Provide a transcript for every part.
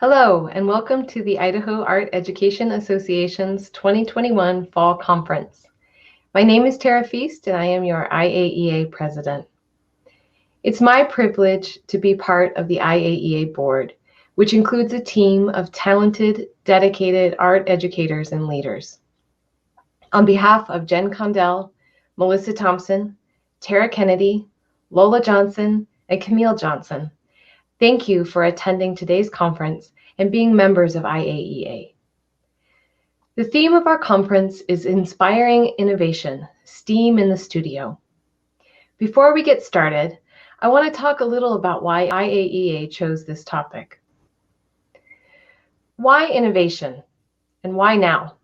Hello, and welcome to the Idaho Art Education Association's 2021 Fall Conference. My name is Tara Feast, and I am your IAEA President. It's my privilege to be part of the IAEA Board, which includes a team of talented, dedicated art educators and leaders. On behalf of Jen Condell, Melissa Thompson, Tara Kennedy, Lola Johnson, and Camille Johnson, thank you for attending today's conference and being members of IAEA. The theme of our conference is Inspiring Innovation, STEAM in the Studio. Before we get started, I want to talk a little about why IAEA chose this topic. Why innovation, and why now?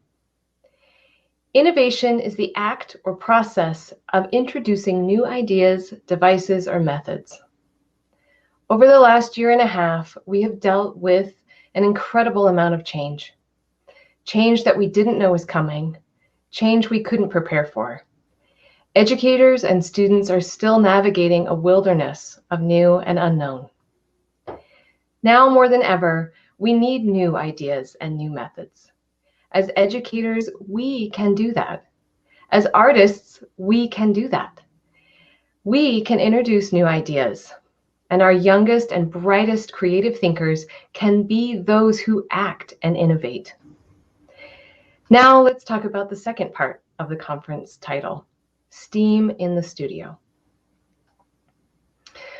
Innovation is the act or process of introducing new ideas, devices, or methods. Over the last year and a half, we have dealt with an incredible amount of change. Change that we didn't know was coming, change we couldn't prepare for. Educators and students are still navigating a wilderness of new and unknown. Now more than ever, we need new ideas and new methods. As educators, we can do that. As artists, we can do that. We can introduce new ideas. And our youngest and brightest creative thinkers can be those who act and innovate. Now let's talk about the second part of the conference title, STEAM in the Studio.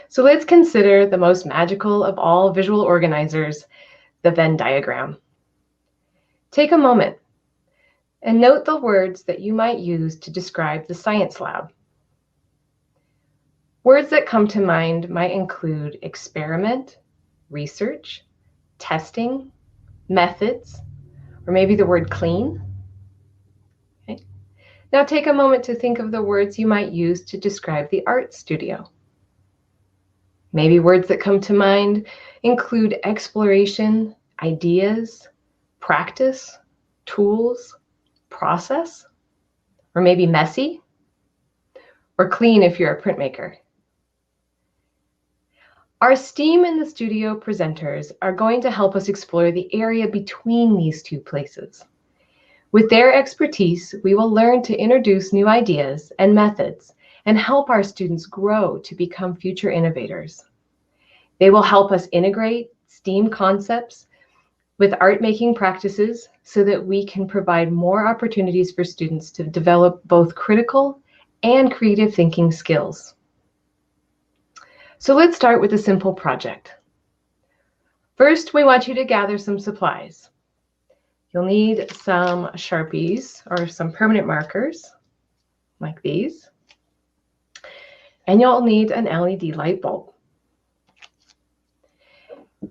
So let's consider the most magical of all visual organizers, the Venn diagram. Take a moment and note the words that you might use to describe the science lab. Words that come to mind might include experiment, research, testing, methods, or maybe the word clean. Okay. Now take a moment to think of the words you might use to describe the art studio. Maybe words that come to mind include exploration, ideas, practice, tools, process, or maybe messy, or clean if you're a printmaker. Our STEAM in the Studio presenters are going to help us explore the area between these two places. With their expertise, we will learn to introduce new ideas and methods and help our students grow to become future innovators. They will help us integrate STEAM concepts with art-making practices so that we can provide more opportunities for students to develop both critical and creative thinking skills. So let's start with a simple project. First, we want you to gather some supplies. You'll need some Sharpies or some permanent markers like these, and you'll need an LED light bulb.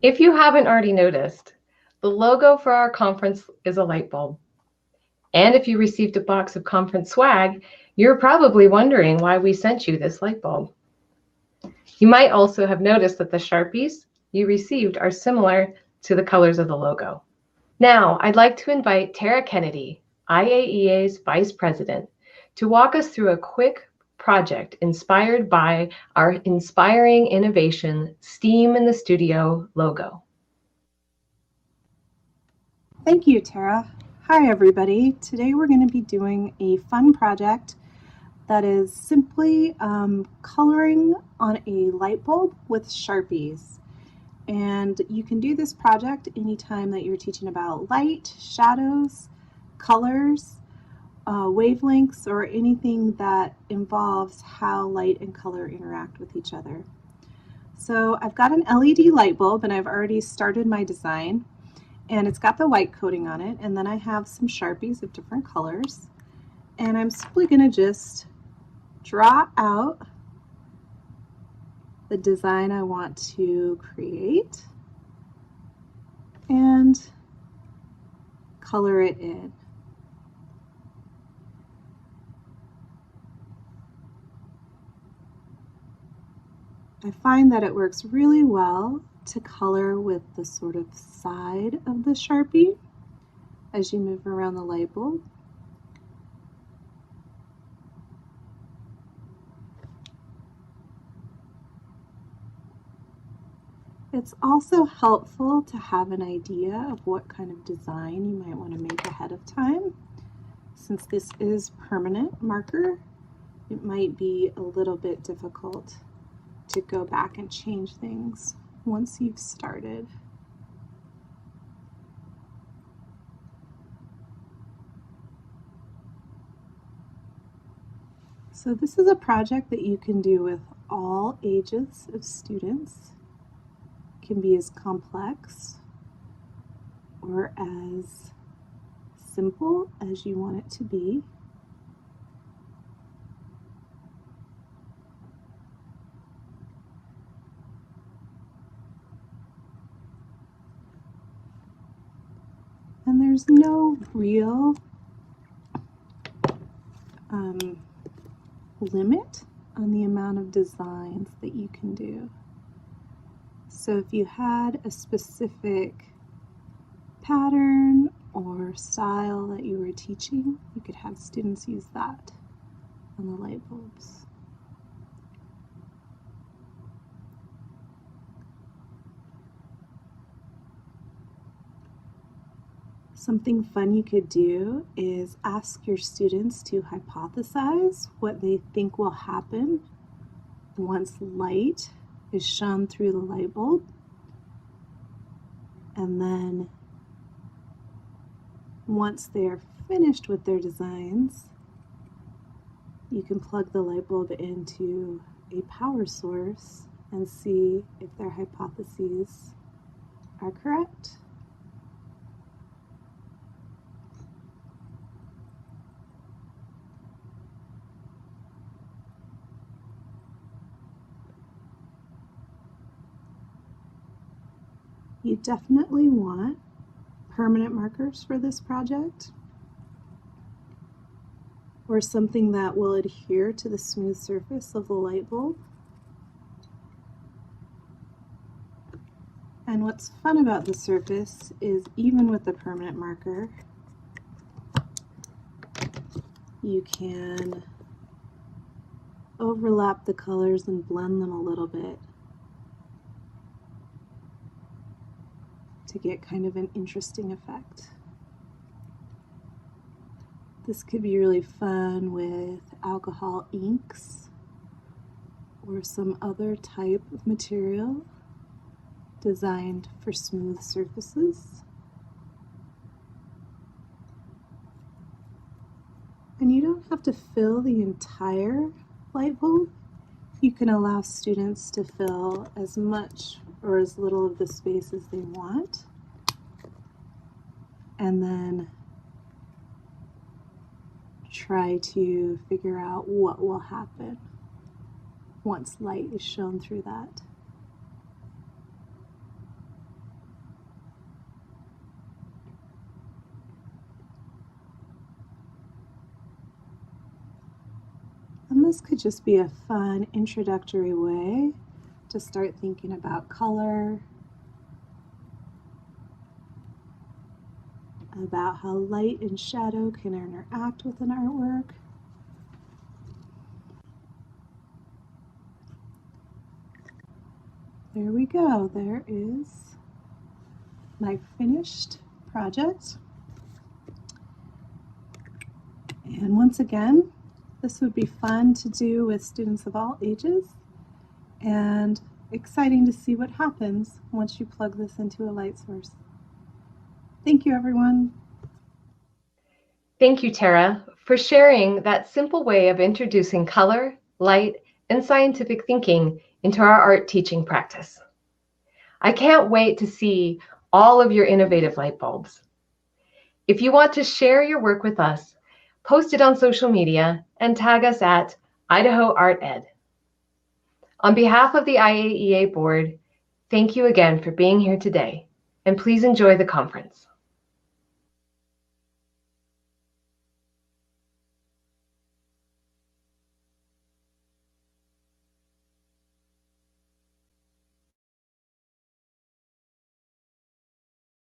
If you haven't already noticed, the logo for our conference is a light bulb. And if you received a box of conference swag, you're probably wondering why we sent you this light bulb. You might also have noticed that the Sharpies you received are similar to the colors of the logo. Now, I'd like to invite Tara Kennedy, IAEA's Vice President, to walk us through a quick project inspired by our Inspiring Innovation STEAM in the Studio logo. Thank you, Tara. Hi, everybody. Today we're going to be doing a fun project that is simply coloring on a light bulb with Sharpies. And you can do this project anytime that you're teaching about light, shadows, colors, wavelengths, or anything that involves how light and color interact with each other. So I've got an LED light bulb and I've already started my design, and it's got the white coating on it, and then I have some Sharpies of different colors, and I'm simply going to just draw out the design I want to create and color it in. I find that it works really well to color with the sort of side of the Sharpie as you move around the light bulb. It's also helpful to have an idea of what kind of design you might want to make ahead of time. Since this is permanent marker, it might be a little bit difficult to go back and change things once you've started. So this is a project that you can do with all ages of students. It can be as complex or as simple as you want it to be. And there's no real limit on the amount of designs that you can do. So if you had a specific pattern or style that you were teaching, you could have students use that on the light bulbs. Something fun you could do is ask your students to hypothesize what they think will happen once light is shone through the light bulb. And then once they're finished with their designs, you can plug the light bulb into a power source and see if their hypotheses are correct. You definitely want permanent markers for this project. or something that will adhere to the smooth surface of the light bulb. And what's fun about the surface is even with the permanent marker, you can overlap the colors and blend them a little bit to get kind of an interesting effect. This could be really fun with alcohol inks or some other type of material designed for smooth surfaces. And you don't have to fill the entire light bulb. You can allow students to fill as much or as little of the space as they want, and then try to figure out what will happen once light is shown through that. And this could just be a fun introductory way to start thinking about color, about how light and shadow can interact with an artwork. There we go. There is my finished project. And once again, this would be fun to do with students of all ages and exciting to see what happens once you plug this into a light source. Thank you, everyone. Thank you, Tara, for sharing that simple way of introducing color, light, and scientific thinking into our art teaching practice. I can't wait to see all of your innovative light bulbs. If you want to share your work with us, post it on social media and tag us at Idaho Art Ed. On behalf of the IAEA board, thank you again for being here today, and please enjoy the conference.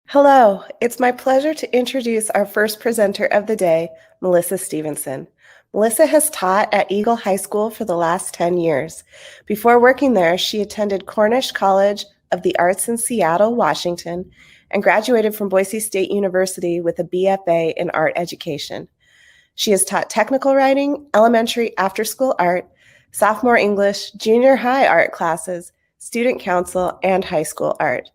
Hello, it's my pleasure to introduce our first presenter of the day, Melissa Stevenson. Melissa has taught at Eagle High School for the last 10 years. Before working there, she attended Cornish College of the Arts in Seattle, Washington, and graduated from Boise State University with a BFA in art education. She has taught technical writing, elementary after-school art, sophomore English, junior high art classes, student council, and high school art.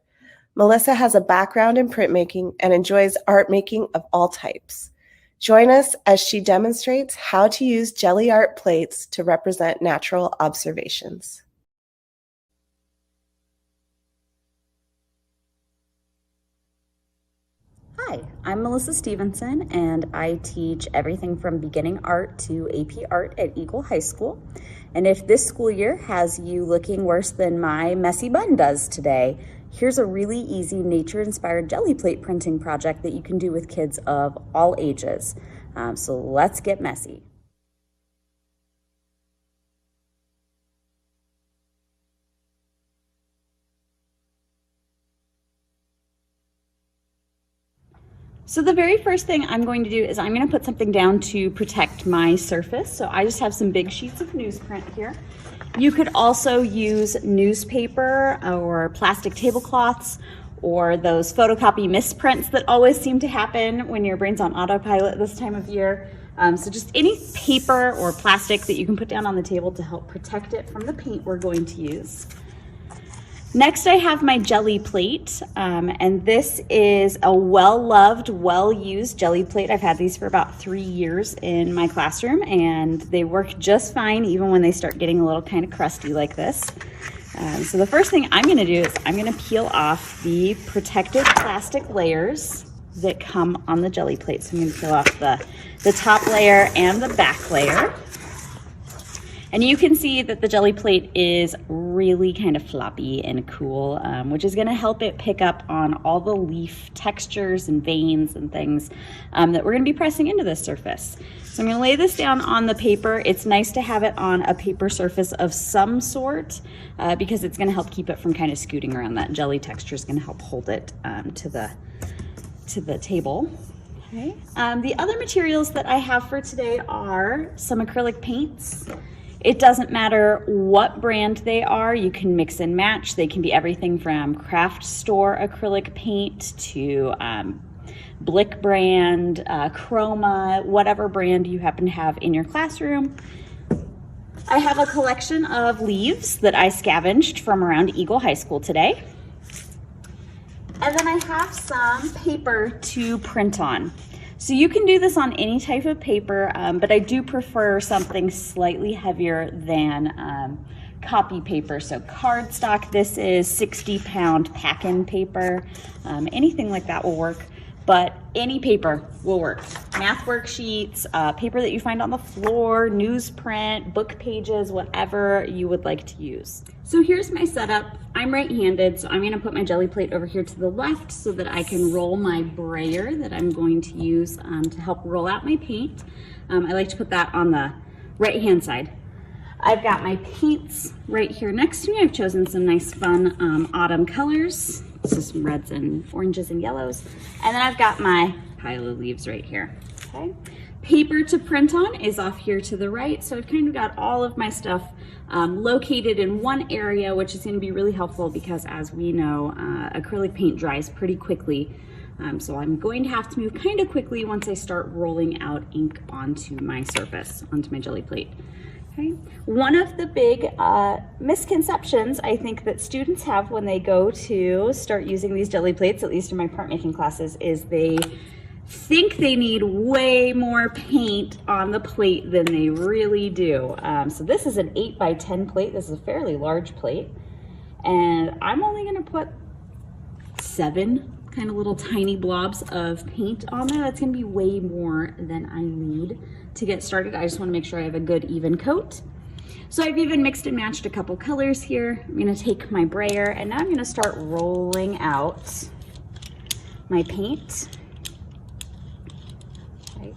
Melissa has a background in printmaking and enjoys art making of all types. Join us as she demonstrates how to use jelly art plates to represent natural observations. Hi, I'm Melissa Stevenson, and I teach everything from beginning art to AP art at Eagle High School. And if this school year has you looking worse than my messy bun does today, here's a really easy nature-inspired jelly plate printing project that you can do with kids of all ages. So let's get messy. So the very first thing I'm going to do is I'm going to put something down to protect my surface. So I just have some big sheets of newsprint here. You could also use newspaper or plastic tablecloths or those photocopy misprints that always seem to happen when your brain's on autopilot this time of year. So just any paper or plastic that you can put down on the table to help protect it from the paint we're going to use. Next, I have my jelly plate, and this is a well-loved, well-used jelly plate. I've had these for about 3 years in my classroom, and they work just fine even when they start getting a little kind of crusty like this. So the first thing I'm going to do is I'm going to peel off the protective plastic layers that come on the jelly plate. So I'm going to peel off the top layer and the back layer. And you can see that the jelly plate is really kind of floppy and cool, which is gonna help it pick up on all the leaf textures and veins and things that we're gonna be pressing into this surface. So I'm gonna lay this down on the paper. It's nice to have it on a paper surface of some sort because it's gonna help keep it from kind of scooting around. That jelly texture is gonna help hold it to the table. Okay. The other materials that I have for today are some acrylic paints. It doesn't matter what brand they are, you can mix and match. They can be everything from craft store acrylic paint to Blick brand, Chroma, whatever brand you happen to have in your classroom. I have a collection of leaves that I scavenged from around Eagle High School today. And then I have some paper to print on. So you can do this on any type of paper, but I do prefer something slightly heavier than copy paper. So cardstock, this is 60-pound pack-in paper. Anything like that will work, but any paper will work. Math worksheets, paper that you find on the floor, newsprint, book pages, whatever you would like to use. So here's my setup. I'm right-handed, so I'm gonna put my jelly plate over here to the left so that I can roll my brayer that I'm going to use to help roll out my paint. I like to put that on the right-hand side. I've got my paints right here next to me. I've chosen some nice fun autumn colors. So some reds and oranges and yellows. And then I've got my pile of leaves right here, okay? Paper to print on is off here to the right. So I've kind of got all of my stuff located in one area, which is gonna be really helpful because as we know, acrylic paint dries pretty quickly. So I'm going to have to move kind of quickly once I start rolling out ink onto my surface, onto my jelly plate. Okay. One of the big misconceptions I think that students have when they go to start using these jelly plates, at least in my part making classes, is they think they need way more paint on the plate than they really do. So this is an 8 by 10 plate. This is a fairly large plate. And I'm only gonna put 7 kind of little tiny blobs of paint on there. That's gonna be way more than I need to get started. I just wanna make sure I have a good even coat. So I've even mixed and matched a couple colors here. I'm gonna take my brayer and now I'm gonna start rolling out my paint. Okay.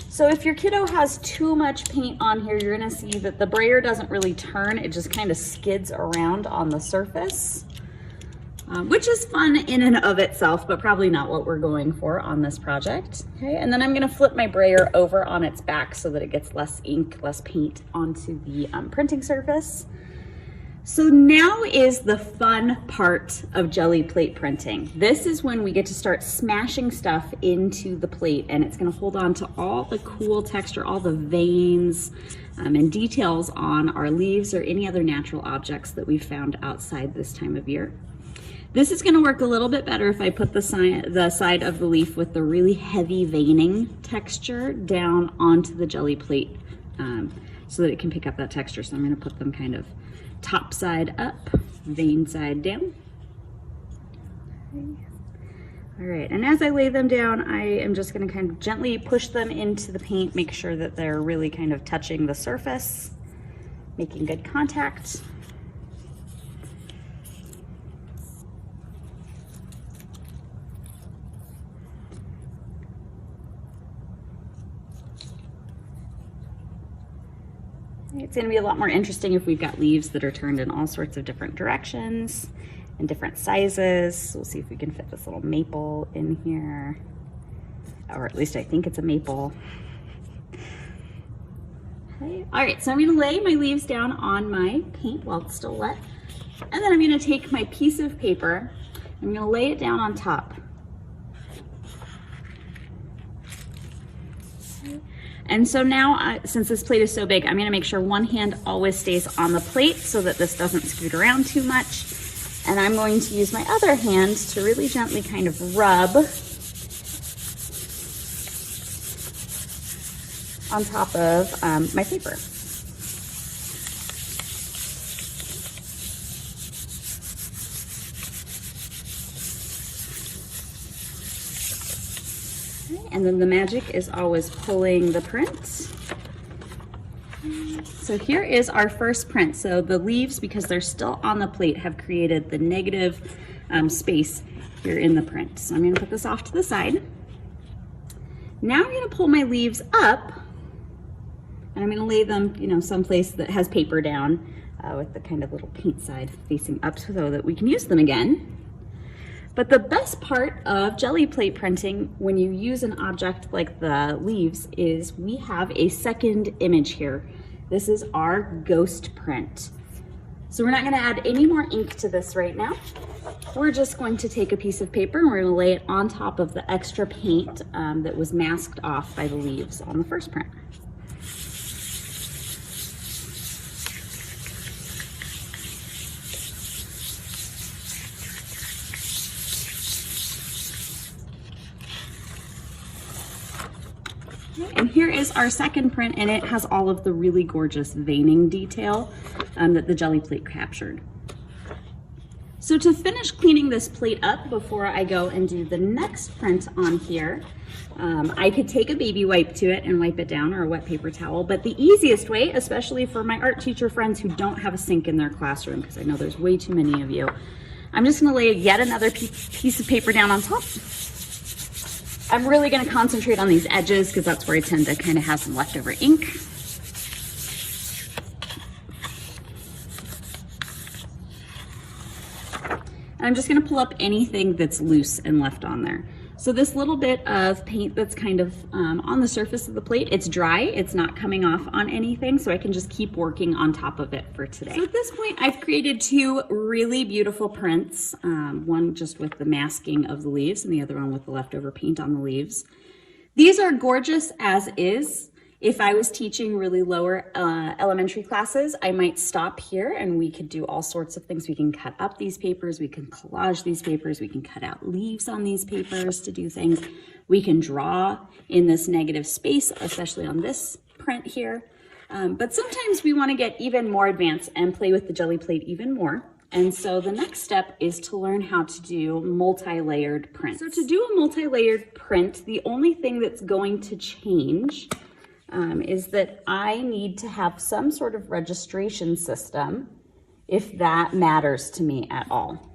So if your kiddo has too much paint on here, you're gonna see that the brayer doesn't really turn. It just kind of skids around on the surface. Which is fun in and of itself, but probably not what we're going for on this project. Okay, and then I'm gonna flip my brayer over on its back so that it gets less ink, less paint onto the printing surface. So now is the fun part of jelly plate printing. This is when we get to start smashing stuff into the plate and it's gonna hold on to all the cool texture, all the veins and details on our leaves or any other natural objects that we've found outside this time of year. This is gonna work a little bit better if I put the side of the leaf with the really heavy veining texture down onto the jelly plate so that it can pick up that texture. So I'm gonna put them kind of top side up, vein side down. Okay. All right, and as I lay them down, I am just gonna kind of gently push them into the paint, make sure that they're really kind of touching the surface, making good contact. It's going to be a lot more interesting if we've got leaves that are turned in all sorts of different directions and different sizes. We'll see if we can fit this little maple in here, or at least I think it's a maple. Okay. All right, so I'm going to lay my leaves down on my paint while it's still wet, and then I'm going to take my piece of paper, I'm going to lay it down on top. And so now, since this plate is so big, I'm gonna make sure one hand always stays on the plate so that this doesn't scoot around too much. And I'm going to use my other hand to really gently kind of rub on top of my paper. And then the magic is always pulling the print So here is our first print. So the leaves, because they're still on the plate, have created the negative space here in the print. So I'm going to put this off to the side. Now I'm going to pull my leaves up, and I'm going to lay them, you know, someplace that has paper down with the kind of little paint side facing up so that we can use them again. But the best part of jelly plate printing when you use an object like the leaves is we have a second image here. This is our ghost print. So we're not going to add any more ink to this right now. We're just going to take a piece of paper and we're going to lay it on top of the extra paint that was masked off by the leaves on the first print. And here is our second print, and it has all of the really gorgeous veining detail that the jelly plate captured. So to finish cleaning this plate up before I go and do the next print on here, I could take a baby wipe to it and wipe it down, or a wet paper towel, but the easiest way, especially for my art teacher friends who don't have a sink in their classroom, because I know there's way too many of you, I'm just going to lay yet another piece of paper down on top. I'm really going to concentrate on these edges because that's where I tend to kind of have some leftover ink. And I'm just going to pull up anything that's loose and left on there. So this little bit of paint that's kind of on the surface of the plate, it's dry, it's not coming off on anything, so I can just keep working on top of it for today. So at this point, I've created two really beautiful prints, one just with the masking of the leaves and the other one with the leftover paint on the leaves. These are gorgeous as is. If I was teaching really lower elementary classes, I might stop here and we could do all sorts of things. We can cut up these papers, we can collage these papers, we can cut out leaves on these papers to do things. We can draw in this negative space, especially on this print here. But sometimes we want to get even more advanced and play with the jelly plate even more. And so the next step is to learn how to do multi-layered prints. So to do a multi-layered print, the only thing that's going to change is that I need to have some sort of registration system if that matters to me at all.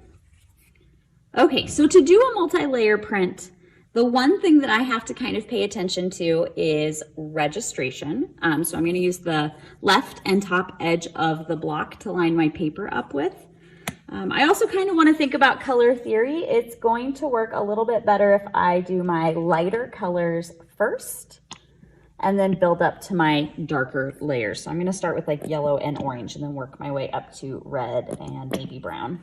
Okay, so to do a multi-layer print, the one thing that I have to kind of pay attention to is registration. So I'm going to use the left and top edge of the block to line my paper up with. I also kind of want to think about color theory. It's going to work a little bit better if I do my lighter colors first and then build up to my darker layers. So I'm going to start with like yellow and orange and then work my way up to red and baby brown.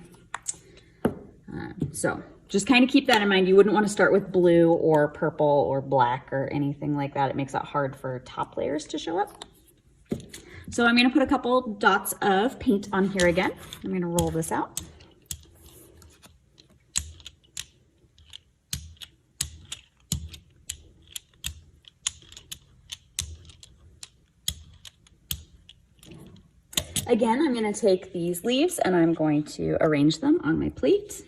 So just kind of keep that in mind. You wouldn't want to start with blue or purple or black or anything like that. It makes it hard for top layers to show up. So I'm going to put a couple dots of paint on here again. I'm going to roll this out. Again, I'm going to take these leaves and I'm going to arrange them on my plate.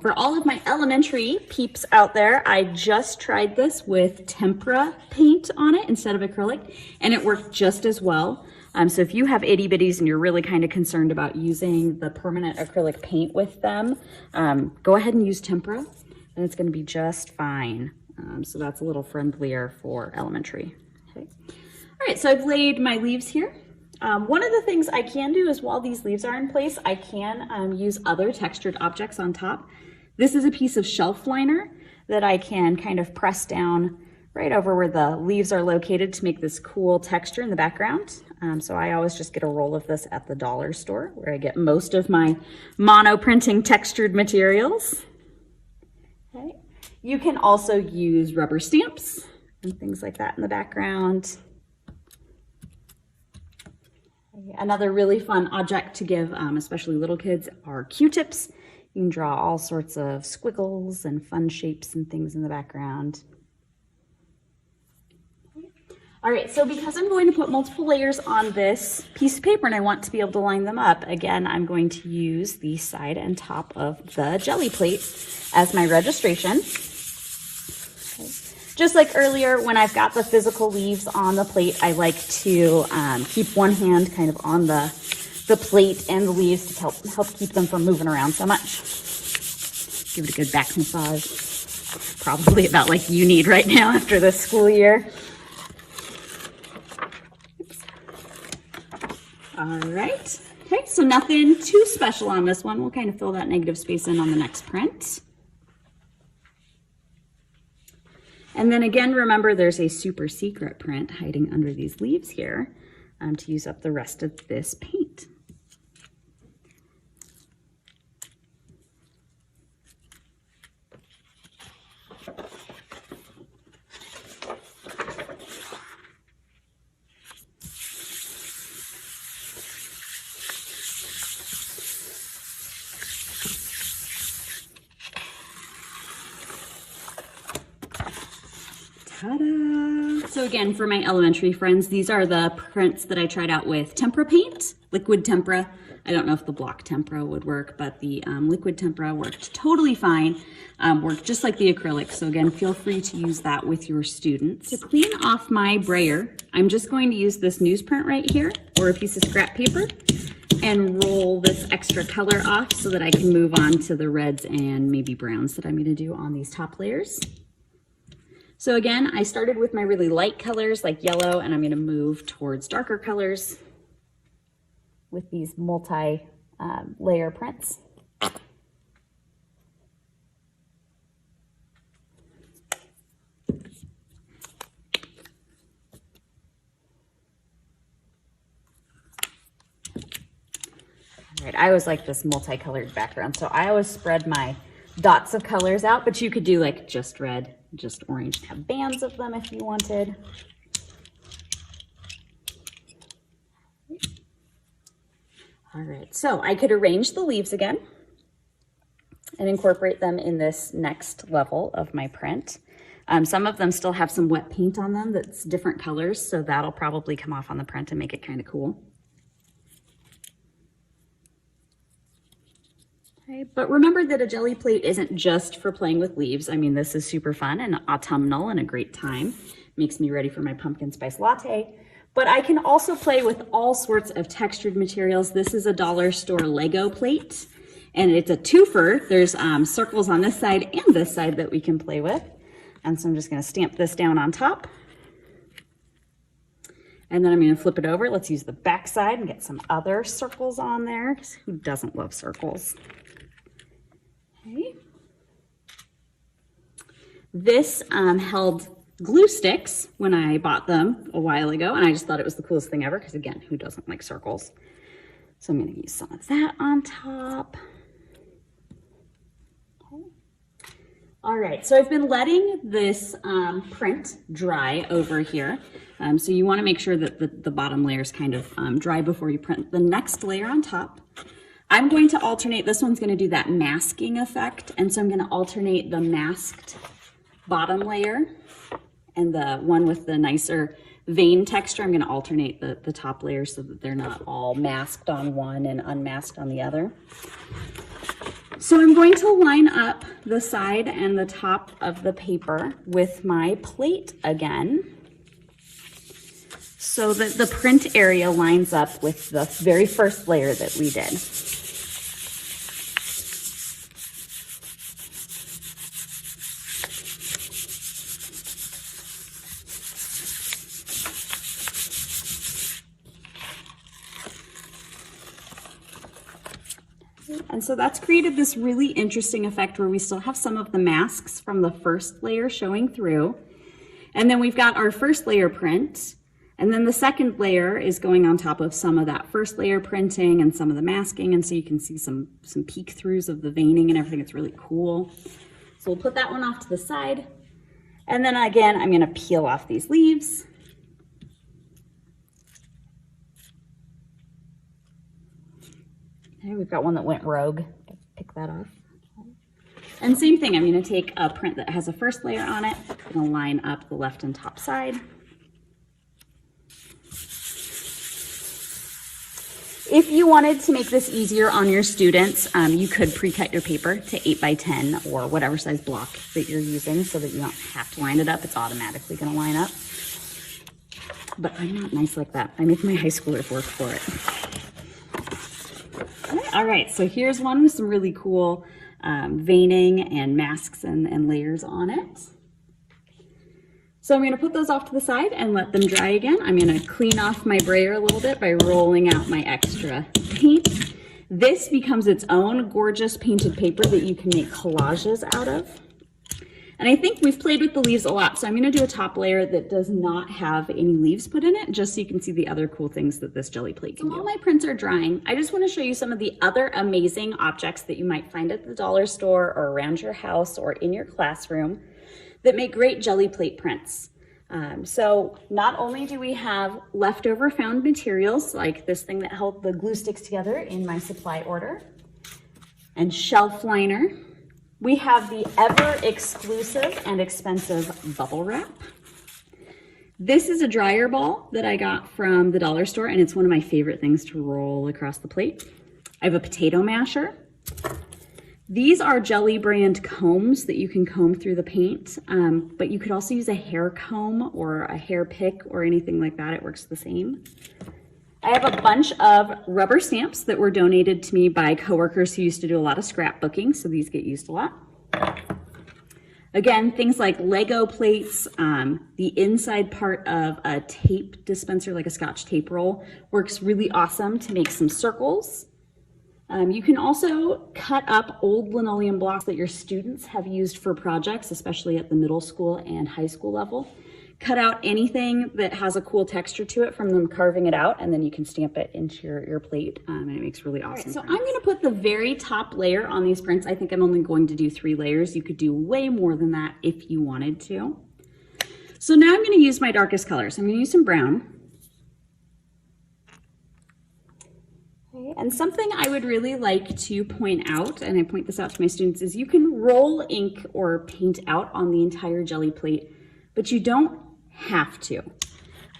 For all of my elementary peeps out there, I just tried this with tempera paint on it instead of acrylic, and it worked just as well. So if you have itty bitties and you're really kind of concerned about using the permanent acrylic paint with them, go ahead and use tempera and it's going to be just fine. So that's a little friendlier for elementary. Okay. All right, so I've laid my leaves here. One of the things I can do is while these leaves are in place, I can use other textured objects on top. This is a piece of shelf liner that I can kind of press down right over where the leaves are located to make this cool texture in the background. So I always just get a roll of this at the dollar store where I get most of my mono printing textured materials. Okay. You can also use rubber stamps and things like that in the background. Another really fun object to give, especially little kids, are Q-tips. You can draw all sorts of squiggles and fun shapes and things in the background. All right, so because I'm going to put multiple layers on this piece of paper and I want to be able to line them up, again, I'm going to use the side and top of the jelly plate as my registration. Okay. Just like earlier, when I've got the physical leaves on the plate, I like to keep one hand kind of on the plate and the leaves to help keep them from moving around so much. Give it a good back massage. Probably about like you need right now after this school year. All right. Okay, so nothing too special on this one. We'll kind of fill that negative space in on the next print. And then again, remember there's a super secret print hiding under these leaves here to use up the rest of this paint. Ta-da! So again, for my elementary friends, these are the prints that I tried out with tempera paint, liquid tempera. I don't know if the block tempera would work, but the liquid tempera worked totally fine. Worked just like the acrylic. So again, feel free to use that with your students. To clean off my brayer, I'm just going to use this newsprint right here, or a piece of scrap paper, and roll this extra color off so that I can move on to the reds and maybe browns that I'm going to do on these top layers. So again, I started with my really light colors like yellow, and I'm going to move towards darker colors with these multi-layer prints. All right, I always like this multicolored background, so I always spread my dots of colors out, but you could do like just red, just orange, have bands of them if you wanted. All right, so I could arrange the leaves again and incorporate them in this next level of my print. Some of them still have some wet paint on them that's different colors, so that'll probably come off on the print and make it kind of cool. Okay, but remember that a jelly plate isn't just for playing with leaves. I mean, this is super fun and autumnal and a great time. Makes me ready for my pumpkin spice latte. But I can also play with all sorts of textured materials. This is a dollar store Lego plate, and it's a twofer. There's circles on this side and this side that we can play with. And so I'm just gonna stamp this down on top. And then I'm gonna flip it over. Let's use the back side and get some other circles on there. Who doesn't love circles? Okay. This held glue sticks when I bought them a while ago, and I just thought it was the coolest thing ever because, again, who doesn't like circles? So I'm going to use some of that on top. Okay. All right, so I've been letting this print dry over here. So you want to make sure that the bottom layer is kind of dry before you print the next layer on top. I'm going to alternate, this one's going to do that masking effect, and so I'm going to alternate the masked bottom layer and the one with the nicer vein texture. I'm going to alternate the top layers so that they're not all masked on one and unmasked on the other. So I'm going to line up the side and the top of the paper with my plate again, so that the print area lines up with the very first layer that we did. And so that's created this really interesting effect where we still have some of the masks from the first layer showing through. And then we've got our first layer print. And then the second layer is going on top of some of that first layer printing and some of the masking. And so you can see some peek throughs of the veining and everything. It's really cool. So we'll put that one off to the side. And then again, I'm going to peel off these leaves. Okay, we've got one that went rogue. Pick that off. And same thing, I'm going to take a print that has a first layer on it. I'm going to line up the left and top side. If you wanted to make this easier on your students, you could pre-cut your paper to 8 by 10 or whatever size block that you're using so that you don't have to line it up. It's automatically going to line up. But I'm not nice like that. I make my high schoolers work for it. All right, so here's one with some really cool veining and masks and layers on it. So I'm going to put those off to the side and let them dry again. I'm going to clean off my brayer a little bit by rolling out my extra paint. This becomes its own gorgeous painted paper that you can make collages out of. And I think we've played with the leaves a lot, so I'm going to do a top layer that does not have any leaves put in it, just so you can see the other cool things that this jelly plate can do. While my prints are drying, I just want to show you some of the other amazing objects that you might find at the dollar store or around your house or in your classroom that make great jelly plate prints. So not only do we have leftover found materials, like this thing that held the glue sticks together in my supply order, and shelf liner, we have the ever exclusive and expensive bubble wrap. This is a dryer ball that I got from the dollar store, and it's one of my favorite things to roll across the plate. I have a potato masher. These are Jelly brand combs that you can comb through the paint, but you could also use a hair comb or a hair pick or anything like that. It works the same. I have a bunch of rubber stamps that were donated to me by coworkers who used to do a lot of scrapbooking, so these get used a lot. Again, things like Lego plates, the inside part of a tape dispenser, like a Scotch tape roll, works really awesome to make some circles. You can also cut up old linoleum blocks that your students have used for projects, especially at the middle school and high school level. Cut out anything that has a cool texture to it from them carving it out, and then you can stamp it into your plate, and it makes really awesome prints. So I'm going to put the very top layer on these prints. I think I'm only going to do 3 layers. You could do way more than that if you wanted to. So now I'm going to use my darkest colors. I'm going to use some brown. And something I would really like to point out, and I point this out to my students, is you can roll ink or paint out on the entire jelly plate, but you don't have to.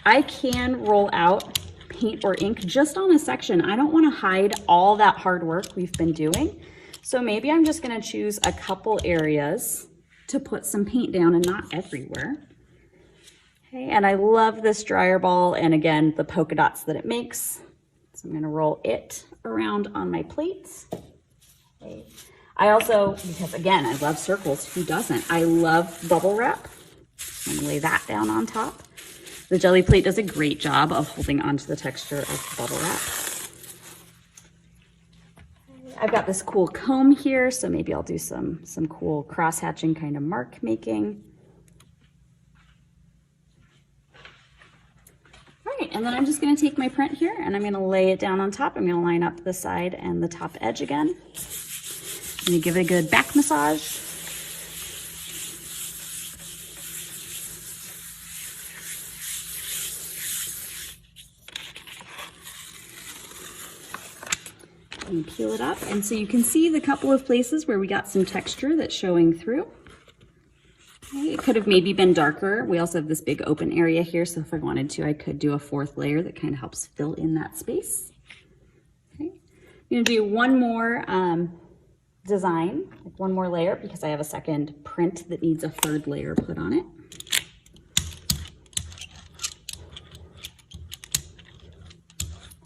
I can roll out paint or ink just on a section. I don't want to hide all that hard work we've been doing. So maybe I'm just going to choose a couple areas to put some paint down and not everywhere. Okay, and I love this dryer ball, and again, the polka dots that it makes. So I'm going to roll it around on my plates. Okay. I also, because again, I love circles, who doesn't? I love bubble wrap. I'm going to lay that down on top. The jelly plate does a great job of holding onto the texture of bubble wrap. I've got this cool comb here, so maybe I'll do some cool cross-hatching kind of mark making. And then I'm just going to take my print here and I'm going to lay it down on top. I'm going to line up the side and the top edge again. I'm going to give it a good back massage. And peel it up. And so you can see the couple of places where we got some texture that's showing through. It could have maybe been darker. We also have this big open area here, so if I wanted to, I could do a 4th layer that kind of helps fill in that space. Okay. I'm going to do one more design, like one more layer, because I have a second print that needs a 3rd layer put on it.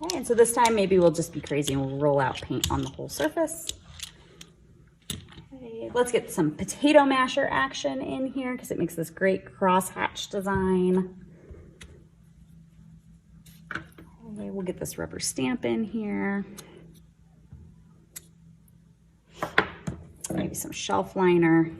Okay, and so this time maybe we'll just be crazy and we'll roll out paint on the whole surface. Let's get some potato masher action in here because it makes this great cross-hatch design. Okay, we'll get this rubber stamp in here. Maybe some shelf liner.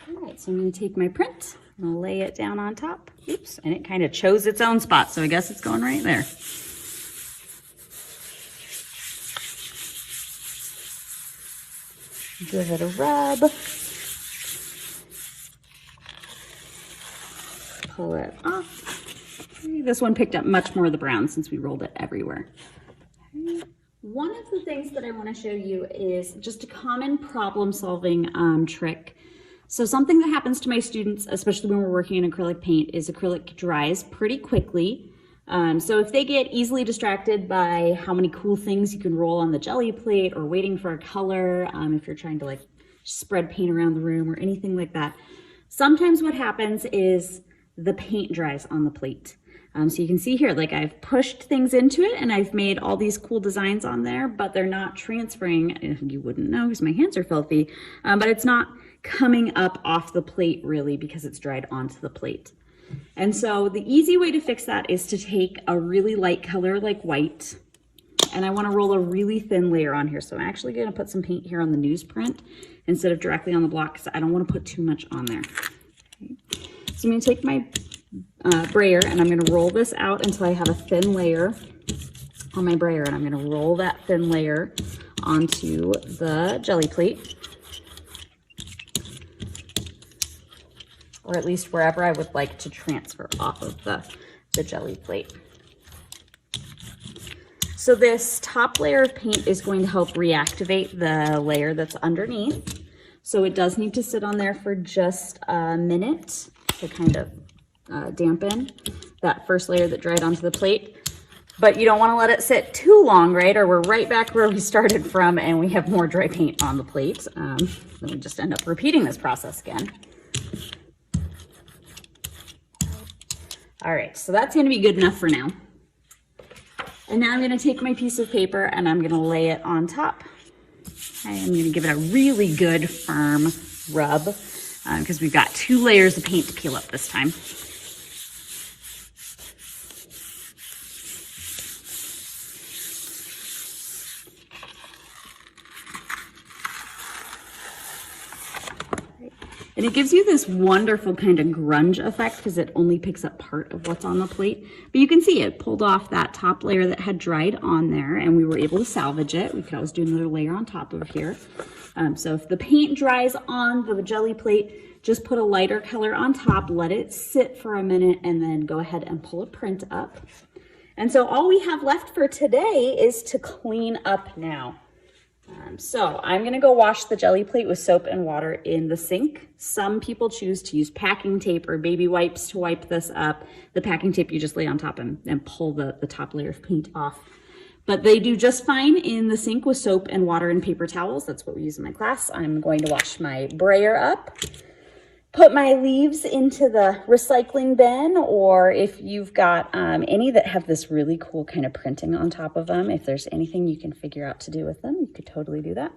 All right, so I'm going to take my print. I'll lay it down on top. Oops, and it kind of chose its own spot, so I guess it's going right there. Give it a rub. Pull it off. Okay, this one picked up much more of the brown since we rolled it everywhere. Okay. One of the things that I want to show you is just a common problem-solving trick. So something that happens to my students, especially when we're working in acrylic paint, is acrylic dries pretty quickly. So if they get easily distracted by how many cool things you can roll on the jelly plate or waiting for a color, if you're trying to like spread paint around the room or anything like that, sometimes what happens is the paint dries on the plate. So you can see here, like I've pushed things into it and I've made all these cool designs on there, but they're not transferring. You wouldn't know because my hands are filthy, but it's not coming up off the plate really because it's dried onto the plate. And so the easy way to fix that is to take a really light color like white, and I want to roll a really thin layer on here. So I'm actually going to put some paint here on the newsprint instead of directly on the block because I don't want to put too much on there. Okay. So I'm going to take my brayer and I'm going to roll this out until I have a thin layer on my brayer, and I'm going to roll that thin layer onto the jelly plate, or at least wherever I would like to transfer off of the jelly plate. So this top layer of paint is going to help reactivate the layer that's underneath. So it does need to sit on there for just a minute to kind of dampen that first layer that dried onto the plate. But you don't want to let it sit too long, right? Or we're right back where we started from and we have more dry paint on the plate. Then we just end up repeating this process again. All right, so that's going to be good enough for now. And now I'm going to take my piece of paper and I'm going to lay it on top. I'm going to give it a really good firm rub because we've got 2 layers of paint to peel up this time. And it gives you this wonderful kind of grunge effect because it only picks up part of what's on the plate. But you can see it pulled off that top layer that had dried on there, and we were able to salvage it. We could always do another layer on top of here. So if the paint dries on the jelly plate, just put a lighter color on top, let it sit for a minute, and then go ahead and pull a print up. And so all we have left for today is to clean up now. So I'm going to go wash the jelly plate with soap and water in the sink. Some people choose to use packing tape or baby wipes to wipe this up. The packing tape you just lay on top and pull the top layer of paint off. But they do just fine in the sink with soap and water and paper towels. That's what we use in my class. I'm going to wash my brayer up, put my leaves into the recycling bin, or if you've got any that have this really cool kind of printing on top of them, if there's anything you can figure out to do with them, you could totally do that.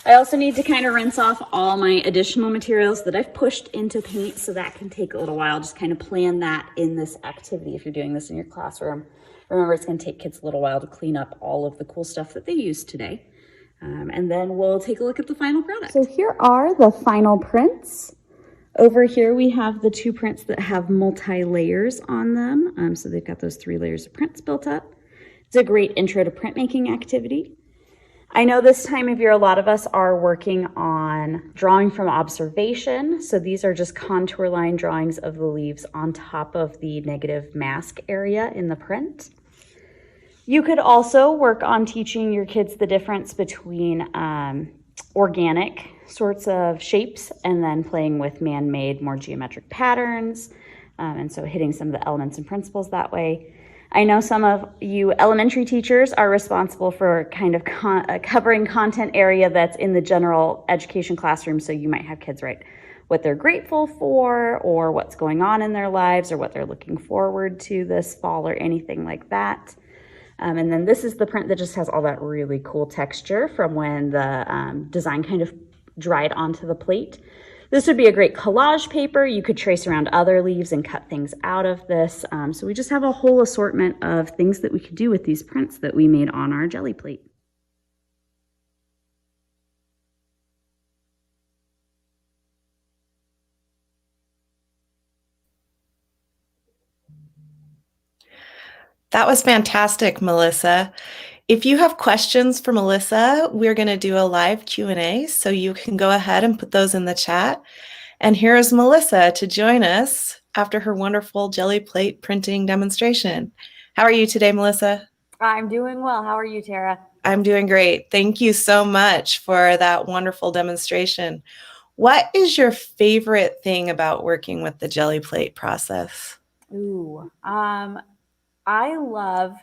I also need to kind of rinse off all my additional materials that I've pushed into paint, so that can take a little while. Just kind of plan that in this activity if you're doing this in your classroom. Remember, it's going to take kids a little while to clean up all of the cool stuff that they used today. And then we'll take a look at the final product. So here are the final prints. Over here we have the 2 prints that have multi-layers on them. So they've got those 3 layers of prints built up. It's a great intro to printmaking activity. I know this time of year a lot of us are working on drawing from observation. So these are just contour line drawings of the leaves on top of the negative mask area in the print. You could also work on teaching your kids the difference between organic sorts of shapes and then playing with man-made, more geometric patterns. And so hitting some of the elements and principles that way. I know some of you elementary teachers are responsible for kind of covering content area that's in the general education classroom. So you might have kids write what they're grateful for or what's going on in their lives or what they're looking forward to this fall or anything like that. And then this is the print that just has all that really cool texture from when the design kind of dried onto the plate. This would be a great collage paper. You could trace around other leaves and cut things out of this. So we just have a whole assortment of things that we could do with these prints that we made on our jelly plate. That was fantastic, Melissa. If you have questions for Melissa, we're going to do a live Q&A, so you can go ahead and put those in the chat. And here is Melissa to join us after her wonderful jelly plate printing demonstration. How are you today, Melissa? I'm doing well. How are you, Tara? I'm doing great. Thank you so much for that wonderful demonstration. What is your favorite thing about working with the jelly plate process? Ooh, I love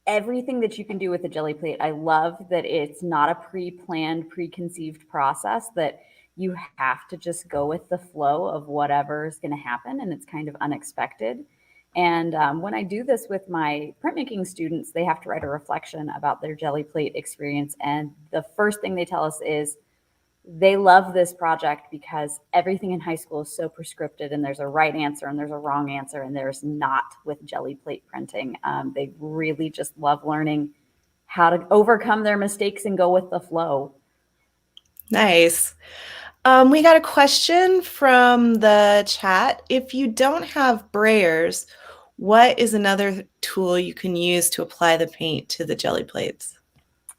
everything that you can do with a jelly plate. I love that it's not a pre-planned, preconceived process, that you have to just go with the flow of whatever is going to happen, and it's kind of unexpected. And when I do this with my printmaking students, they have to write a reflection about their jelly plate experience. And the first thing they tell us is they love this project because everything in high school is so prescripted, and there's a right answer and there's a wrong answer, and there's not with jelly plate printing. They really just love learning how to overcome their mistakes and go with the flow. Nice. We got a question from the chat. If you don't have brayers, what is another tool you can use to apply the paint to the jelly plates?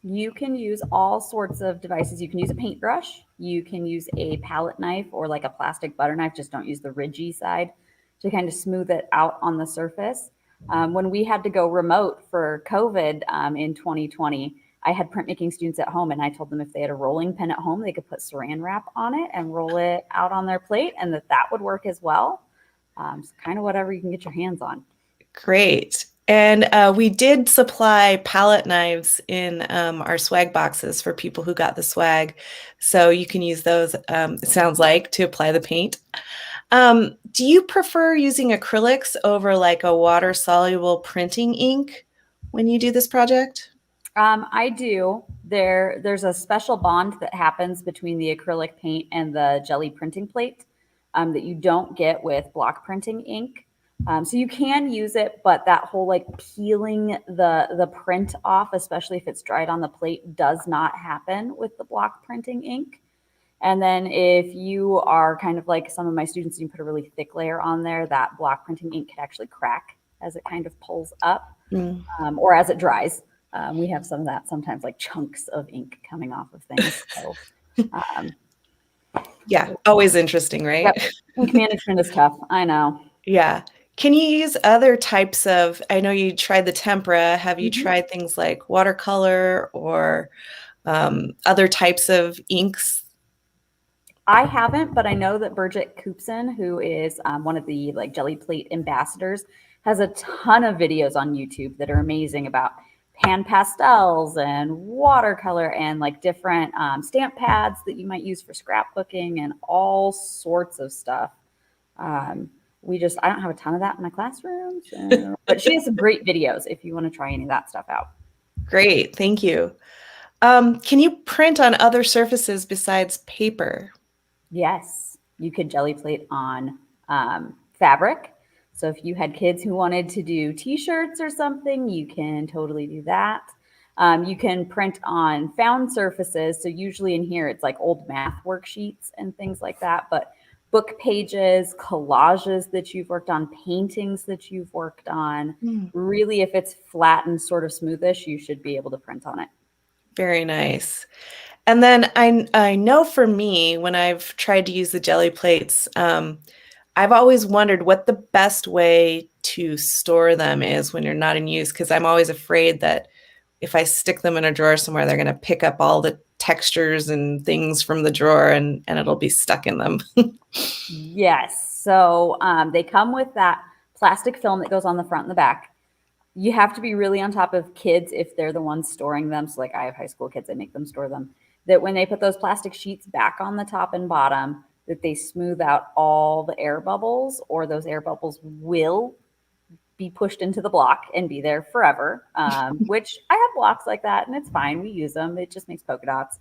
You can use all sorts of devices. You can use a paintbrush. You can use a palette knife or like a plastic butter knife. Just don't use the ridgy side to kind of smooth it out on the surface. When we had to go remote for COVID in 2020, I had printmaking students at home, and I told them if they had a rolling pin at home, they could put saran wrap on it and roll it out on their plate, and that would work as well. So kind of whatever you can get your hands on. Great. And we did supply palette knives in our swag boxes for people who got the swag. So you can use those, it sounds like, to apply the paint. Do you prefer using acrylics over like a water-soluble printing ink when you do this project? I do. There's a special bond that happens between the acrylic paint and the jelly printing plate that you don't get with block printing ink. So you can use it, but that whole like peeling the print off, especially if it's dried on the plate, does not happen with the block printing ink. And then if you are kind of like some of my students, you put a really thick layer on there, that block printing ink could actually crack as it kind of pulls up or as it dries. We have some of that sometimes, like chunks of ink coming off of things. So, yeah, always interesting, right? Yep. Ink management is tough. I know. Yeah. Can you use other types of, I know you tried the tempera. Have you tried things like watercolor or other types of inks? I haven't, but I know that Birgit Koopson, who is one of the like jelly plate ambassadors, has a ton of videos on YouTube that are amazing about pan pastels and watercolor and like different stamp pads that you might use for scrapbooking and all sorts of stuff. I don't have a ton of that in my classroom, so, but she has some great videos if you want to try any of that stuff out. Great, thank you. Can you print on other surfaces besides paper? Yes, you could jelly plate on fabric. So if you had kids who wanted to do t-shirts or something, you can totally do that. You can print on found surfaces. So usually in here, it's like old math worksheets and things like that, but book pages, collages that you've worked on, paintings that you've worked on. Really, if it's flat and sort of smoothish, you should be able to print on it. Very nice. And then I know for me, when I've tried to use the jelly plates, I've always wondered what the best way to store them is when you're not in use, because I'm always afraid that if I stick them in a drawer somewhere, they're going to pick up all the textures and things from the drawer and it'll be stuck in them. Yes. So they come with that plastic film that goes on the front and the back. You have to be really on top of kids if they're the ones storing them. So like I have high school kids, I make them store them. That when they put those plastic sheets back on the top and bottom, that they smooth out all the air bubbles, or those air bubbles will be pushed into the block and be there forever, which I have blocks like that and it's fine. We use them. It just makes polka dots.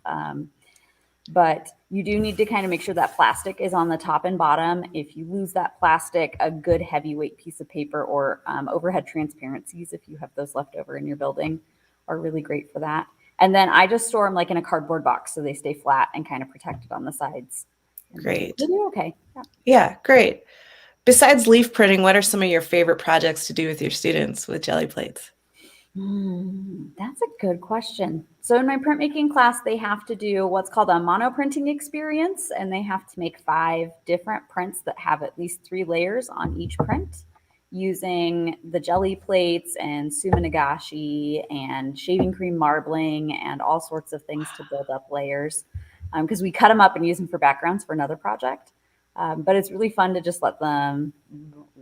But you do need to kind of make sure that plastic is on the top and bottom. If you lose that plastic, a good heavyweight piece of paper or overhead transparencies, if you have those left over in your building, are really great for that. And then I just store them like in a cardboard box so they stay flat and kind of protected on the sides. Great. They're okay. Yeah, great. Besides leaf printing, what are some of your favorite projects to do with your students with jelly plates? That's a good question. So in my printmaking class, they have to do what's called a monoprinting experience, and they have to make 5 different prints that have at least 3 layers on each print. using the jelly plates and sumanagashi and shaving cream marbling and all sorts of things to build up layers, because we cut them up and use them for backgrounds for another project. But it's really fun to just let them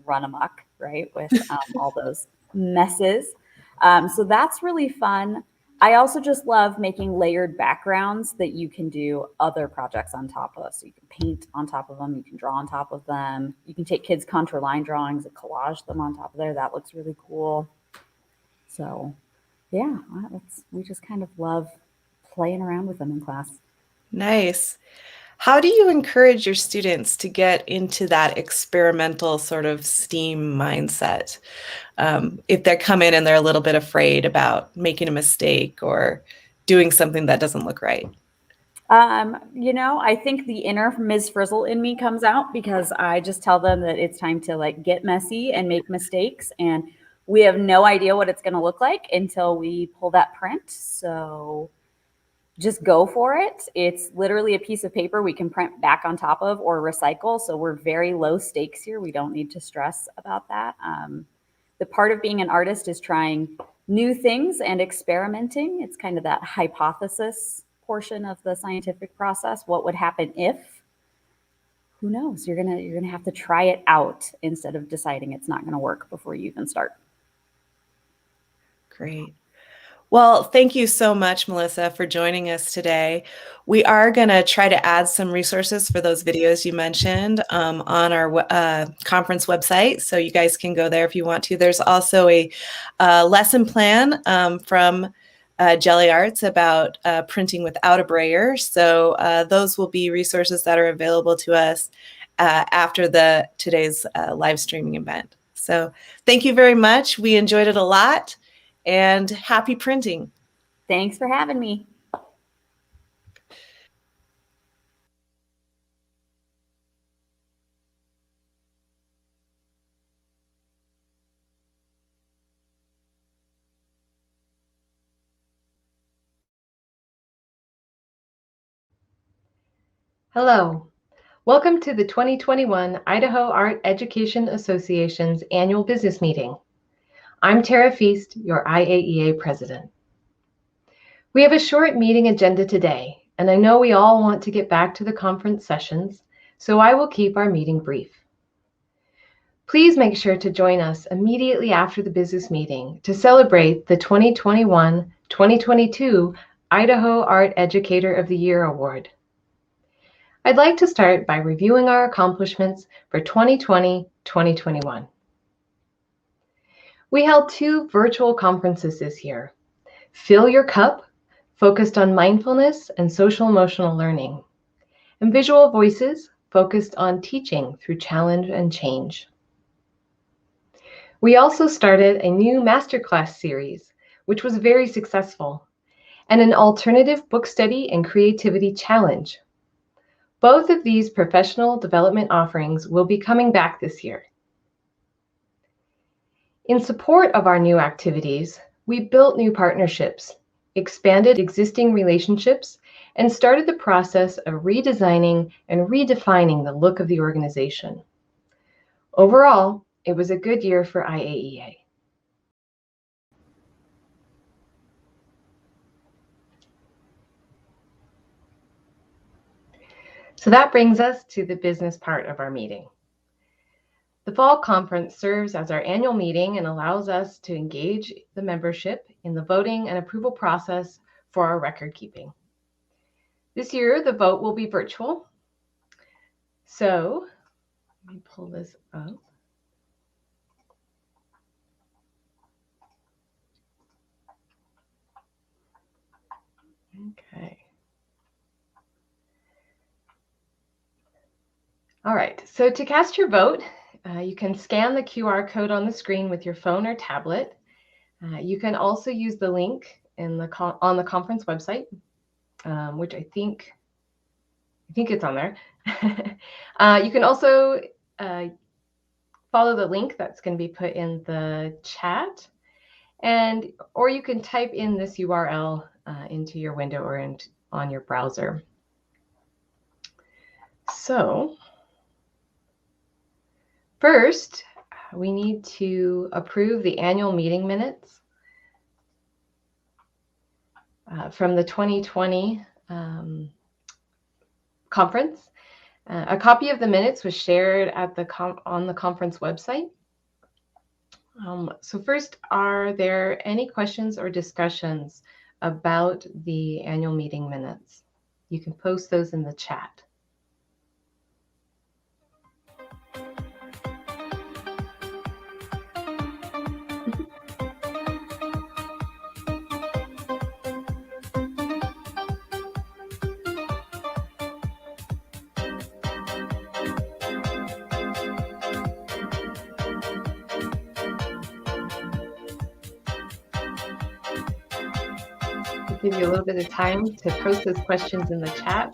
run amok, right, with all those messes. So that's really fun. I also just love making layered backgrounds that you can do other projects on top of. So you can paint on top of them, you can draw on top of them. You can take kids' contour line drawings and collage them on top of there. That looks really cool. So yeah, we just kind of love playing around with them in class. Nice. How do you encourage your students to get into that experimental sort of STEAM mindset? If they come in and they're a little bit afraid about making a mistake or doing something that doesn't look right? I think the inner Ms. Frizzle in me comes out because I just tell them that it's time to like get messy and make mistakes, and we have no idea what it's going to look like until we pull that print. So just go for it. It's literally a piece of paper we can print back on top of or recycle. So we're very low stakes here. We don't need to stress about that. The part of being an artist is trying new things and experimenting. It's kind of that hypothesis portion of the scientific process. What would happen if? Who knows? You're gonna have to try it out instead of deciding it's not going to work before you even start. Great. Well, thank you so much, Melissa, for joining us today. We are going to try to add some resources for those videos you mentioned on our conference website, so you guys can go there if you want to. There's also a lesson plan from Jelly Arts about printing without a brayer. So those will be resources that are available to us after today's live streaming event. So thank you very much. We enjoyed it a lot. And happy printing. Thanks for having me. Hello. Welcome to the 2021 Idaho Art Education Association's annual business meeting. I'm Tara Feast, your IAEA president. We have a short meeting agenda today, and I know we all want to get back to the conference sessions, so I will keep our meeting brief. Please make sure to join us immediately after the business meeting to celebrate the 2021-2022 Idaho Art Educator of the Year Award. I'd like to start by reviewing our accomplishments for 2020-2021. We held 2 virtual conferences this year. Fill Your Cup, focused on mindfulness and social emotional learning, and Visual Voices, focused on teaching through challenge and change. We also started a new masterclass series, which was very successful, and an alternative book study and creativity challenge. Both of these professional development offerings will be coming back this year. In support of our new activities, we built new partnerships, expanded existing relationships, and started the process of redesigning and redefining the look of the organization. Overall, it was a good year for IAEA. So that brings us to the business part of our meeting. The fall conference serves as our annual meeting and allows us to engage the membership in the voting and approval process for our record keeping. This year, the vote will be virtual. So let me pull this up. Okay. All right, so to cast your vote, you can scan the QR code on the screen with your phone or tablet. You can also use the link on the conference website, which I think it's on there. You can also follow the link that's going to be put in the chat, or you can type in this URL into your window or on your browser. So first, we need to approve the annual meeting minutes from the 2020 conference. A copy of the minutes was shared at on the conference website. So first, are there any questions or discussions about the annual meeting minutes? You can post those in the chat. Give you a little bit of time to post those questions in the chat.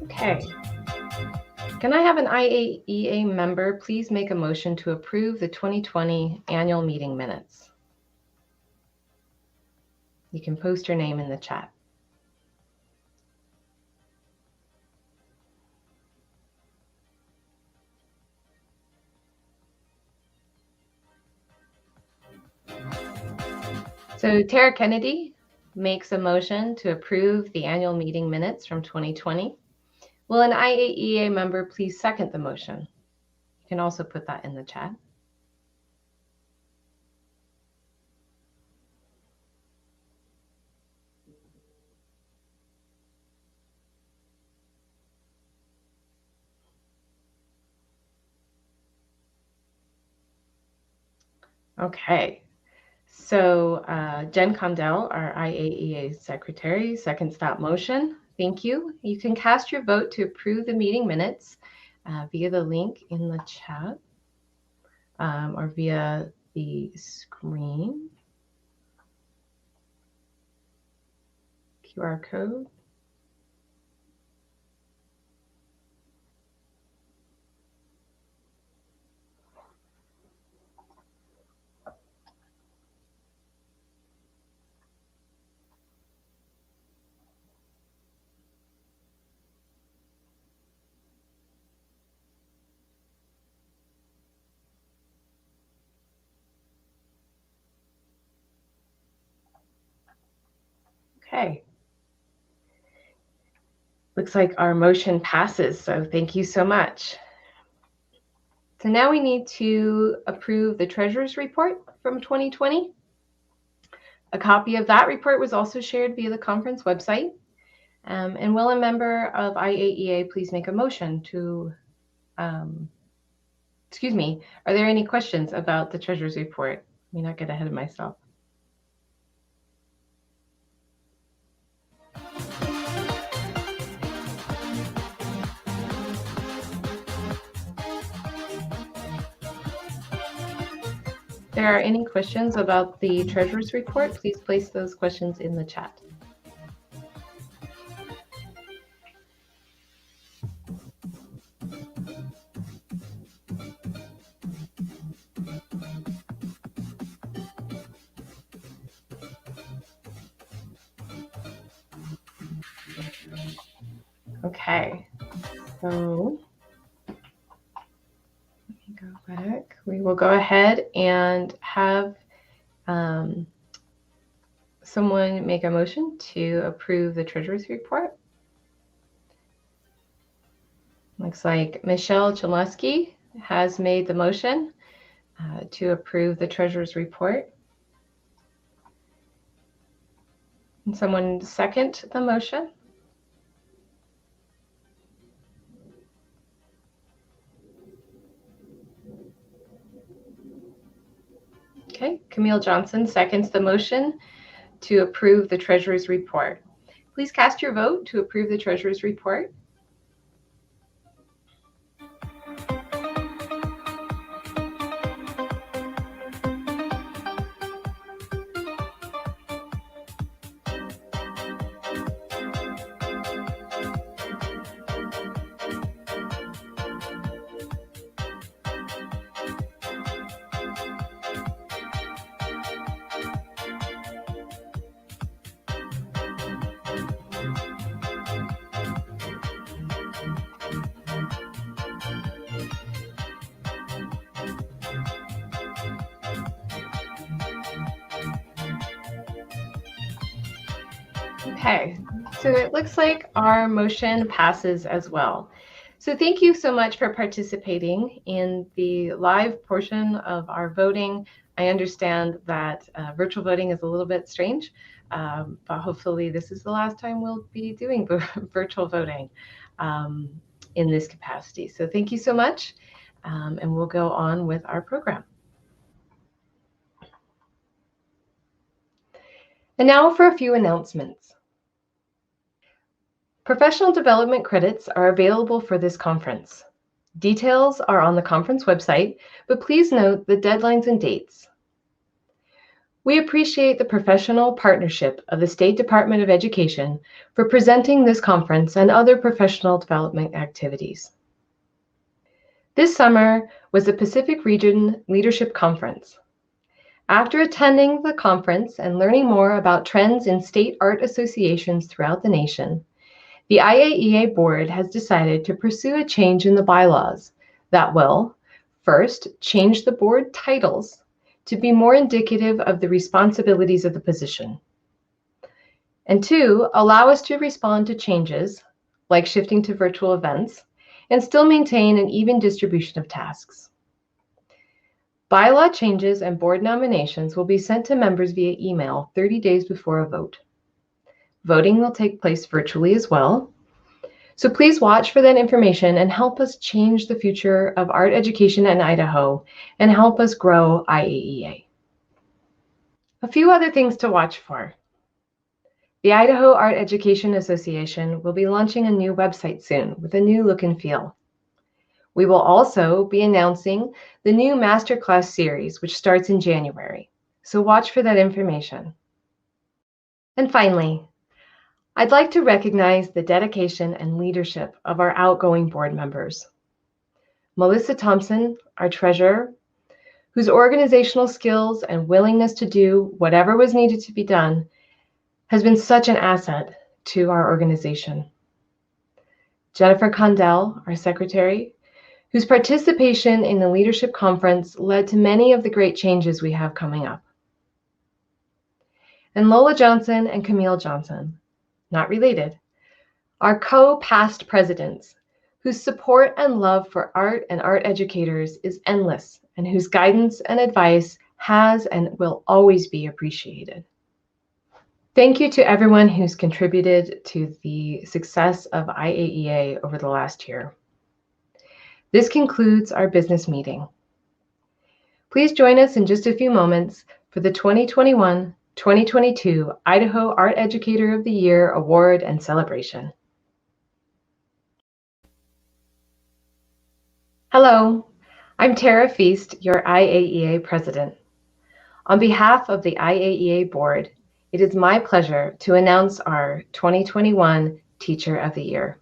Okay. Can I have an IAEA member please make a motion to approve the 2020 annual meeting minutes? You can post your name in the chat. So Tara Kennedy makes a motion to approve the annual meeting minutes from 2020. Will an IAEA member please second the motion? You can also put that in the chat. Okay. So Jen Condell, our IAEA secretary, seconds that motion. Thank you. You can cast your vote to approve the meeting minutes via the link in the chat or via the screen. QR code. Okay. Looks like our motion passes, so thank you so much. So now we need to approve the treasurer's report from 2020. A copy of that report was also shared via the conference website. And will a member of IAEA please make a motion to, excuse me, are there any questions about the treasurer's report? Let me not get ahead of myself. If there are any questions about the treasurer's report, please place those questions in the chat. Okay, so let me go back. We will go ahead and have someone make a motion to approve the treasurer's report. Looks like Michelle Chalesky has made the motion to approve the treasurer's report. Can someone second the motion? Okay, Camille Johnson seconds the motion to approve the treasurer's report. Please cast your vote to approve the treasurer's report. Okay, so it looks like our motion passes as well. So thank you so much for participating in the live portion of our voting. I understand that virtual voting is a little bit strange, but hopefully this is the last time we'll be doing virtual voting in this capacity. So thank you so much, and we'll go on with our program. And now for a few announcements. Professional development credits are available for this conference. Details are on the conference website, but please note the deadlines and dates. We appreciate the professional partnership of the State Department of Education for presenting this conference and other professional development activities. This summer was the Pacific Region Leadership Conference. After attending the conference and learning more about trends in state art associations throughout the nation, the IAEA board has decided to pursue a change in the bylaws that will, first, change the board titles to be more indicative of the responsibilities of the position, and two, allow us to respond to changes, like shifting to virtual events, and still maintain an even distribution of tasks. Bylaw changes and board nominations will be sent to members via email 30 days before a vote. Voting will take place virtually as well. So please watch for that information and help us change the future of art education in Idaho and help us grow IAEA. A few other things to watch for. The Idaho Art Education Association will be launching a new website soon with a new look and feel. We will also be announcing the new Masterclass series, which starts in January. So watch for that information. And finally, I'd like to recognize the dedication and leadership of our outgoing board members. Melissa Thompson, our treasurer, whose organizational skills and willingness to do whatever was needed to be done has been such an asset to our organization. Jennifer Condell, our secretary, whose participation in the leadership conference led to many of the great changes we have coming up. And Lola Johnson and Camille Johnson, not related, are co-past presidents whose support and love for art and art educators is endless and whose guidance and advice has and will always be appreciated. Thank you to everyone who's contributed to the success of IAEA over the last year. This concludes our business meeting. Please join us in just a few moments for the 2021-2022 Idaho Art Educator of the Year Award and Celebration. Hello, I'm Tara Feast, your IAEA President. On behalf of the IAEA Board, it is my pleasure to announce our 2021 Teacher of the Year.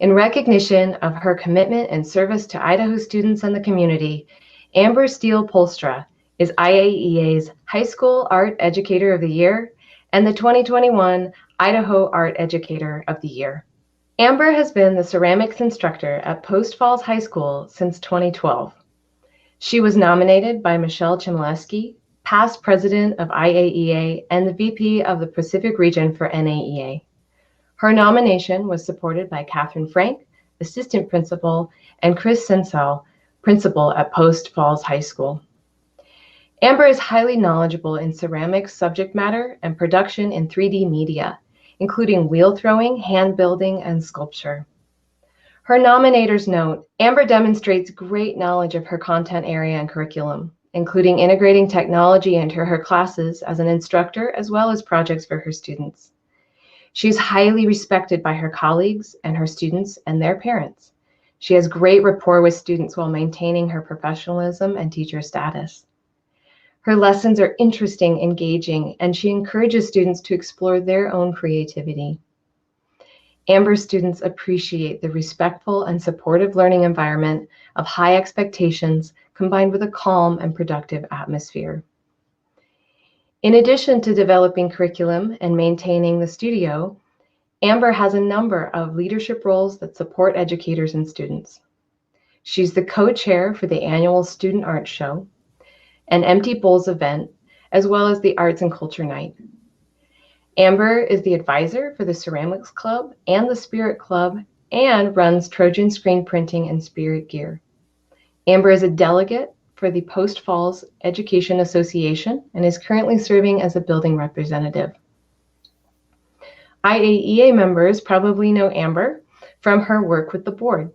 In recognition of her commitment and service to Idaho students and the community, Amber Steele Polstra is IAEA's High School Art Educator of the Year and the 2021 Idaho Art Educator of the Year. Amber has been the ceramics instructor at Post Falls High School since 2012. She was nominated by Michelle Chmielewski, past president of IAEA and the VP of the Pacific Region for NAEA. Her nomination was supported by Catherine Frank, assistant principal, and Chris Sensel, principal at Post Falls High School. Amber is highly knowledgeable in ceramics subject matter and production in 3D media, including wheel throwing, hand building, and sculpture. Her nominators note, Amber demonstrates great knowledge of her content area and curriculum, including integrating technology into her classes as an instructor as well as projects for her students. She is highly respected by her colleagues and her students and their parents. She has great rapport with students while maintaining her professionalism and teacher status. Her lessons are interesting, engaging, and she encourages students to explore their own creativity. Amber students appreciate the respectful and supportive learning environment of high expectations combined with a calm and productive atmosphere. In addition to developing curriculum and maintaining the studio, Amber has a number of leadership roles that support educators and students. She's the co-chair for the annual Student Art Show, an Empty Bowls event, as well as the Arts and Culture Night. Amber is the advisor for the Ceramics Club and the Spirit Club and runs Trojan Screen Printing and Spirit Gear. Amber is a delegate for the Post Falls Education Association and is currently serving as a building representative. IAEA members probably know Amber from her work with the board.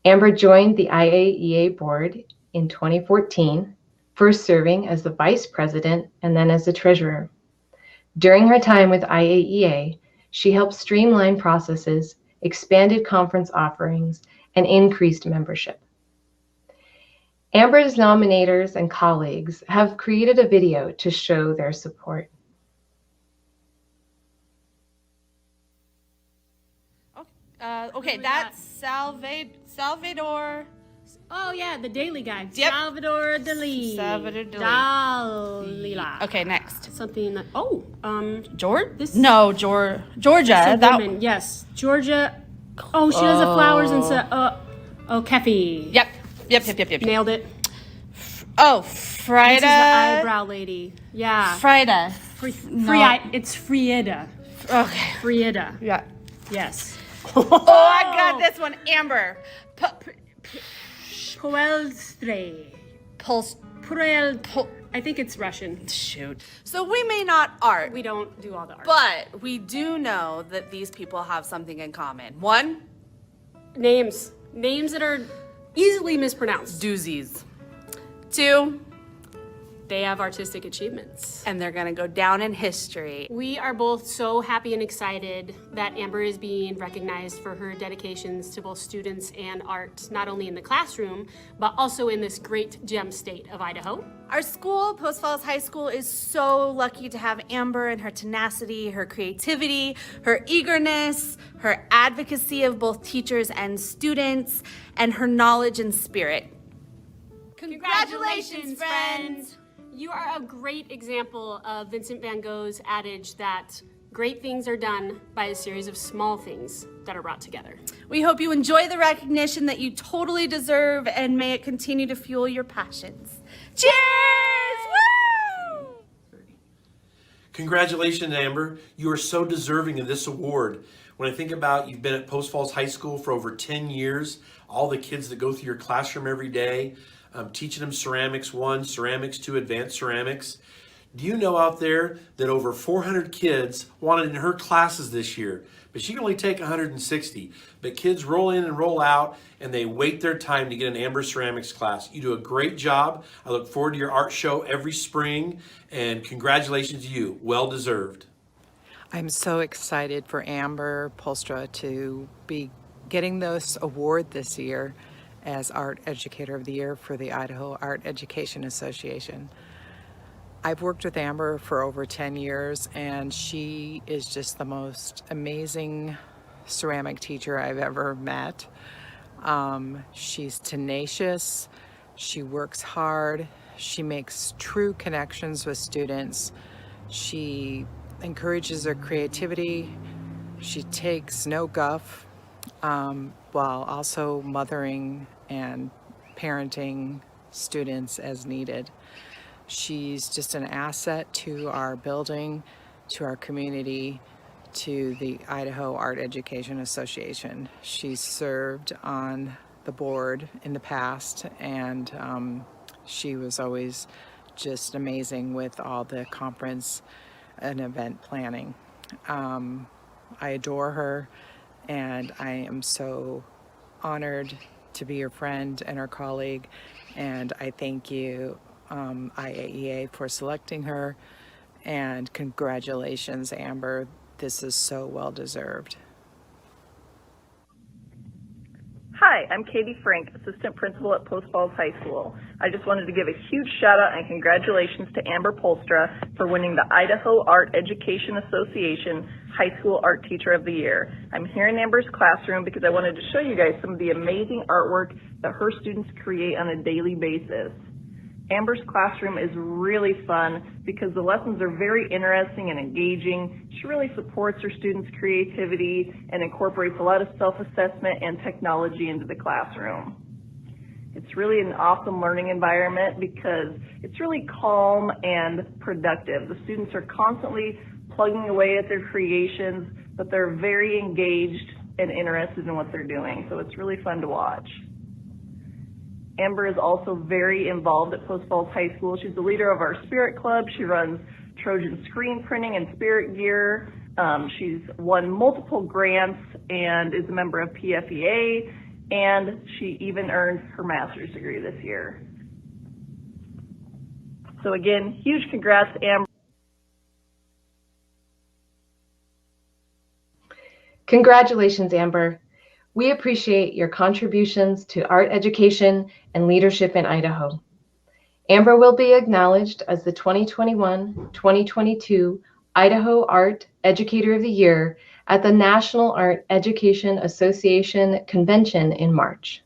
Amber joined the IAEA board in 2014, first serving as the vice president and then as the treasurer. During her time with IAEA, she helped streamline processes, expanded conference offerings, and increased membership. Amber's nominators and colleagues have created a video to show their support. Okay, that's Salvador. Oh yeah, the Daily guy. Yep. Salvador Dali. Salvador Dali. Dalila. Okay, next. Something like Georgia? This- No, Georgia. That woman. Yes, Georgia. Oh, she does the flowers and Kefi. Yep. Nailed it. Oh, This is the Frida. eyebrow lady. Yeah. Frida. It's Frieda. Okay. Frieda. Yeah. Yes. Oh, I got this one. Amber. Poelstre. Pulse. I think it's Russian. Shoot. So we may not art, We don't do all the art. but we do know that these people have something in common. One, Names that are easily mispronounced. doozies. Two, They have artistic achievements. and they're gonna go down in history. We are both so happy and excited that Amber is being recognized for her dedications to both students and art, not only in the classroom, but also in this great gem state of Idaho. Our school, Post Falls High School, is so lucky to have Amber and her tenacity, her creativity, her eagerness, her advocacy of both teachers and students, and her knowledge and spirit. Congratulations, friends! You are a great example of Vincent van Gogh's adage that great things are done by a series of small things that are brought together. We hope you enjoy the recognition that you totally deserve, and may it continue to fuel your passions. Cheers! Woo! Congratulations, Amber. You are so deserving of this award. When I think about you've been at Post Falls High School for over 10 years, all the kids that go through your classroom every day, teaching them Ceramics 1, Ceramics 2, Advanced Ceramics. Do you know out there that over 400 kids wanted in her classes this year, but she can only take 160. But kids roll in and roll out, and they wait their time to get an Amber Ceramics class. You do a great job. I look forward to your art show every spring, and congratulations to you. Well deserved. I'm so excited for Amber Polstra to be getting this award this year as Art Educator of the Year for the Idaho Art Education Association. I've worked with Amber for over 10 years, and she is just the most amazing ceramic teacher I've ever met. She's tenacious, she works hard, she makes true connections with students, she encourages their creativity, she takes no guff, while also mothering and parenting students as needed. She's just an asset to our building, to our community, to the Idaho Art Education Association. She's served on the board in the past, and she was always just amazing with all the conference and event planning. I adore her, and I am so honored to be her friend and her colleague, and I thank you, IAEA, for selecting her, and congratulations, Amber. This is so well deserved. Hi, I'm Katie Frank, Assistant Principal at Post Falls High School. I just wanted to give a huge shout out and congratulations to Amber Polstra for winning the Idaho Art Education Association High School Art Teacher of the Year. I'm here in Amber's classroom because I wanted to show you guys some of the amazing artwork that her students create on a daily basis. Amber's classroom is really fun because the lessons are very interesting and engaging. She really supports her students' creativity and incorporates a lot of self-assessment and technology into the classroom. It's really an awesome learning environment because it's really calm and productive. The students are constantly plugging away at their creations, but they're very engaged and interested in what they're doing. So it's really fun to watch. Amber is also very involved at Post Falls High School. She's the leader of our Spirit Club. She runs Trojan screen printing and spirit gear. She's won multiple grants and is a member of PFEA, and she even earned her master's degree this year. So again, huge congrats, Amber. Congratulations, Amber. We appreciate your contributions to art education and leadership in Idaho. Amber will be acknowledged as the 2021-2022 Idaho Art Educator of the Year at the National Art Education Association Convention in March.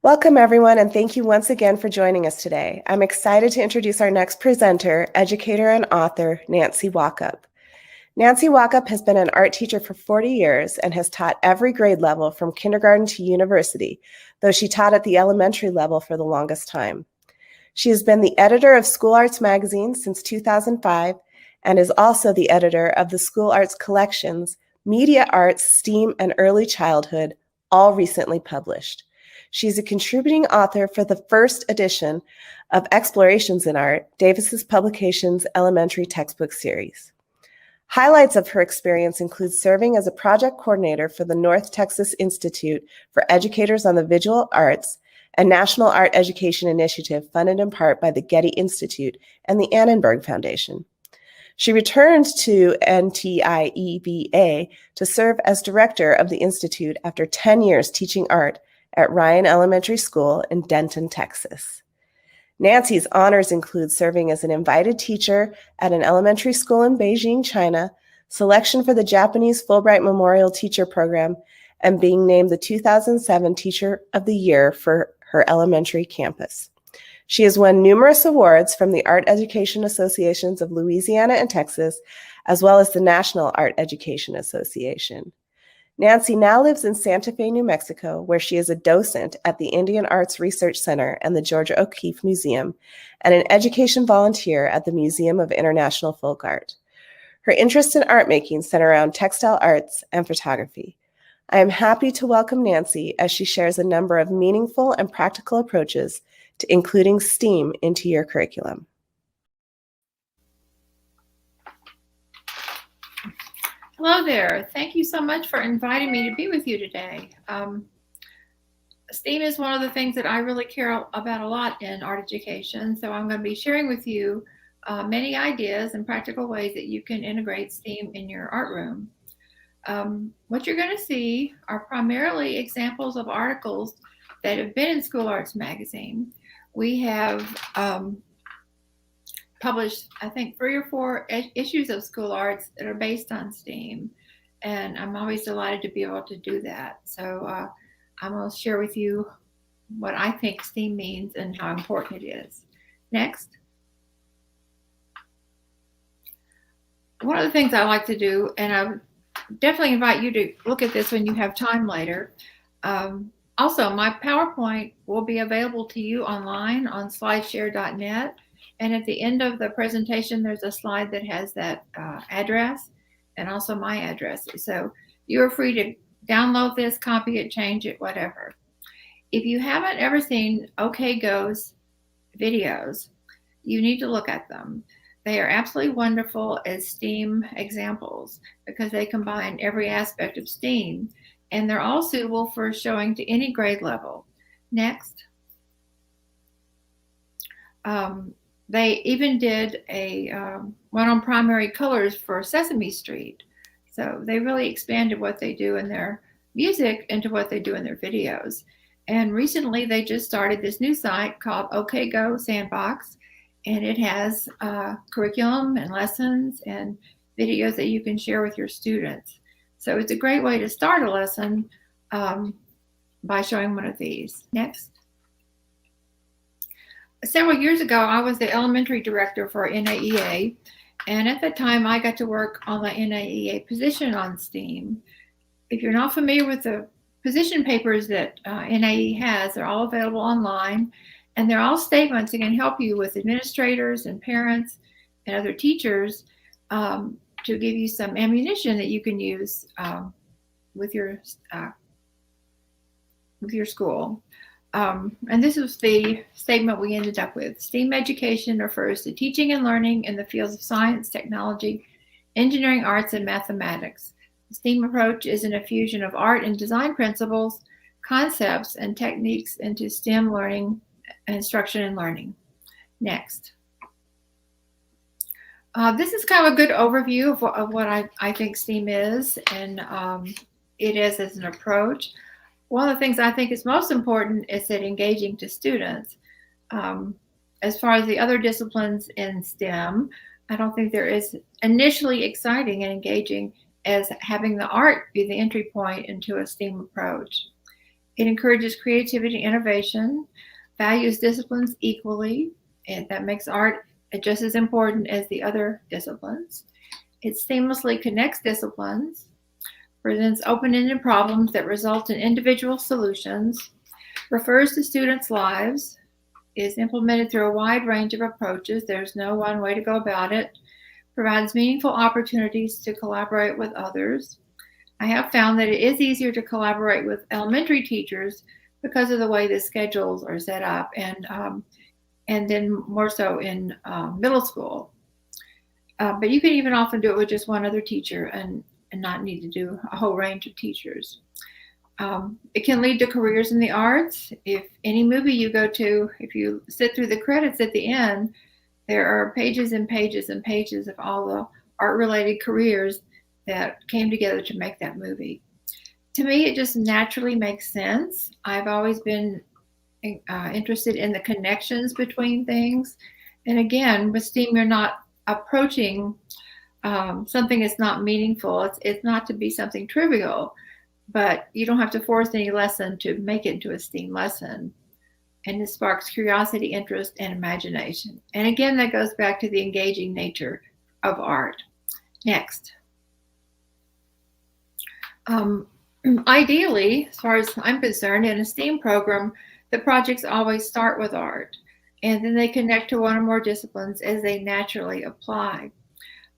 Welcome, everyone, and thank you once again for joining us today. I'm excited to introduce our next presenter, educator and author, Nancy Walkup. Nancy Walkup has been an art teacher for 40 years and has taught every grade level from kindergarten to university, though she taught at the elementary level for the longest time. She has been the editor of School Arts Magazine since 2005 and is also the editor of the School Arts Collections, Media Arts, STEAM, and Early Childhood, all recently published. She's a contributing author for the first edition of Explorations in Art, Davis's Publications Elementary Textbook Series. Highlights of her experience include serving as a project coordinator for the North Texas Institute for Educators on the Visual Arts, a national art education initiative funded in part by the Getty Institute and the Annenberg Foundation. She returned to NTIEVA to serve as director of the Institute after 10 years teaching art at Ryan Elementary School in Denton, Texas. Nancy's honors include serving as an invited teacher at an elementary school in Beijing, China, selection for the Japanese Fulbright Memorial Teacher Program, and being named the 2007 Teacher of the Year for her elementary campus. She has won numerous awards from the Art Education Associations of Louisiana and Texas, as well as the National Art Education Association. Nancy now lives in Santa Fe, New Mexico, where she is a docent at the Indian Arts Research Center and the Georgia O'Keeffe Museum, and an education volunteer at the Museum of International Folk Art. Her interests in art making center around textile arts and photography. I am happy to welcome Nancy as she shares a number of meaningful and practical approaches to including STEAM into your curriculum. Hello there. Thank you so much for inviting me to be with you today. STEAM is one of the things that I really care about a lot in art education, so I'm going to be sharing with you many ideas and practical ways that you can integrate STEAM in your art room. What you're going to see are primarily examples of articles that have been in School Arts Magazine. We have published, I think, 3 or 4 issues of School Arts that are based on STEAM, and I'm always delighted to be able to do that. So I'm going to share with you what I think STEAM means and how important it is. Next. One of the things I like to do, and I would definitely invite you to look at this when you have time later. Also, my PowerPoint will be available to you online on slideshare.net. And at the end of the presentation, there's a slide that has that address and also my address. So you are free to download this, copy it, change it, whatever. If you haven't ever seen OK Go's videos, you need to look at them. They are absolutely wonderful as STEAM examples because they combine every aspect of STEAM, and they're all suitable for showing to any grade level. Next. They even did a one on primary colors for Sesame Street. So they really expanded what they do in their music into what they do in their videos. And recently they just started this new site called OK Go Sandbox, and it has curriculum and lessons and videos that you can share with your students. So it's a great way to start a lesson by showing one of these. Next. Several years ago, I was the elementary director for NAEA, and at that time, I got to work on the NAEA position on STEAM. If you're not familiar with the position papers that NAE has, they're all available online, and they're all statements that can help you with administrators and parents and other teachers to give you some ammunition that you can use with your school. And this is the statement we ended up with. STEAM education refers to teaching and learning in the fields of science, technology, engineering, arts, and mathematics. The STEAM approach is an infusion of art and design principles, concepts, and techniques into STEM learning, instruction, and learning. Next. This is kind of a good overview of what I think STEAM is, and it is as an approach. One of the things I think is most important is that engaging to students. As far as the other disciplines in STEM, I don't think they're as initially exciting and engaging as having the art be the entry point into a STEAM approach. It encourages creativity and innovation, values disciplines equally, and that makes art just as important as the other disciplines. It seamlessly connects disciplines, presents open-ended problems that result in individual solutions, refers to students' lives, is implemented through a wide range of approaches. There's no one way to go about it. Provides meaningful opportunities to collaborate with others. I have found that it is easier to collaborate with elementary teachers because of the way the schedules are set up, and then more so in middle school. But you can even often do it with just one other teacher and not need to do a whole range of teachers. It can lead to careers in the arts. If any movie you go to, if you sit through the credits at the end, there are pages and pages and pages of all the art-related careers that came together to make that movie. To me, it just naturally makes sense. I've always been interested in the connections between things. And again, with STEAM, you're not approaching something that's not meaningful. It's not to be something trivial, but you don't have to force any lesson to make it into a STEAM lesson. And it sparks curiosity, interest, and imagination. And again, that goes back to the engaging nature of art. Next. Ideally, as far as I'm concerned, in a STEAM program, the projects always start with art, and then they connect to one or more disciplines as they naturally apply.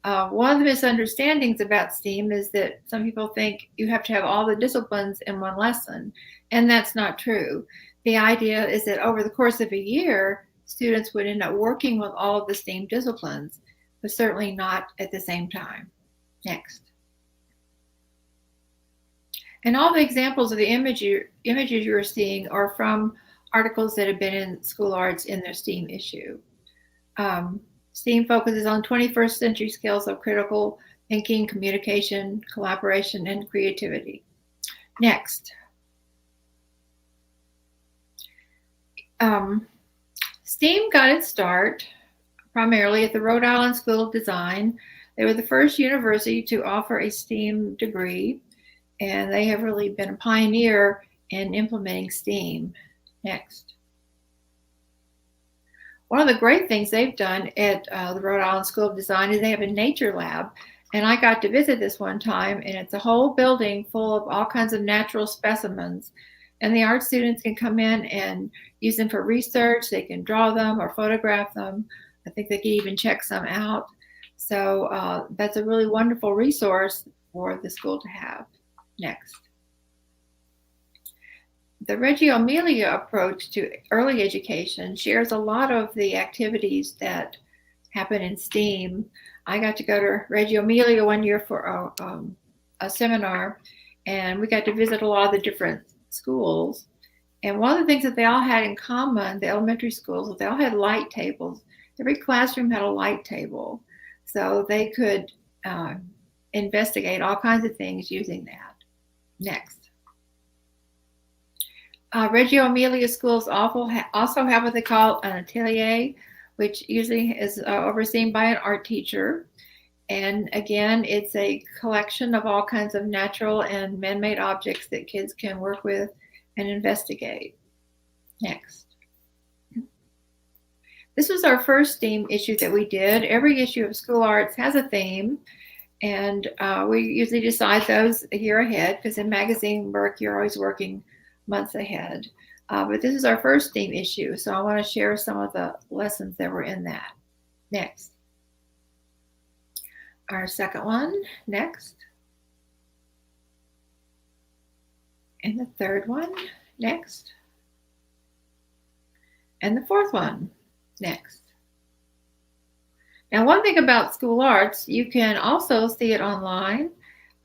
One of the misunderstandings about STEAM is that some people think you have to have all the disciplines in one lesson, and that's not true. The idea is that over the course of a year, students would end up working with all of the STEAM disciplines, but certainly not at the same time. Next. And all the examples of the images you're seeing are from articles that have been in School Arts in their STEAM issue. STEAM focuses on 21st century skills of critical thinking, communication, collaboration, and creativity. Next. STEAM got its start primarily at the Rhode Island School of Design. They were the first university to offer a STEAM degree, and they have really been a pioneer in implementing STEAM. Next. One of the great things they've done at the Rhode Island School of Design is they have a nature lab, and I got to visit this one time, and it's a whole building full of all kinds of natural specimens, and the art students can come in and use them for research. They can draw them or photograph them. I think they can even check some out. So that's a really wonderful resource for the school to have. Next. The Reggio Emilia approach to early education shares a lot of the activities that happen in STEAM. I got to go to Reggio Emilia one year for a seminar, and we got to visit a lot of the different schools. And one of the things that they all had in common, the elementary schools, they all had light tables. Every classroom had a light table, so they could investigate all kinds of things using that. Next. Reggio Emilia schools also have what they call an atelier, which usually is overseen by an art teacher. And again, it's a collection of all kinds of natural and man-made objects that kids can work with and investigate. Next. This was our first STEAM issue that we did. Every issue of School Arts has a theme, and we usually decide those a year ahead, because in magazine work, you're always working months ahead. But this is our first STEAM issue, so I want to share some of the lessons that were in that. Next. Our second one, next. And the third one, next. And the fourth one, next. Now, one thing about School Arts, you can also see it online.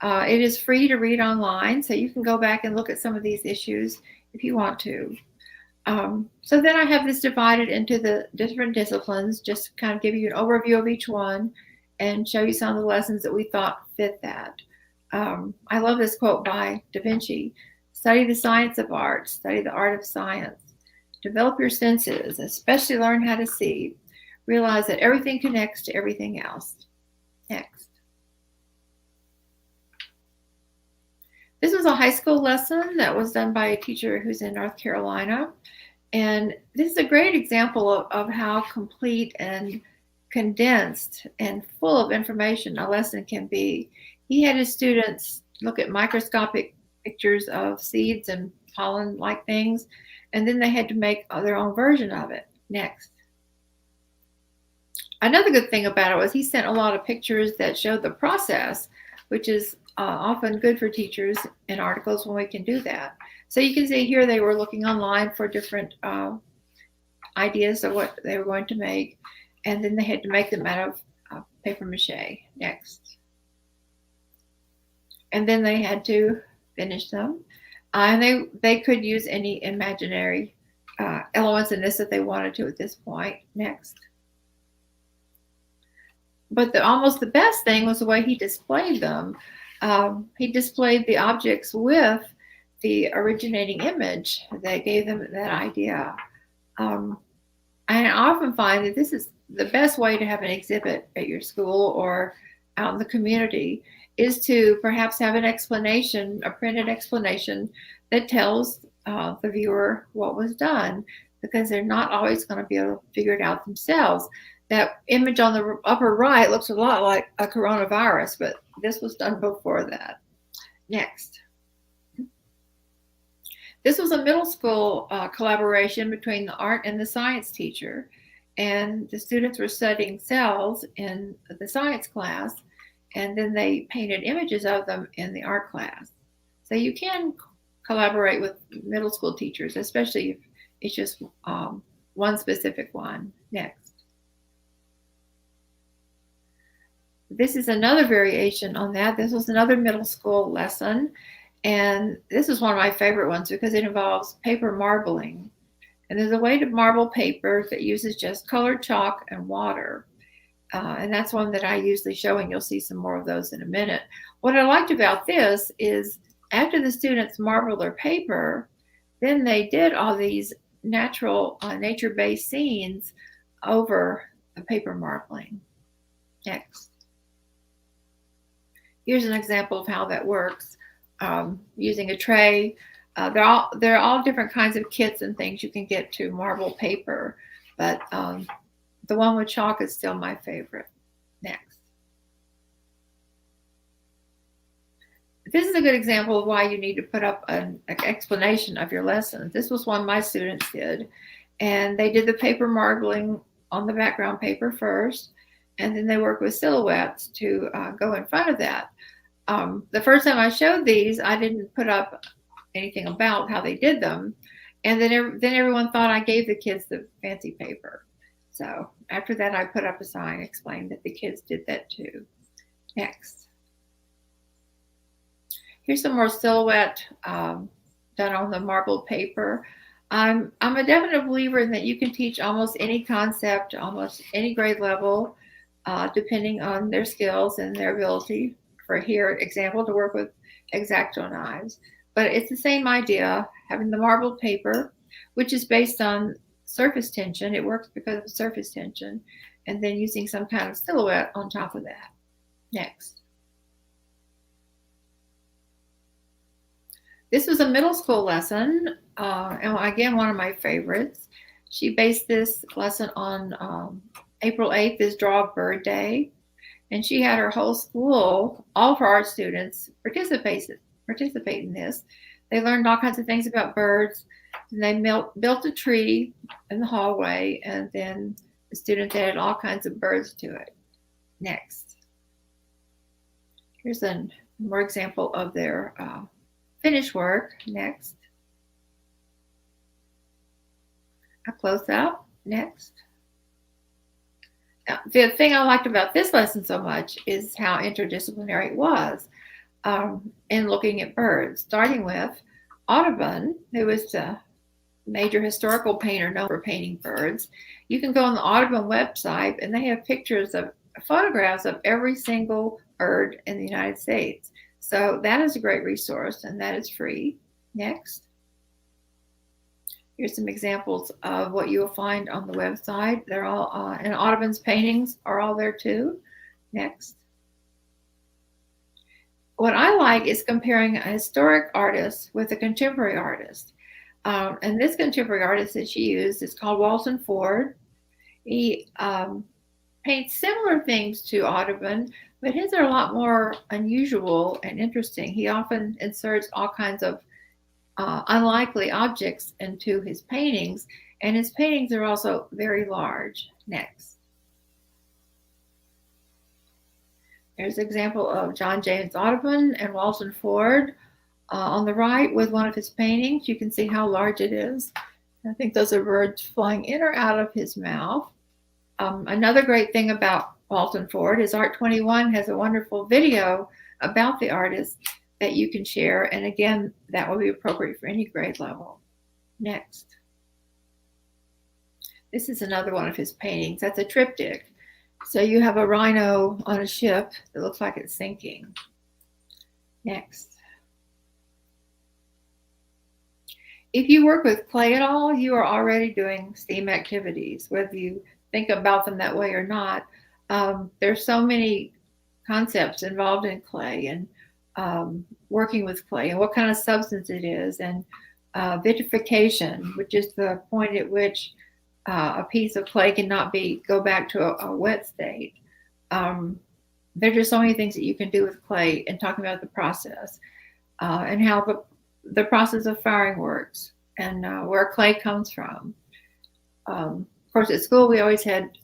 It is free to read online, so you can go back and look at some of these issues if you want to. So then I have this divided into the different disciplines, just to kind of give you an overview of each one and show you some of the lessons that we thought fit that. I love this quote by Da Vinci: "Study the science of art, study the art of science. Develop your senses, especially learn how to see. Realize that everything connects to everything else." Next. This was a high school lesson that was done by a teacher who's in North Carolina. And this is a great example of how complete and condensed and full of information a lesson can be. He had his students look at microscopic pictures of seeds and pollen-like things, and then they had to make their own version of it. Next. Another good thing about it was he sent a lot of pictures that showed the process, which is often good for teachers in articles when we can do that. So you can see here they were looking online for different ideas of what they were going to make, and then they had to make them out of paper mache. Next. And then they had to finish them. And they could use any imaginary elements in this that they wanted to at this point. Next. But almost the best thing was the way he displayed them. He displayed the objects with the originating image that gave them that idea. And I often find that this is the best way to have an exhibit at your school or out in the community, is to perhaps have an explanation, a printed explanation that tells the viewer what was done, because they're not always going to be able to figure it out themselves. That image on the upper right looks a lot like a coronavirus, but this was done before that. Next. This was a middle school collaboration between the art and the science teacher, and the students were studying cells in the science class, and then they painted images of them in the art class. So you can collaborate with middle school teachers, especially if it's just one specific one. Next. This is another variation on that. This was another middle school lesson, and this is one of my favorite ones because it involves paper marbling. And there's a way to marble paper that uses just colored chalk and water. And that's one that I usually show, and you'll see some more of those in a minute. What I liked about this is after the students marbled their paper, then they did all these natural, nature-based scenes over the paper marbling. Next. Here's an example of how that works. Using a tray. There are all different kinds of kits and things you can get to marble paper, but the one with chalk is still my favorite. Next. This is a good example of why you need to put up an explanation of your lesson. This was one my students did, and they did the paper marbling on the background paper first, and then they worked with silhouettes to go in front of that. The first time I showed these, I didn't put up anything about how they did them, and then everyone thought I gave the kids the fancy paper. So after that, I put up a sign explaining that the kids did that too. Next. Here's some more silhouette done on the marbled paper. I'm a definite believer in that you can teach almost any concept, almost any grade level, depending on their skills and their ability. For here, example, to work with X-Acto knives. But it's the same idea, having the marbled paper, which is based on surface tension. It works because of surface tension, and then using some kind of silhouette on top of that. Next. This was a middle school lesson, and again, one of my favorites. She based this lesson on April 8th is Draw a Bird Day, and she had her whole school, all of her art students, participate in this. They learned all kinds of things about birds, and they built a tree in the hallway, and then the students added all kinds of birds to it. Next. Here's a more example of their finished work. Next. A close-up. Next. The thing I liked about this lesson so much is how interdisciplinary it was in looking at birds, starting with Audubon, who was a major historical painter known for painting birds. You can go on the Audubon website, and they have photographs of every single bird in the United States. So that is a great resource, and that is free. Next. Here's some examples of what you'll find on the website. They're all, and Audubon's paintings are all there too. Next. what I like is comparing a historic artist with a contemporary artist. And this contemporary artist that she used is called Walton Ford. He paints similar things to Audubon, but his are a lot more unusual and interesting. He often inserts all kinds of unlikely objects into his paintings, and his paintings are also very large. Next. There's an example of John James Audubon and Walton Ford on the right with one of his paintings. You can see how large it is. I think those are birds flying in or out of his mouth. Another great thing about Walton Ford is Art 21 has a wonderful video about the artist that you can share. And again, that will be appropriate for any grade level. Next. This is another one of his paintings. That's a triptych. So you have a rhino on a ship that looks like it's sinking. Next. If you work with clay at all, you are already doing STEAM activities, whether you think about them that way or not. There's so many concepts involved in clay and working with clay and what kind of substance it is, and vitrification, which is the point at which a piece of clay cannot go back to a wet state. There's just so many things that you can do with clay, and talking about the process and how the process of firing works, and where clay comes from. Of course, at school we always had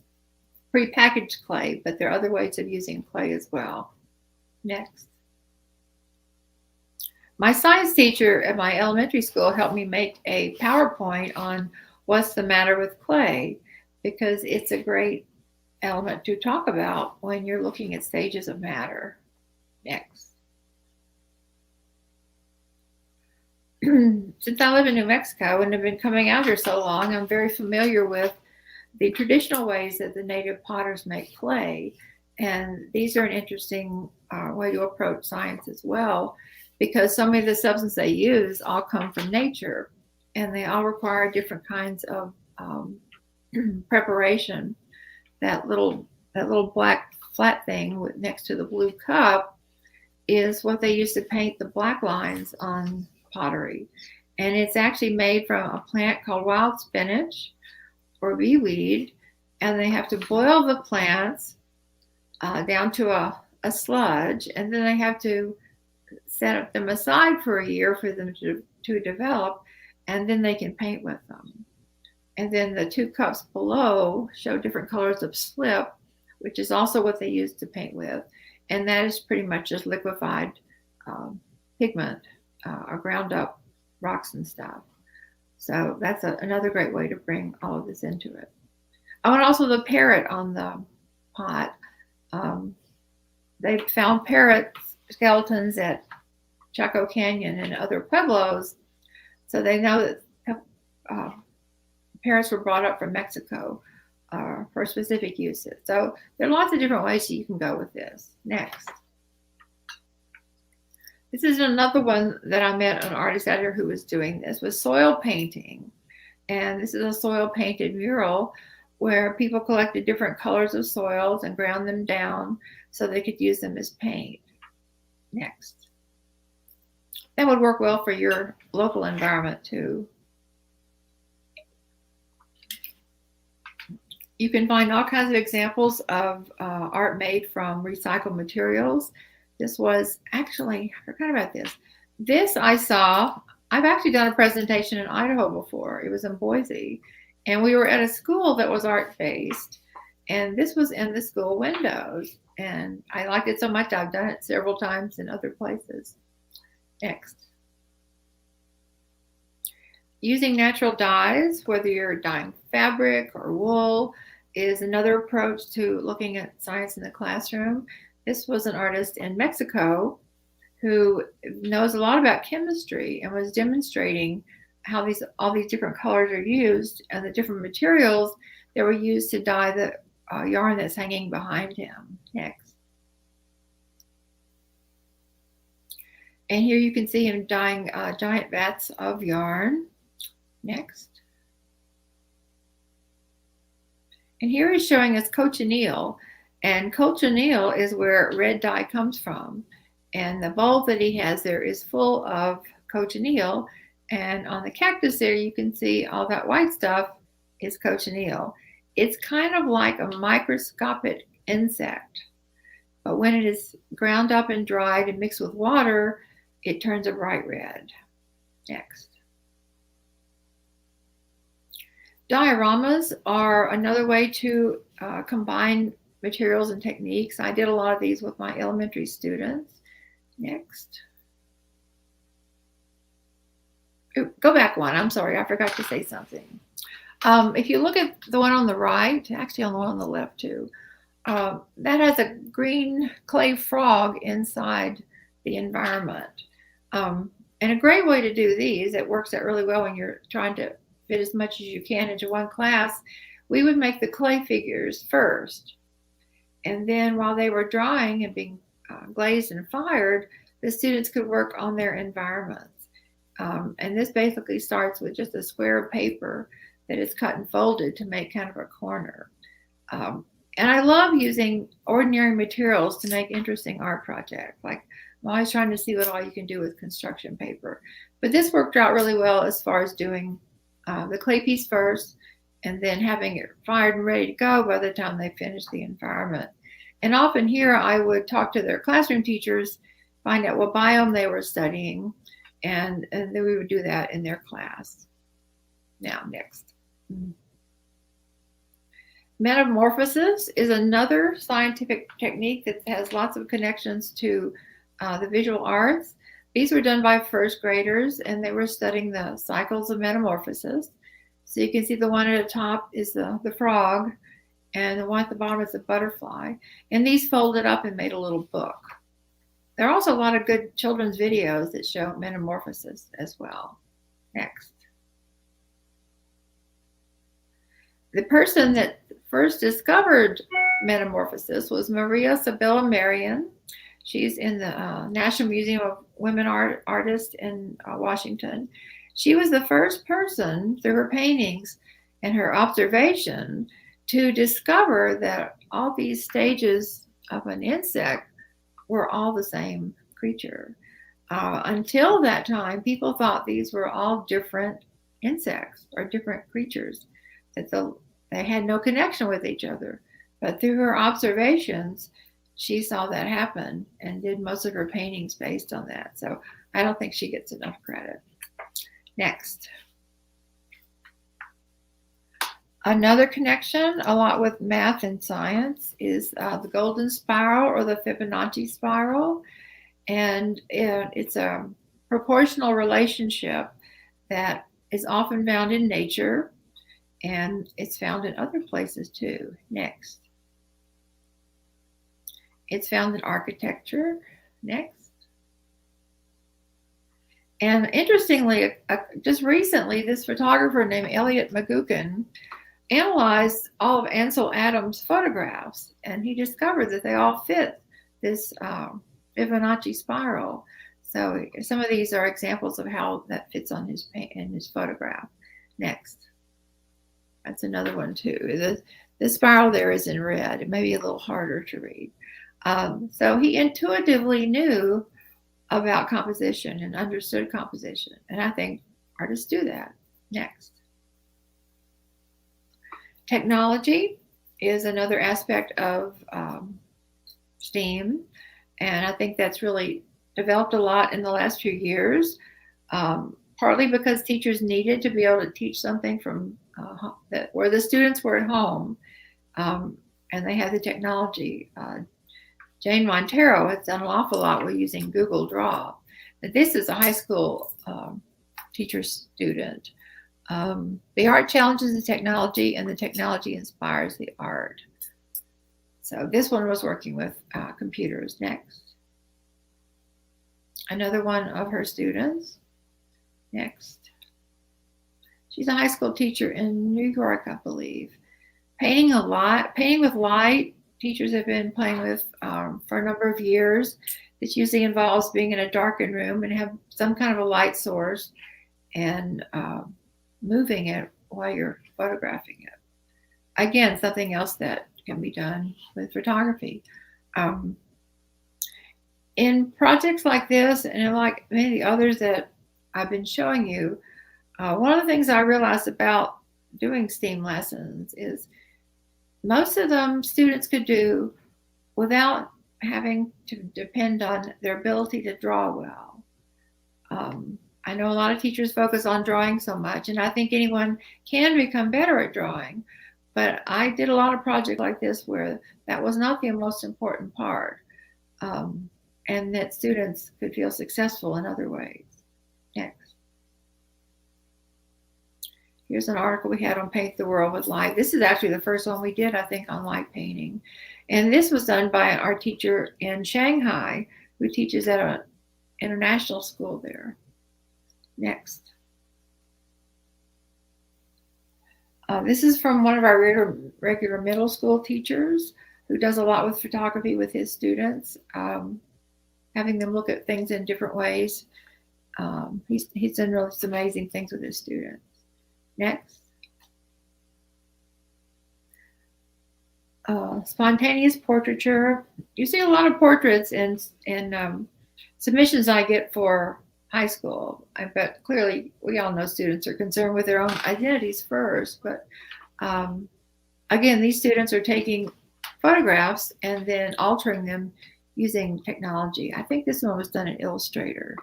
pre-packaged clay, but there are other ways of using clay as well. Next. My science teacher at my elementary school helped me make a PowerPoint on what's the matter with clay, because it's a great element to talk about when you're looking at stages of matter. Next. Since I live in New Mexico and have been coming out here so long, I'm very familiar with the traditional ways that the native potters make clay. And these are an interesting way to approach science as well, because some of the substances they use all come from nature, and they all require different kinds of preparation. That little black flat thing next to the blue cup is what they use to paint the black lines on pottery. And it's actually made from a plant called wild spinach or beeweed, and they have to boil the plants down to a sludge, and then they have to set them aside for a year for them to develop, and then they can paint with them. And then the two cups below show different colors of slip, which is also what they use to paint with, and that is pretty much just liquefied pigment or ground up rocks and stuff. So that's another great way to bring all of this into it. Oh, and also the parrot on the pot. They found parrot skeletons at Chaco Canyon and other pueblos, so they know that parrots were brought up from Mexico for specific uses. So there are lots of different ways that you can go with this. Next. This is another one that I met an artist out here who was doing this, was soil painting. And this is a soil painted mural where people collected different colors of soils and ground them down so they could use them as paint. Next. That would work well for your local environment too. You can find all kinds of examples of art made from recycled materials. This was actually, I forgot about this. This I saw, I've actually done a presentation in Idaho before. It was in Boise. And we were at a school that was art-based. And this was in the school windows. And I liked it so much, I've done it several times in other places. Next. Using natural dyes, whether you're dyeing fabric or wool, is another approach to looking at science in the classroom. This was an artist in Mexico who knows a lot about chemistry and was demonstrating how all these different colors are used and the different materials that were used to dye the yarn that's hanging behind him. Next. And here you can see him dyeing giant vats of yarn. Next. And here he's showing us cochineal. And cochineal is where red dye comes from. And the bulb that he has there is full of cochineal. And on the cactus there, you can see all that white stuff is cochineal. It's kind of like a microscopic insect. But when it is ground up and dried and mixed with water, it turns a bright red. Next. Dioramas are another way to combine materials and techniques. I did a lot of these with my elementary students. Next. Ooh, go back one. I'm sorry, I forgot to say something. If you look at the one on the right, actually on the one on the left too, that has a green clay frog inside the environment. And a great way to do these, it works out really well when you're trying to fit as much as you can into one class. We would make the clay figures first. And then while they were drying and being glazed and fired, the students could work on their environments. And this basically starts with just a square of paper that is cut and folded to make kind of a corner. And I love using ordinary materials to make interesting art projects. Like I'm always trying to see what all you can do with construction paper. But this worked out really well as far as doing the clay piece first and then having it fired and ready to go by the time they finished the environment. And often here I would talk to their classroom teachers, find out what biome they were studying, and then we would do that in their class. Now, next. Metamorphosis is another scientific technique that has lots of connections to the visual arts. These were done by first graders, and they were studying the cycles of metamorphosis. So you can see the one at the top is the frog, and the one at the bottom is the butterfly. And these folded up and made a little book. There are also a lot of good children's videos that show metamorphosis as well. Next. The person that first discovered metamorphosis was Maria Sibylla Marion. She's in the National Museum of Women Artists in Washington. She was the first person through her paintings and her observation to discover that all these stages of an insect were all the same creature. Until that time, people thought these were all different insects or different creatures, that they had no connection with each other. But through her observations, she saw that happen and did most of her paintings based on that. So I don't think she gets enough credit. Next. Another connection, a lot with math and science, is the golden spiral or the Fibonacci spiral. And it's a proportional relationship that is often found in nature, and it's found in other places too. Next. It's found in architecture. Next. And interestingly, just recently, this photographer named Elliot McGuckin analyzed all of Ansel Adams' photographs, and he discovered that they all fit this Fibonacci spiral. So some of these are examples of how that fits on in his photograph. Next. That's another one too. The spiral there is in red. It may be a little harder to read. So he intuitively knew about composition and understood composition. And I think artists do that. Next. Technology is another aspect of STEAM. And I think that's really developed a lot in the last few years, partly because teachers needed to be able to teach something from where the students were at home, and they had the technology. Jane Montero has done an awful lot with using Google Draw. But this is a high school teacher student. The art challenges the technology, and the technology inspires the art. So this one was working with computers. Next. Another one of her students. Next. She's a high school teacher in New York, I believe. Painting with light. Teachers have been playing with for a number of years. This usually involves being in a darkened room and have some kind of a light source and moving it while you're photographing it. Again, something else that can be done with photography. in projects like this, and like many of the others that I've been showing you, one of the things I realized about doing STEAM lessons is most of them students could do without having to depend on their ability to draw well. I know a lot of teachers focus on drawing so much, and I think anyone can become better at drawing, but I did a lot of projects like this where that was not the most important part, and that students could feel successful in other ways. Next. Here's an article we had on Paint the World with Light. This is actually the first one we did, I think, on light painting. And this was done by our teacher in Shanghai, who teaches at an international school there. Next. This is from one of our regular middle school teachers who does a lot with photography with his students, having them look at things in different ways. He's done really some amazing things with his students. Next. Spontaneous portraiture. You see a lot of portraits in submissions I get for high school. But clearly we all know students are concerned with their own identities first. But again, these students are taking photographs and then altering them using technology. I think this one was done in Illustrator.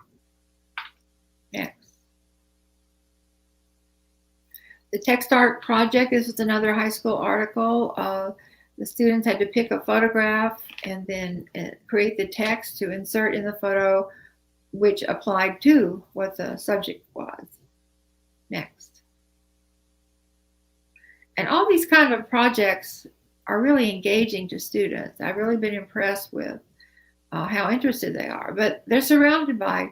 Next. The text art project, this was another high school article. The students had to pick a photograph and then create the text to insert in the photo which applied to what the subject was. Next. And all these kind of projects are really engaging to students. I've really been impressed with how interested they are, but they're surrounded by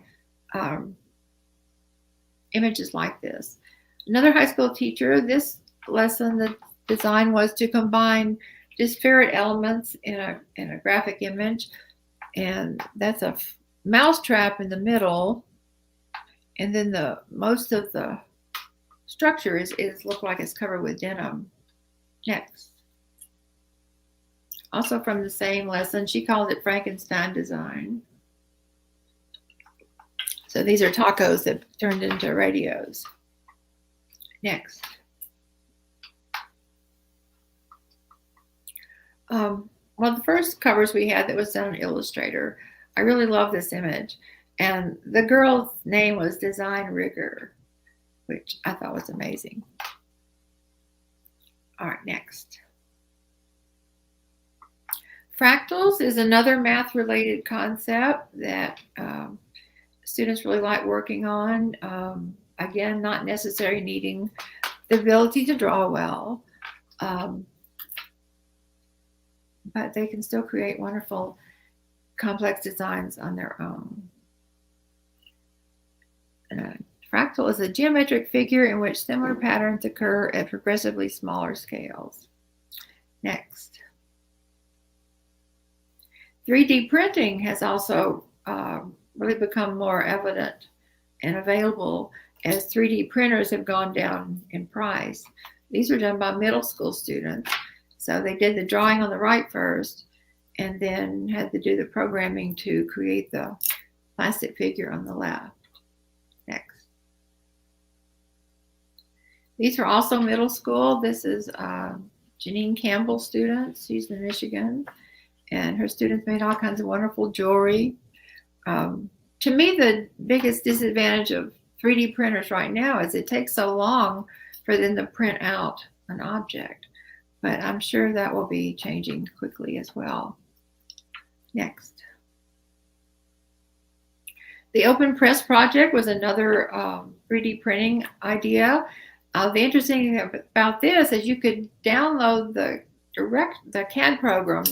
images like this. Another high school teacher, this lesson, the design was to combine disparate elements in a graphic image, and that's a mouse trap in the middle, and then most of the structure is look like it's covered with denim. Next. Also from the same lesson, she called it Frankenstein design. So these are tacos that turned into radios. Next. One of the first covers we had that was done in Illustrator, I really love this image. And the girl's name was Design Rigger, which I thought was amazing. All right, next. Fractals is another math-related concept that students really like working on. Again, not necessarily needing the ability to draw well, but they can still create wonderful, complex designs on their own. Fractal is a geometric figure in which similar patterns occur at progressively smaller scales. Next. 3D printing has also really become more evident and available as 3D printers have gone down in price. These were done by middle school students. So they did the drawing on the right first and then had to do the programming to create the plastic figure on the left. Next. These are also middle school. This is Janine Campbell students. She's in Michigan. And her students made all kinds of wonderful jewelry. To me, the biggest disadvantage of 3D printers right now is it takes so long for them to print out an object. But I'm sure that will be changing quickly as well. Next. The Open Press project was another 3D printing idea. The interesting thing about this is you could download the CAD program,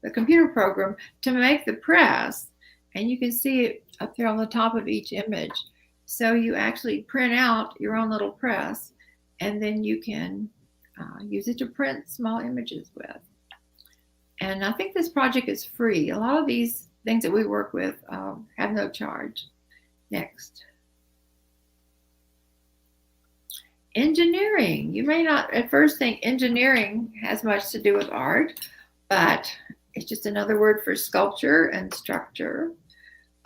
the computer program, to make the press, and you can see it up there on the top of each image. So you actually print out your own little press, and then you can use it to print small images with. And I think this project is free. A lot of these things that we work with have no charge. Next. Engineering. You may not at first think engineering has much to do with art, but it's just another word for sculpture and structure.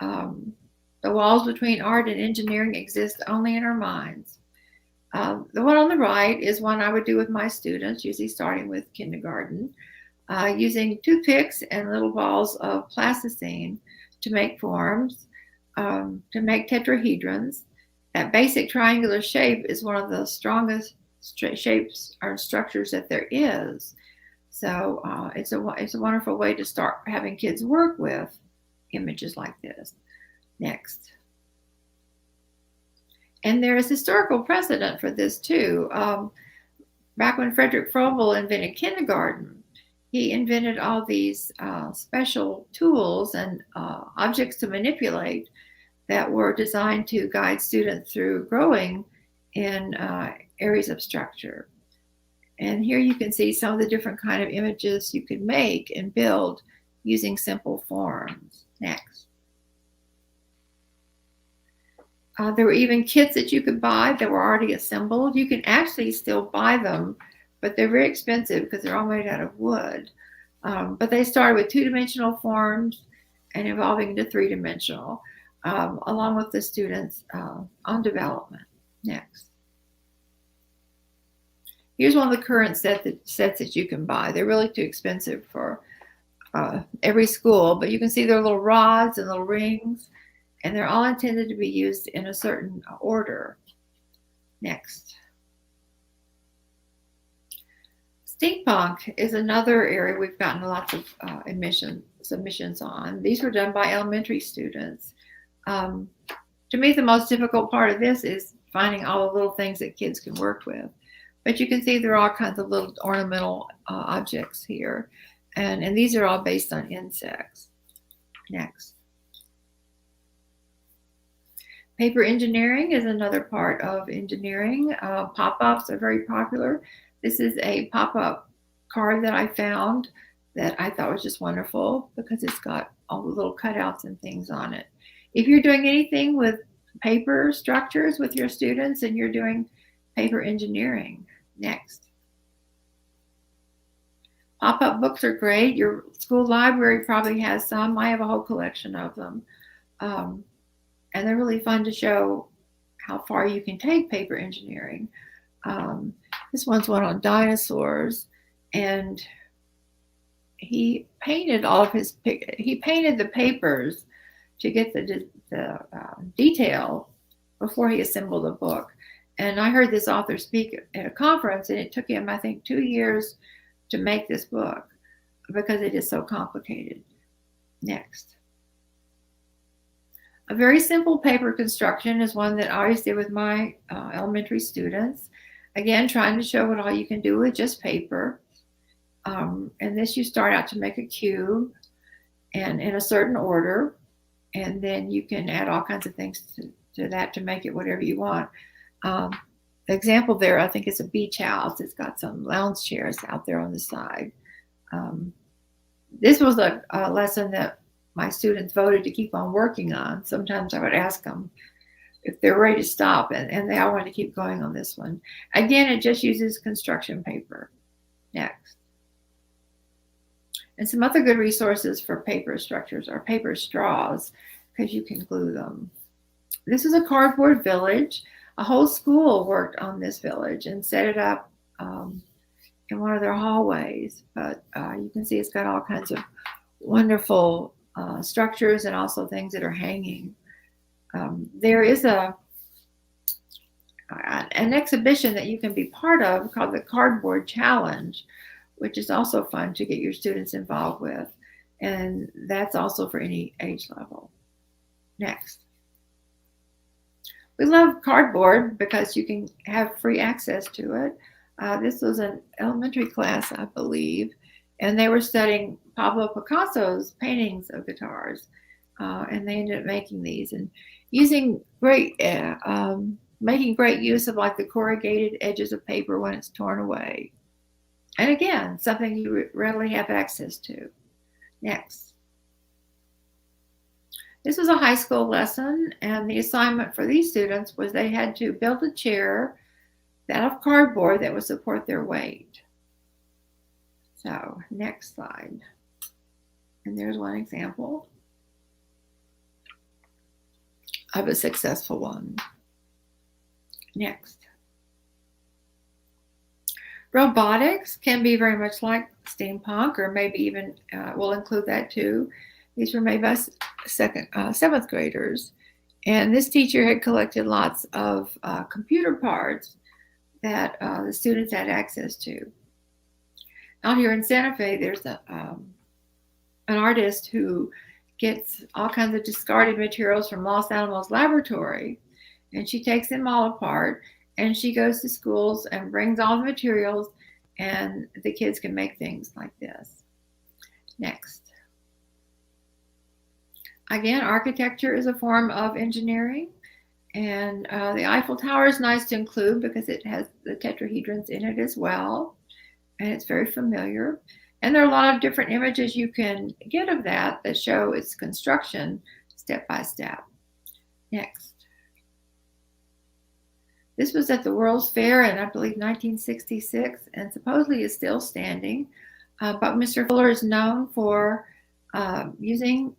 The walls between art and engineering exist only in our minds. The one on the right is one I would do with my students, usually starting with kindergarten, using toothpicks and little balls of plasticine to make forms, to make tetrahedrons. That basic triangular shape is one of the strongest shapes or structures that there is. So it's a wonderful way to start having kids work with images like this. Next. And there is historical precedent for this too. Back when Frederick Froebel invented kindergarten, he invented all these special tools and objects to manipulate that were designed to guide students through growing in areas of structure. And here you can see some of the different kind of images you could make and build using simple forms. Next. There were even kits that you could buy that were already assembled. You can actually still buy them, but they're very expensive because they're all made out of wood. But they started with two-dimensional forms and evolving into three-dimensional, along with the students on development. Next. Here's one of the current sets that you can buy. They're really too expensive for every school, but you can see they're little rods and little rings, and they're all intended to be used in a certain order. Next. Steampunk is another area we've gotten lots of submissions on. These were done by elementary students. To me, the most difficult part of this is finding all the little things that kids can work with. But you can see there are all kinds of little ornamental objects here. And these are all based on insects. Next. Paper engineering is another part of engineering. Pop-ups are very popular. This is a pop-up card that I found that I thought was just wonderful because it's got all the little cutouts and things on it. If you're doing anything with paper structures with your students and you're doing paper engineering. Next. Pop-up books are great. Your school library probably has some. I have a whole collection of them. And they're really fun to show how far you can take paper engineering. This one's one on dinosaurs, and he painted the papers to get the detail before he assembled the book. And I heard this author speak at a conference, and it took him, I think, 2 years to make this book because it is so complicated. Next. A very simple paper construction is one that I always did with my elementary students. Again, trying to show what all you can do with just paper. And this, you start out to make a cube and in a certain order. And then you can add all kinds of things to that to make it whatever you want. The example there, I think, is a beach house. It's got some lounge chairs out there on the side. This was a lesson that my students voted to keep on working on. Sometimes I would ask them if they're ready to stop, and they all want to keep going on this one. Again, it just uses construction paper. Next. And some other good resources for paper structures are paper straws, because you can glue them. This is a cardboard village. A whole school worked on this village and set it up in one of their hallways. But you can see it's got all kinds of wonderful structures and also things that are hanging. There is an exhibition that you can be part of called the Cardboard Challenge, which is also fun to get your students involved with. And that's also for any age level. Next. We love cardboard because you can have free access to it. This was an elementary class, I believe, and they were studying Pablo Picasso's paintings of guitars, and they ended up making these and using making great use of like the corrugated edges of paper when it's torn away. And again, something you readily have access to. Next. This was a high school lesson, and the assignment for these students was they had to build a chair out of cardboard that would support their weight. So, next slide. And there's one example. of a successful one. Next. Robotics can be very much like steampunk, or maybe even we'll include that too. These were made by seventh graders. And this teacher had collected lots of computer parts that the students had access to. Out here in Santa Fe, there's an artist who gets all kinds of discarded materials from Los Alamos Laboratory, and she takes them all apart, and she goes to schools and brings all the materials, and the kids can make things like this. Next. Again, architecture is a form of engineering, and the Eiffel Tower is nice to include because it has the tetrahedrons in it as well, and it's very familiar. And there are a lot of different images you can get of that show its construction step by step. Next. This was at the World's Fair in, I believe, 1966, and supposedly is still standing. Buckminster Fuller is known for using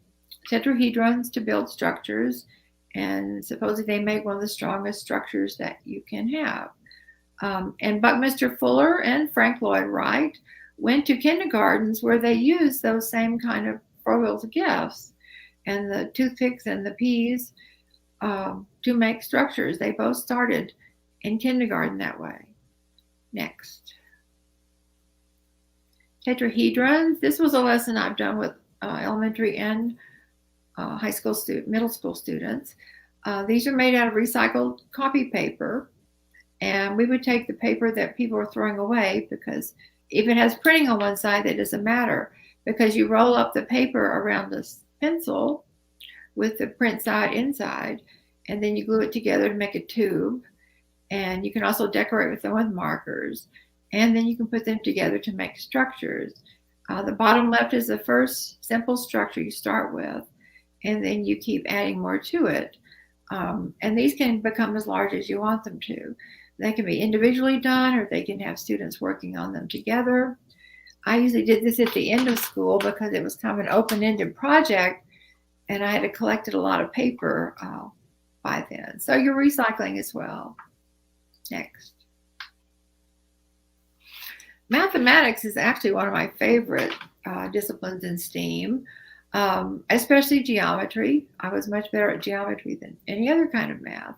tetrahedrons to build structures, and supposedly they make one of the strongest structures that you can have. And Buckminster Fuller and Frank Lloyd Wright went to kindergartens where they used those same kind of foil gifts and the toothpicks and the peas to make structures. They both started in kindergarten that way. Next. Tetrahedrons. This was a lesson I've done with elementary and high school middle school students. These are made out of recycled copy paper, and we would take the paper that people are throwing away, because if it has printing on one side, that doesn't matter, because you roll up the paper around this pencil with the print side inside, and then you glue it together to make a tube. And you can also decorate with them with markers, and then you can put them together to make structures. The bottom left is the first simple structure you start with, and then you keep adding more to it. And these can become as large as you want them to. They can be individually done, or they can have students working on them together. I usually did this at the end of school because it was kind of an open-ended project, and I had collected a lot of paper by then. So you're recycling as well. Next. Mathematics is actually one of my favorite disciplines in STEAM, especially geometry. I was much better at geometry than any other kind of math.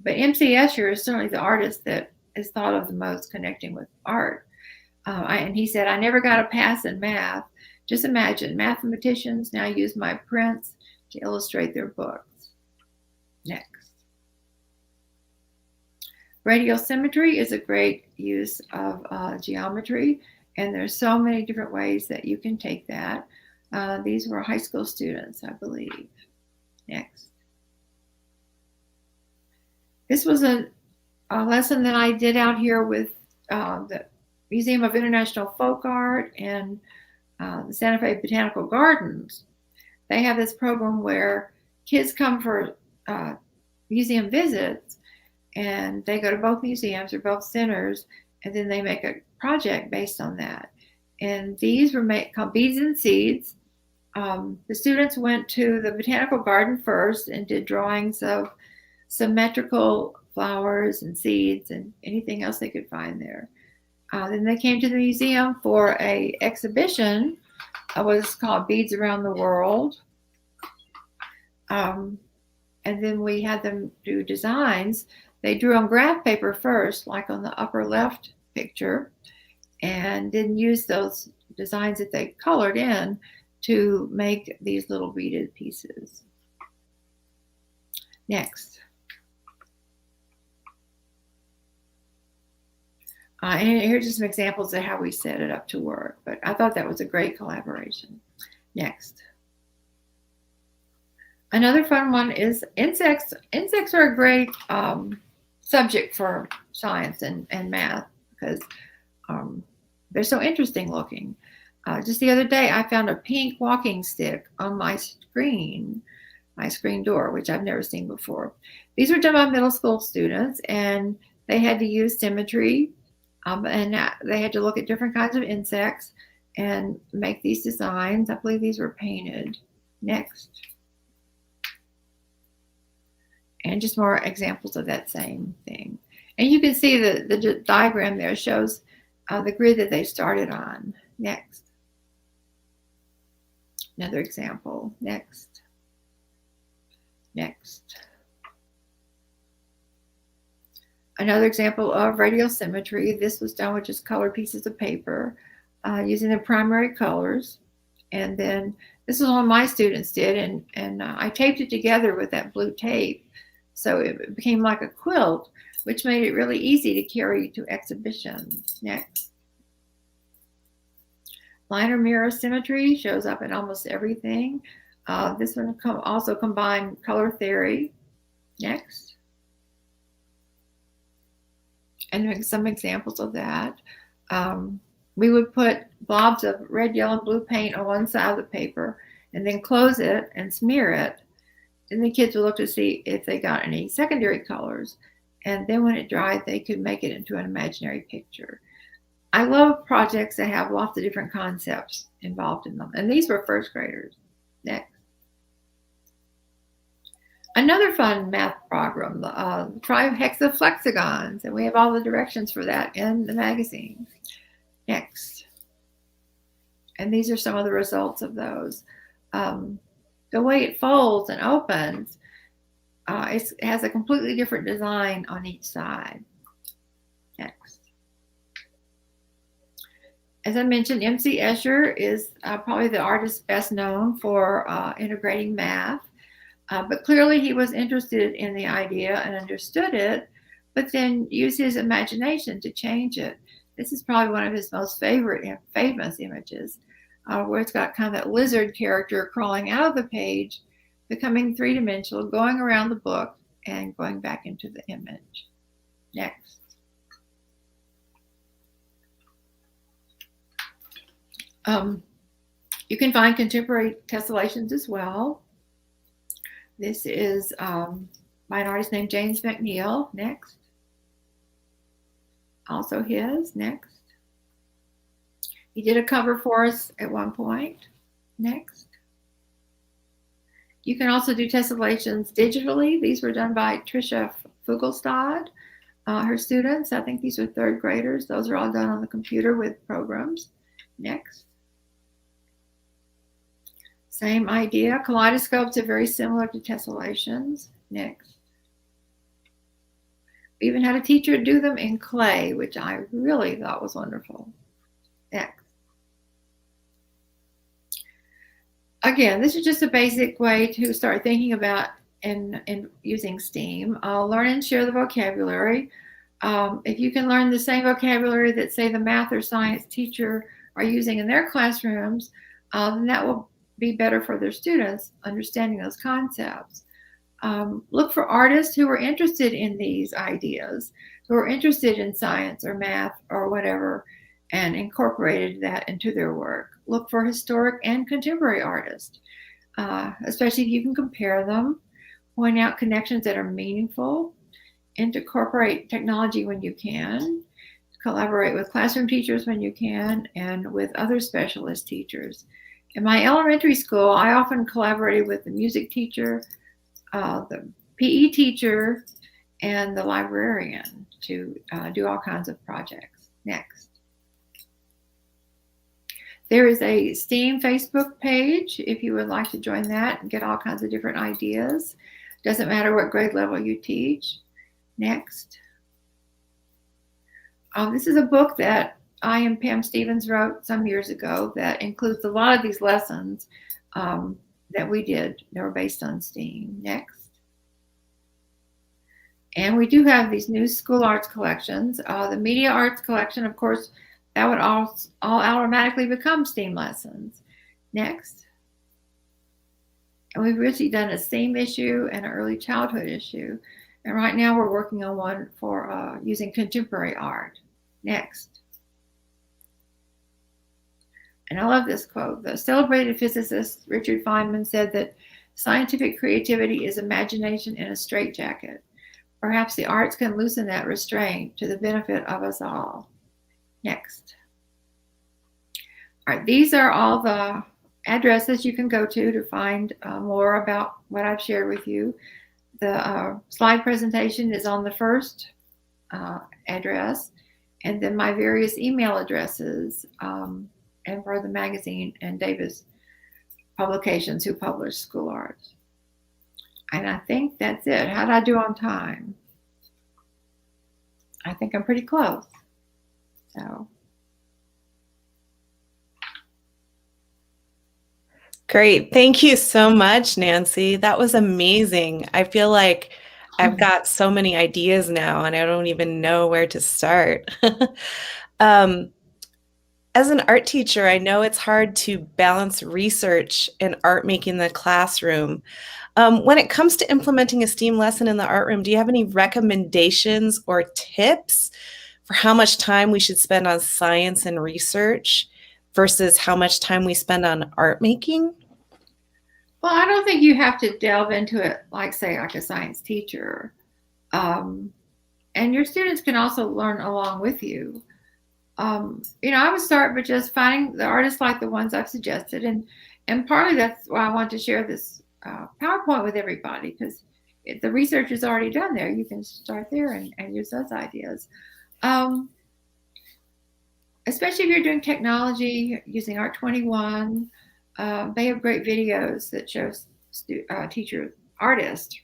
But MC Escher is certainly the artist that is thought of the most connecting with art. And he said, I never got a pass in math. Just imagine, mathematicians now use my prints to illustrate their books. Next. Radial symmetry is a great use of geometry, and there's so many different ways that you can take that. These were high school students, I believe. Next. This was a lesson that I did out here with the Museum of International Folk Art and the Santa Fe Botanical Gardens. They have this program where kids come for museum visits, and they go to both museums or both centers, and then they make a project based on that. And these were called Beads and Seeds. The students went to the botanical garden first and did drawings of symmetrical flowers and seeds and anything else they could find there. Then they came to the museum for an exhibition. It was called Beads Around the World. And then we had them do designs. They drew on graph paper first, like on the upper left picture, and then used those designs that they colored in to make these little beaded pieces. Next. And here's just some examples of how we set it up to work, but I thought that was a great collaboration. Next. Another fun one is insects. Insects are a great subject for science and math because they're so interesting looking. Just the other day, I found a pink walking stick on my screen door, which I've never seen before. These were done by middle school students, and they had to use symmetry, and they had to look at different kinds of insects and make these designs. I believe these were painted. Next. and just more examples of that same thing. And you can see the diagram there shows the grid that they started on. Next. Another example. Next. Next. Another example of radial symmetry. This was done with just colored pieces of paper using the primary colors. And then this is what my students did, and I taped it together with that blue tape. So it became like a quilt, which made it really easy to carry to exhibitions. Next. Line or mirror symmetry shows up in almost everything. This one also combined color theory. Next. And some examples of that. We would put blobs of red, yellow, and blue paint on one side of the paper and then close it and smear it. And the kids would look to see if they got any secondary colors. And then when it dried, they could make it into an imaginary picture. I love projects that have lots of different concepts involved in them. And these were first graders. Next. Another fun math program, trihexaflexagons, and we have all the directions for that in the magazine. Next. And these are some of the results of those. The way it folds and opens, it has a completely different design on each side. Next. As I mentioned, M.C. Escher is probably the artist best known for integrating math. But clearly he was interested in the idea and understood it, but then used his imagination to change it. This is probably one of his most famous images, where it's got kind of that lizard character crawling out of the page, becoming three-dimensional, going around the book, and going back into the image. Next. You can find contemporary tessellations as well. This is by an artist named James McNeil. Next. Also his. Next. He did a cover for us at one point. Next. You can also do tessellations digitally. These were done by Tricia Fugelstad, her students. I think these are third graders. Those are all done on the computer with programs. Next. Same idea. Kaleidoscopes are very similar to tessellations. Next. We even had a teacher do them in clay, which I really thought was wonderful. Next. Again, this is just a basic way to start thinking about and using STEAM. Learn and share the vocabulary. If you can learn the same vocabulary that, say, the math or science teacher are using in their classrooms, then that will be better for their students understanding those concepts. Look for artists who are interested in these ideas, who are interested in science or math or whatever, and incorporated that into their work. Look for historic and contemporary artists, especially if you can compare them, point out connections that are meaningful, and incorporate technology when you can, collaborate with classroom teachers when you can, and with other specialist teachers. In my elementary school, I often collaborated with the music teacher, the PE teacher, and the librarian to do all kinds of projects. Next. There is a STEAM Facebook page if you would like to join that and get all kinds of different ideas. Doesn't matter what grade level you teach. Next. This is a book that I and Pam Stevens wrote some years ago that includes a lot of these lessons that we did that were based on STEAM. Next. And we do have these new school arts collections. The media arts collection, of course, that would all automatically become STEAM lessons. Next. And we've recently done a STEAM issue and an early childhood issue. And right now we're working on one for using contemporary art. Next. And I love this quote. The celebrated physicist Richard Feynman said that scientific creativity is imagination in a straitjacket. Perhaps the arts can loosen that restraint to the benefit of us all. Next. All right, these are all the addresses you can go to find more about what I've shared with you. The slide presentation is on the first address, and then my various email addresses, and for the magazine and Davis Publications, who publish school arts. And I think that's it. How did I do on time? I think I'm pretty close. So. Great. Thank you so much, Nancy. That was amazing. I feel like I've got so many ideas now and I don't even know where to start. As an art teacher, I know it's hard to balance research and art making in the classroom. When it comes to implementing a STEAM lesson in the art room, do you have any recommendations or tips for how much time we should spend on science and research versus how much time we spend on art making? Well, I don't think you have to delve into it like, say, like a science teacher. And your students can also learn along with you. I would start with just finding the artists like the ones I've suggested. And partly that's why I want to share this PowerPoint with everybody, because the research is already done there. You can start there and use those ideas. Especially if you're doing technology, using Art21, they have great videos that show artists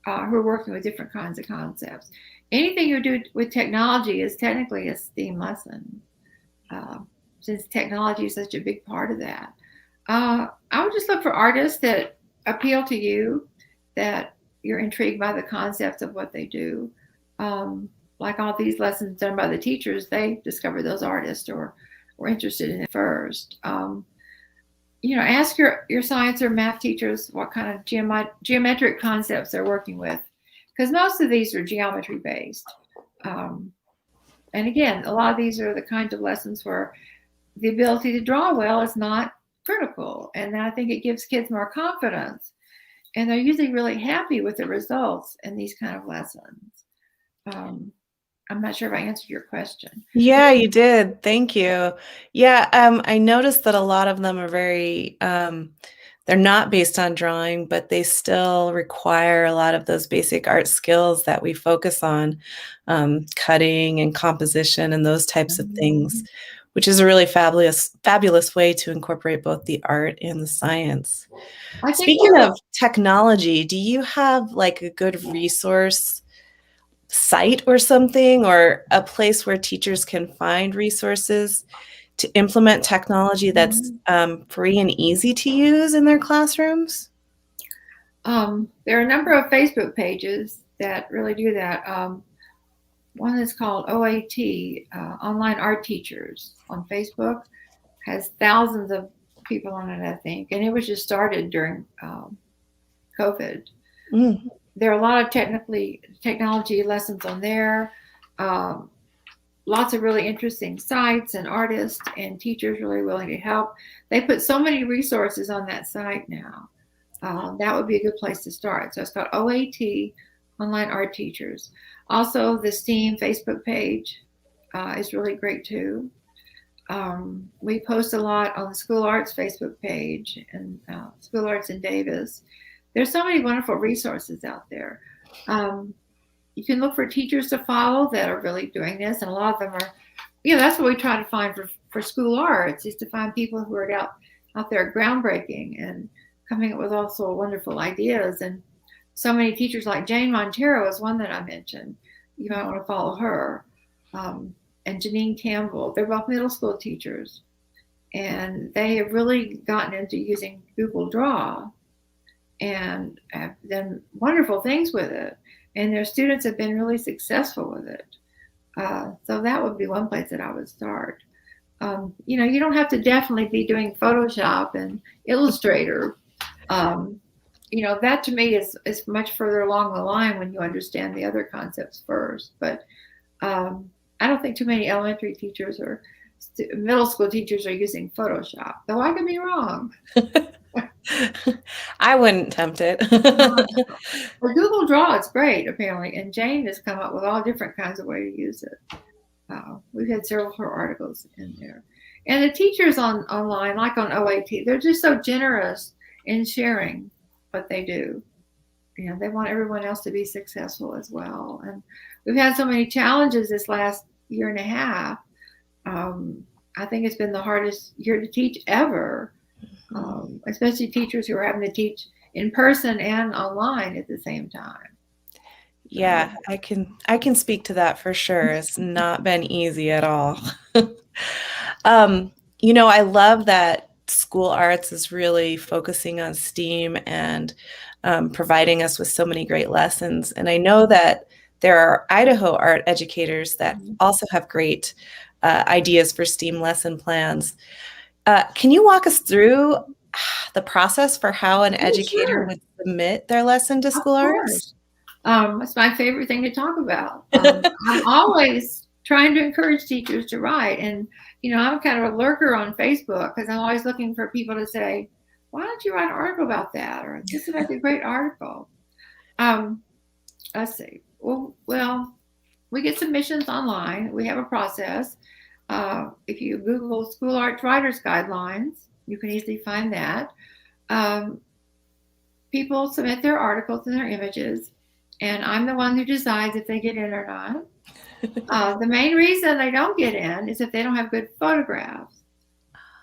who are working with different kinds of concepts. Anything you do with technology is technically a STEAM lesson, since technology is such a big part of that. I would just look for artists that appeal to you, that you're intrigued by the concepts of what they do. Like all these lessons done by the teachers, they discover those artists or were interested in it first. Ask your science or math teachers what kind of geometric concepts they're working with, because most of these are geometry based. And again, a lot of these are the kinds of lessons where the ability to draw well is not critical. And I think it gives kids more confidence. And they're usually really happy with the results in these kind of lessons. I'm not sure if I answered your question. Yeah, you did. Thank you. Yeah, I noticed that a lot of them are very, they're not based on drawing, but they still require a lot of those basic art skills that we focus on, cutting and composition and those types of things, which is a really fabulous way to incorporate both the art and the science. Speaking of technology, do you have like a good resource site or something, or a place where teachers can find resources to implement technology that's free and easy to use in their classrooms? There are a number of Facebook pages that really do that. One is called OAT, Online Art Teachers on Facebook, has thousands of people on it, I think, and it was just started during COVID. There are a lot of technology lessons on there. Lots of really interesting sites and artists and teachers really willing to help. They put so many resources on that site now. That would be a good place to start. So it's called OAT, Online Art Teachers. Also, the STEAM Facebook page is really great too. We post a lot on the School Arts Facebook page and School Arts in Davis. There's so many wonderful resources out there. You can look for teachers to follow that are really doing this, and a lot of them are, that's what we try to find for school arts, is to find people who are out there groundbreaking and coming up with also wonderful ideas. And so many teachers, like Jane Montero is one that I mentioned. You might want to follow her. And Janine Campbell, they're both middle school teachers, and they have really gotten into using Google Draw and have done wonderful things with it. And their students have been really successful with it. So that would be one place that I would start. You don't have to definitely be doing Photoshop and Illustrator. That to me is much further along the line when you understand the other concepts first. But I don't think too many elementary teachers or middle school teachers are using Photoshop, though I could be wrong. I wouldn't tempt it. For Google Draw, it's great, apparently, and Jane has come up with all different kinds of ways to use it. We've had several of her articles in there. And the teachers online, like on OAT, they're just so generous in sharing what they do. they want everyone else to be successful as well. And we've had so many challenges this last year and a half. I think it's been the hardest year to teach ever, especially teachers who are having to teach in person and online at the same time. Yeah, I can speak to that for sure. It's not been easy at all. I love that School Arts is really focusing on STEAM and providing us with so many great lessons. And I know that there are Idaho art educators that also have great ideas for STEAM lesson plans. Can you walk us through the process for how an educator would submit their lesson to School Arts? It's my favorite thing to talk about. I'm always trying to encourage teachers to write. And, I'm kind of a lurker on Facebook because I'm always looking for people to say, why don't you write an article about that? Or this would make a great article. Let's see. Well, we get submissions online. We have a process. If you Google School Arts Writers Guidelines, you can easily find that. People submit their articles and their images, and I'm the one who decides if they get in or not. The main reason they don't get in is if they don't have good photographs,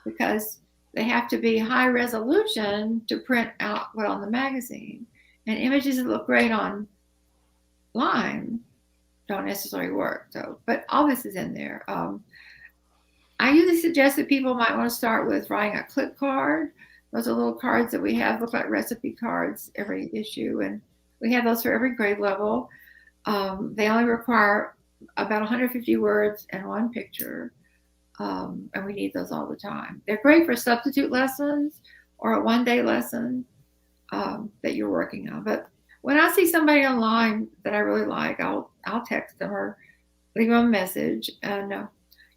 because they have to be high resolution to print out well on the magazine. And images that look great online don't necessarily work. But all this is in there. I usually suggest that people might want to start with writing a clip card. Those are little cards that we have, look like recipe cards every issue, and we have those for every grade level. They only require about 150 words and one picture, and we need those all the time. They're great for substitute lessons or a one-day lesson that you're working on. But when I see somebody online that I really like, I'll text them or leave them a message, and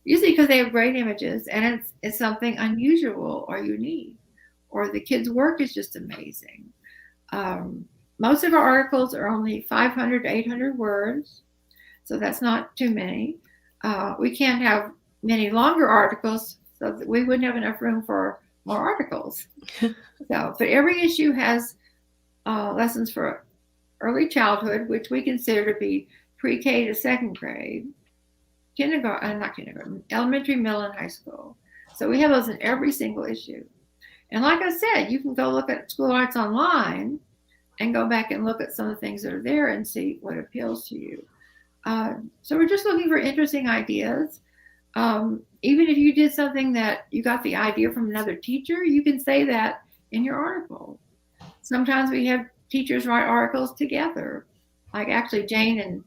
usually because they have great images and it's something unusual or unique, or the kids' work is just amazing. Most of our articles are only 500 to 800 words, so that's not too many. We can't have many longer articles, so that we wouldn't have enough room for more articles. But every issue has lessons for early childhood, which we consider to be pre-K to second grade, elementary, middle, and high school. So we have those in every single issue. And like I said, you can go look at School Arts online and go back and look at some of the things that are there and see what appeals to you. So we're just looking for interesting ideas. Even if you did something that you got the idea from another teacher, you can say that in your article. Sometimes we have teachers write articles together. Like actually Jane and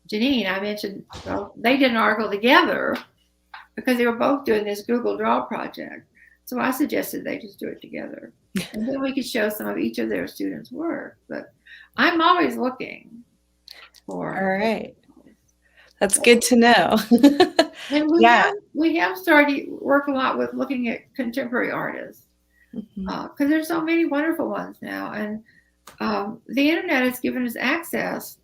Janine, I mentioned, they did an article together because they were both doing this Google Draw project. So I suggested they just do it together. And then we could show some of each of their students' work. But I'm always looking for. All right. That's good to know. And we have started work a lot with looking at contemporary artists because there's so many wonderful ones now. And the internet has given us access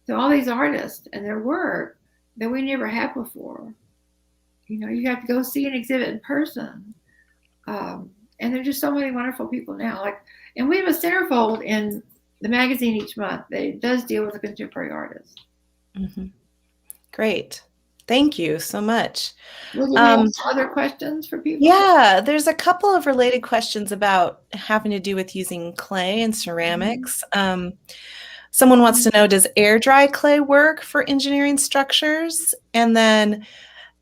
to all these artists and their work that we never had before. You have to go see an exhibit in person. And there's just so many wonderful people now. And we have a centerfold in the magazine each month that does deal with a contemporary artist. Great. Thank you so much. Will you have other questions for people? Yeah, there's a couple of related questions about having to do with using clay and ceramics. Someone wants to know, does air dry clay work for engineering structures? And then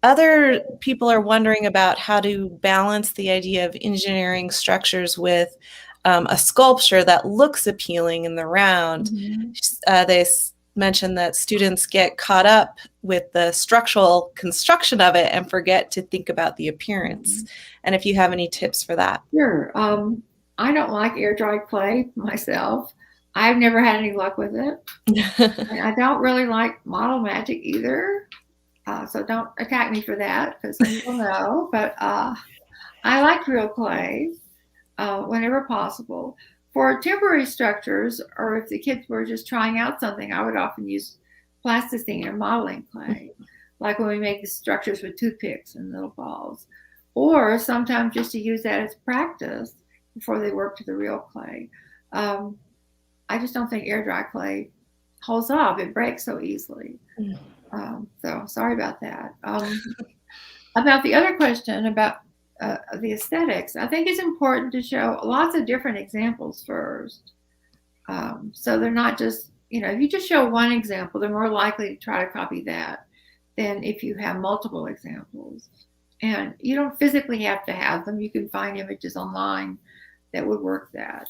other people are wondering about how to balance the idea of engineering structures with a sculpture that looks appealing in the round. They mentioned that students get caught up with the structural construction of it and forget to think about the appearance. And if you have any tips for that. Sure. I don't like air dry clay myself. I've never had any luck with it. And I don't really like model magic either. So don't attack me for that because people know. But I like real clay whenever possible. For temporary structures, or if the kids were just trying out something, I would often use plasticine or modeling clay, like when we make the structures with toothpicks and little balls. Or sometimes just to use that as practice before they work to the real clay. I just don't think air dry clay holds up. It breaks so easily. So sorry about that. About the other question about the aesthetics, I think it's important to show lots of different examples first. So they're not just, if you just show one example, they're more likely to try to copy that than if you have multiple examples. And you don't physically have to have them. You can find images online that would work that.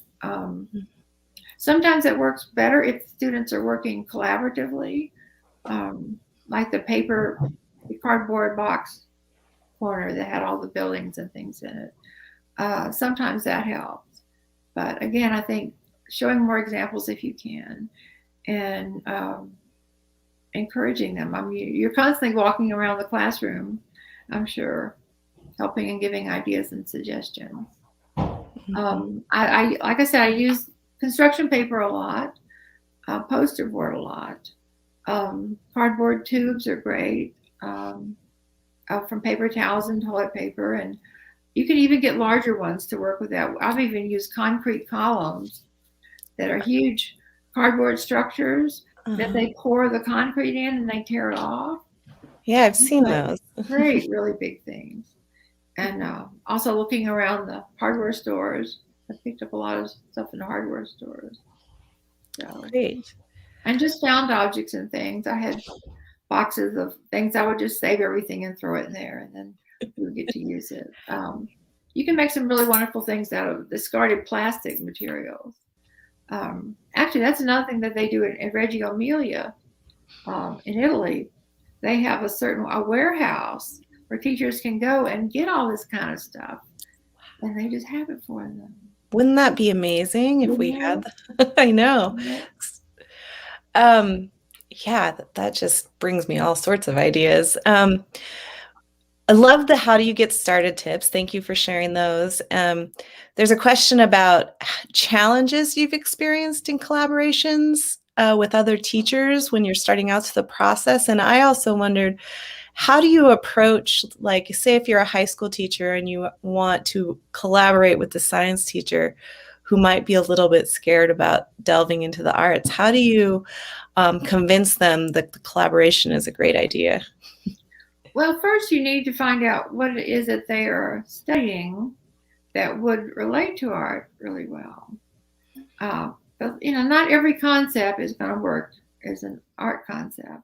Sometimes it works better if students are working collaboratively, like the cardboard box corner that had all the buildings and things in it. Sometimes that helps. But again, I think showing more examples if you can, and encouraging them. I mean, you're constantly walking around the classroom, I'm sure, helping and giving ideas and suggestions. I like I said, I use construction paper a lot, poster board a lot. Cardboard tubes are great, from paper towels and toilet paper, and you can even get larger ones to work with that. I've even used concrete columns that are huge cardboard structures that they pour the concrete in and they tear it off. Yeah, I've seen those. Great, really big things. And also looking around the hardware stores, I picked up a lot of stuff in the hardware stores. So, Great. and just found objects and things. I had boxes of things. I would just save everything and throw it in there, and then we would get to use it. You can make some really wonderful things out of discarded plastic materials. Actually, that's another thing that they do in Reggio Emilia in Italy. They have a warehouse where teachers can go and get all this kind of stuff, and they just have it for them. Wouldn't that be amazing if we had that? I know. Yeah, that just brings me all sorts of ideas. I love the how do you get started tips. Thank you for sharing those. There's a question about challenges you've experienced in collaborations with other teachers when you're starting out to the process. And I also wondered, how do you approach, like, say if you're a high school teacher and you want to collaborate with the science teacher who might be a little bit scared about delving into the arts, how do you convince them that the collaboration is a great idea? Well, first you need to find out what it is that they are studying that would relate to art really well. But, not every concept is going to work as an art concept.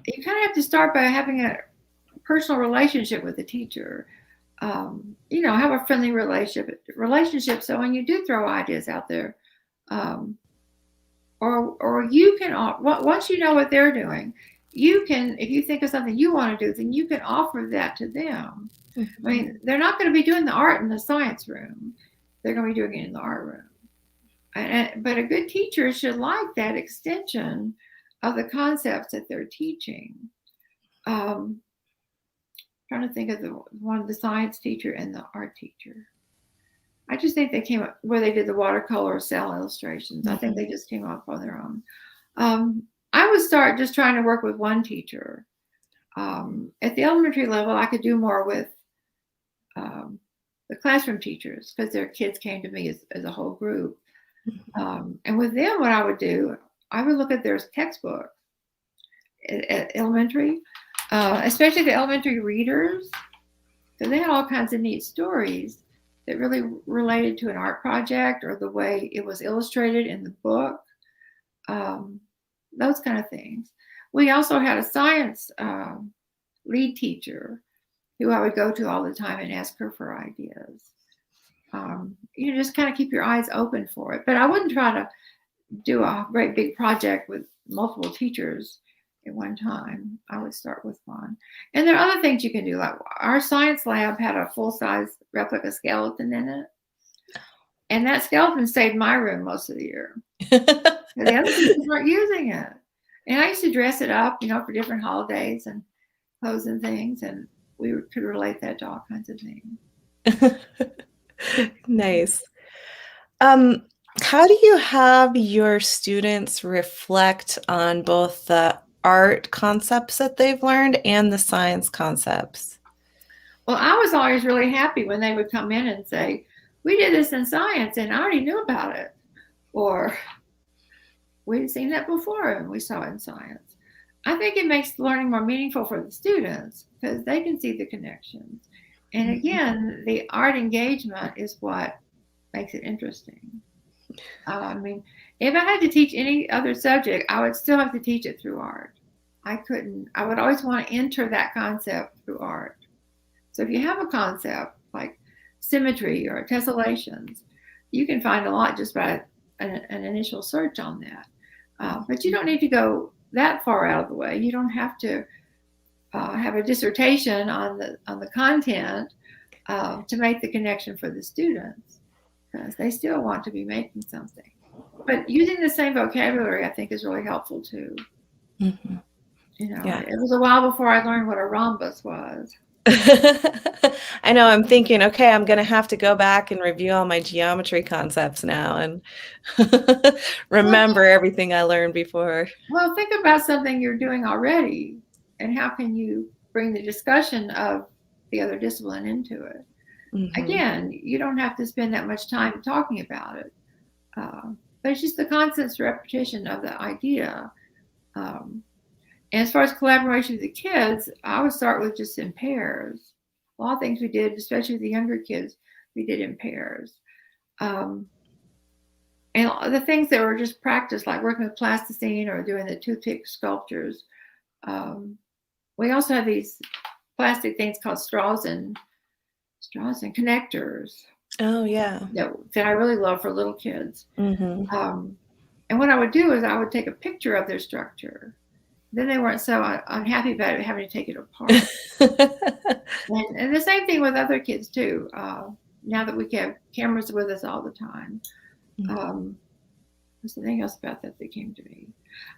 You kind of have to start by having a personal relationship with the teacher. Have a friendly relationship. So when you do throw ideas out there, or you can, once you know what they're doing, you can, if you think of something you want to do, then you can offer that to them. Mm-hmm. I mean, they're not going to be doing the art in the science room. They're going to be doing it in the art room. But a good teacher should like that extension of the concepts that they're teaching. Trying to think of the science teacher and the art teacher. I just think they came up where they did the watercolor cell illustrations. Mm-hmm. I think they just came up on their own. I would start just trying to work with one teacher. At the elementary level, I could do more with the classroom teachers because their kids came to me as a whole group. And with them, what I would do, I would look at their textbook at elementary, especially the elementary readers, because they had all kinds of neat stories that really related to an art project or the way it was illustrated in the book, those kind of things. We also had a science lead teacher who I would go to all the time and ask her for ideas. Just kind of keep your eyes open for it. But I wouldn't try to do a great big project with multiple teachers at one time. I would start with one. And there are other things you can do. Like our science lab had a full-size replica skeleton in it. And that skeleton saved my room most of the year. The other people weren't using it. And I used to dress it up, for different holidays and clothes and things. And we could relate that to all kinds of things. Nice. How do you have your students reflect on both the art concepts that they've learned and the science concepts? Well, I was always really happy when they would come in and say, we did this in science and I already knew about it. Or we'd seen that before and we saw it in science. I think it makes learning more meaningful for the students because they can see the connections. And again, the art engagement is what makes it interesting. I mean, if I had to teach any other subject, I would still have to teach it through art. I would always want to enter that concept through art. So if you have a concept like symmetry or tessellations, you can find a lot just by an initial search on that. But you don't need to go that far out of the way. You don't have to have a dissertation on the content to make the connection for the students, because they still want to be making something. But using the same vocabulary, I think, is really helpful too. Mm-hmm. You know, Yeah. it was a while before I learned what a rhombus was. I know, I'm thinking, okay, I'm going to have to go back and review all my geometry concepts now and remember everything I learned before. Well, think about something you're doing already and how can you bring the discussion of the other discipline into it. Mm-hmm. Again, you don't have to spend that much time talking about it, but it's just the constant repetition of the idea. And as far as collaboration with the kids, I would start with just in pairs. A lot of things we did, especially with the younger kids, we did in pairs. And the things that were just practice, like working with plasticine or doing the toothpick sculptures. We also have these plastic things called straws and connectors. Oh, yeah. That I really love for little kids. Mm-hmm. And what I would do is I would take a picture of their structure. Then they weren't so unhappy about it, having to take it apart. and the same thing with other kids too. Now that we have cameras with us all the time. There's something else about that came to me.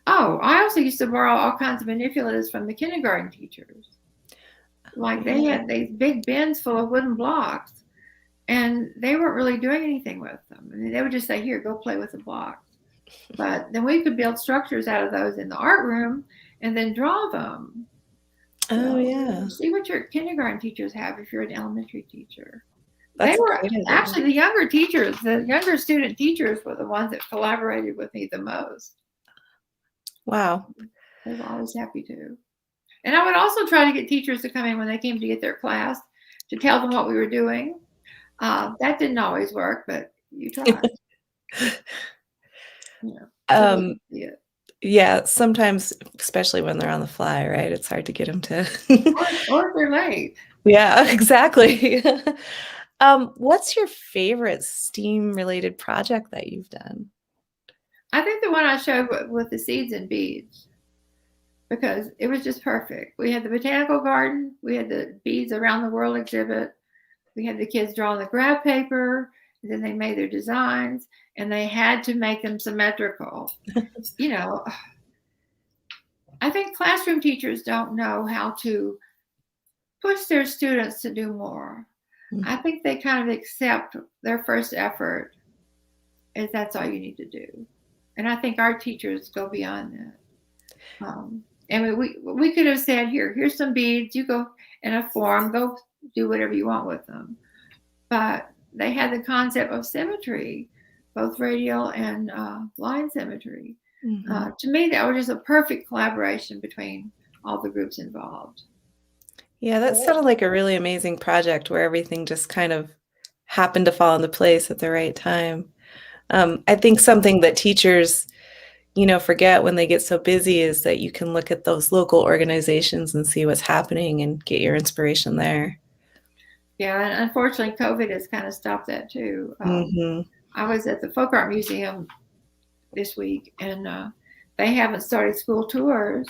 Oh, I also used to borrow all kinds of manipulatives from the kindergarten teachers. Like they had these big bins full of wooden blocks and they weren't really doing anything with them. I mean, they would just say, here, go play with the blocks. But then we could build structures out of those in the art room and then draw them. Oh, yeah. See what your kindergarten teachers have if you're an elementary teacher. That's they were actually the younger student teachers were the ones that collaborated with me the most. Wow. They were always happy to. And I would also try to get teachers to come in when they came to get their class to tell them what we were doing. That didn't always work, but you tried. Yeah, sometimes, especially when they're on the fly, right? It's hard to get them to. or if they're late. Yeah, exactly. What's your favorite STEAM-related project that you've done? I think the one I showed with the seeds and beads, because it was just perfect. We had the botanical garden, we had the beads around the world exhibit, we had the kids draw on the graph paper, and then they made their designs, and they had to make them symmetrical. You know, I think classroom teachers don't know how to push their students to do more. I think they kind of accept their first effort as that's all you need to do. And I think our teachers go beyond that. And we could have said, here's some beads, you go in a form, go do whatever you want with them. But they had the concept of symmetry, both radial and line symmetry. Mm-hmm. To me, that was just a perfect collaboration between all the groups involved. Yeah, that sounded like a really amazing project where everything just kind of happened to fall into place at the right time. I think something that teachers, forget when they get so busy is that you can look at those local organizations and see what's happening and get your inspiration there. Yeah, and unfortunately, COVID has kind of stopped that too. I was at the Folk Art Museum this week, and they haven't started school tours.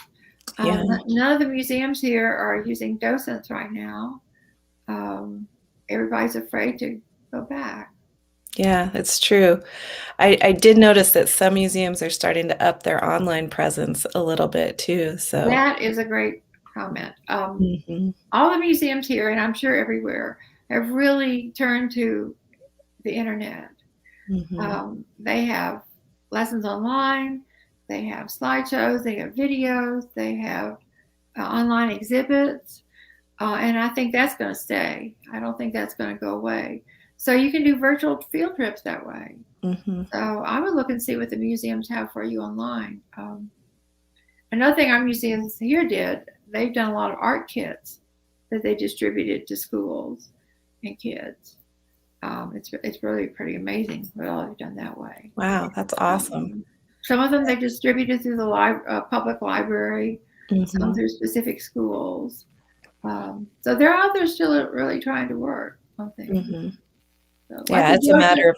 None of the museums here are using docents right now. Everybody's afraid to go back. Yeah, it's true. I did notice that some museums are starting to up their online presence a little bit too. So that is a great comment. All the museums here, and I'm sure everywhere, have really turned to the internet. They have lessons online, they have slideshows, they have videos, they have online exhibits, and I think that's going to stay. I don't think that's going to go away. So you can do virtual field trips that way. Mm-hmm. So I would look and see what the museums have for you online. Another thing our museums here did, they've done a lot of art kits that they distributed to schools and kids. It's really pretty amazing what all they've done that way. Wow, that's awesome. Some of them they distributed through the public library, some Mm-hmm. through specific schools. So they're out there still really trying to work on things. Mm-hmm. So, Yeah, it's a matter of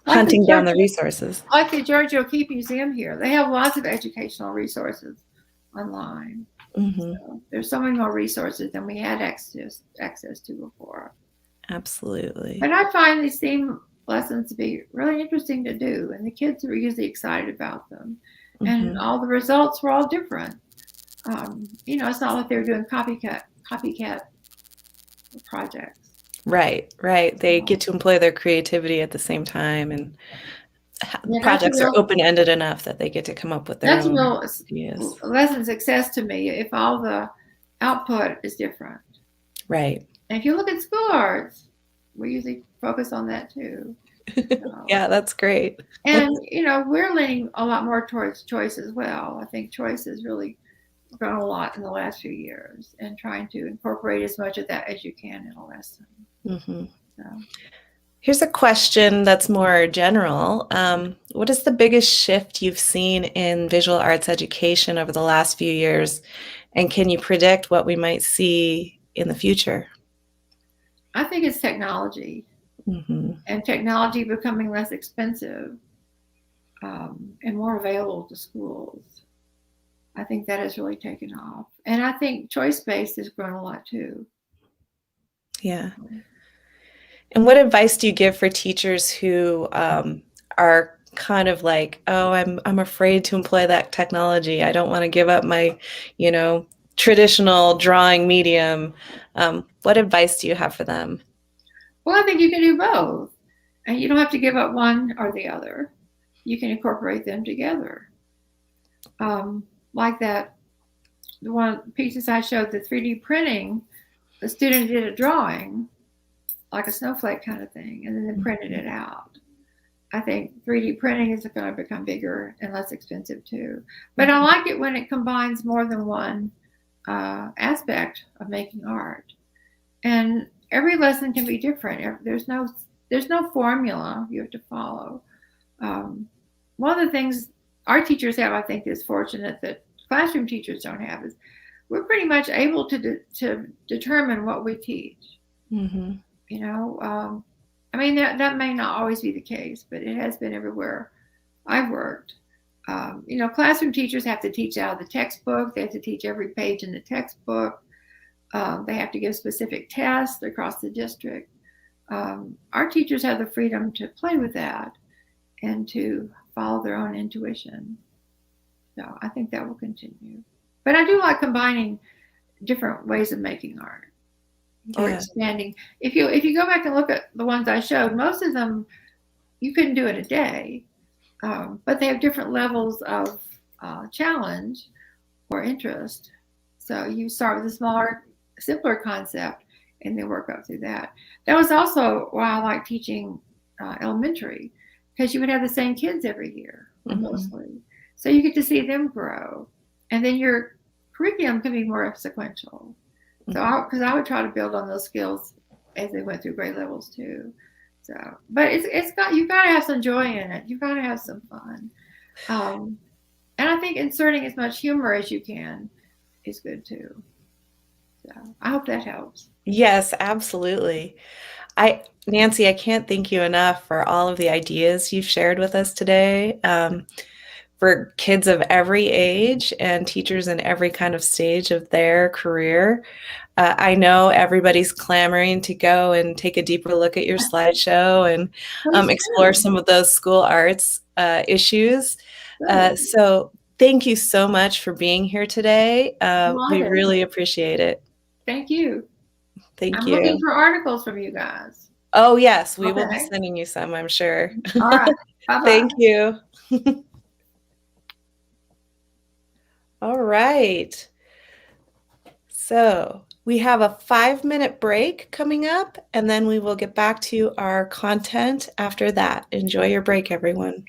hunting down the resources. Like the George O'Keeffe Museum here, they have lots of educational resources online. Mm-hmm. So there's so many more resources than we had access to before. Absolutely. And I find these theme lessons to be really interesting to do, and the kids are usually excited about them. And all the results were all different. It's not like they were doing copycat projects. Right. They get to employ their creativity at the same time, and projects are open-ended enough that they get to come up with their own ideas. Lesson success to me if all the output is different. Right. And if you look at school arts, we usually focus on that too. Yeah, that's great. And we're leaning a lot more towards choice as well. I think choice has really grown a lot in the last few years, and trying to incorporate as much of that as you can in a lesson. Mm-hmm. So. Here's a question that's more general. What is the biggest shift you've seen in visual arts education over the last few years? And can you predict what we might see in the future? I think it's technology, and technology becoming less expensive and more available to schools. I think that has really taken off. And I think choice-based has grown a lot too. Yeah. And what advice do you give for teachers who are kind of like, oh, I'm afraid to employ that technology. I don't want to give up my, traditional drawing medium. What advice do you have for them? Well, I think you can do both. And you don't have to give up one or the other. You can incorporate them together. Like that, the one pieces I showed, the 3D printing, the student did a drawing, like a snowflake kind of thing, and then they printed it out. I think 3D printing is going to become bigger and less expensive too. But I like it when it combines more than one aspect of making art. And every lesson can be different. There's no formula you have to follow. One of the things our teachers have, I think, is fortunate that classroom teachers don't have, is we're pretty much able to determine what we teach. Mm-hmm. I mean, that may not always be the case, but it has been everywhere I've worked. Classroom teachers have to teach out of the textbook. They have to teach every page in the textbook. They have to give specific tests across the district. Our teachers have the freedom to play with that and to follow their own intuition. So I think that will continue. But I do like combining different ways of making art. Or expanding. If you go back and look at the ones I showed, most of them you couldn't do in a day, but they have different levels of challenge or interest. So you start with a smaller, simpler concept, and then work up through that. That was also why I like teaching elementary, because you would have the same kids every year, mostly. So you get to see them grow, and then your curriculum can be more sequential. So, because I would try to build on those skills as they went through grade levels too. So, but you got to have some joy in it. You got to have some fun, and I think inserting as much humor as you can is good too. So, I hope that helps. Yes, absolutely. Nancy, I can't thank you enough for all of the ideas you've shared with us today. For kids of every age and teachers in every kind of stage of their career. I know everybody's clamoring to go and take a deeper look at your slideshow and explore some of those school arts issues. So thank you so much for being here today. We really appreciate it. Thank you. I'm looking for articles from you guys. Oh, yes. We will be sending you some, I'm sure. All right. Bye-bye. Thank you. All right. So We have a 5-minute break coming up, and then we will get back to our content after that. Enjoy your break, everyone.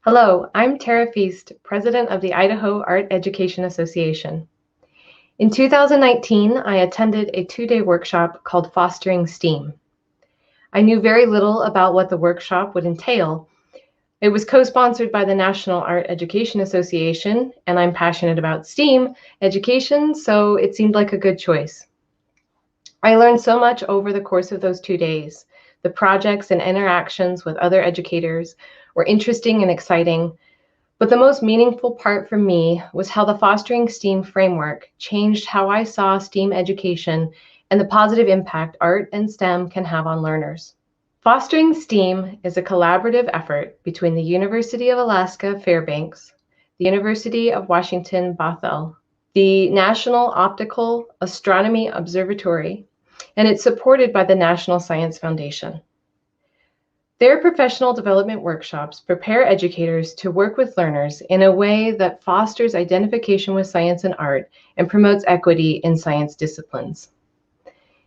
Hello, I'm Tara Feast, President of the Idaho Art Education Association. In 2019, I attended a 2-day workshop called Fostering STEAM. I knew very little about what the workshop would entail. It was co-sponsored by the National Art Education Association, and I'm passionate about STEAM education, so it seemed like a good choice. I learned so much over the course of those 2 days. The projects and interactions with other educators were interesting and exciting, but the most meaningful part for me was how the Fostering STEAM framework changed how I saw STEAM education and the positive impact art and STEM can have on learners. Fostering STEAM is a collaborative effort between the University of Alaska Fairbanks, the University of Washington Bothell, the National Optical Astronomy Observatory, and it's supported by the National Science Foundation. Their professional development workshops prepare educators to work with learners in a way that fosters identification with science and art and promotes equity in science disciplines.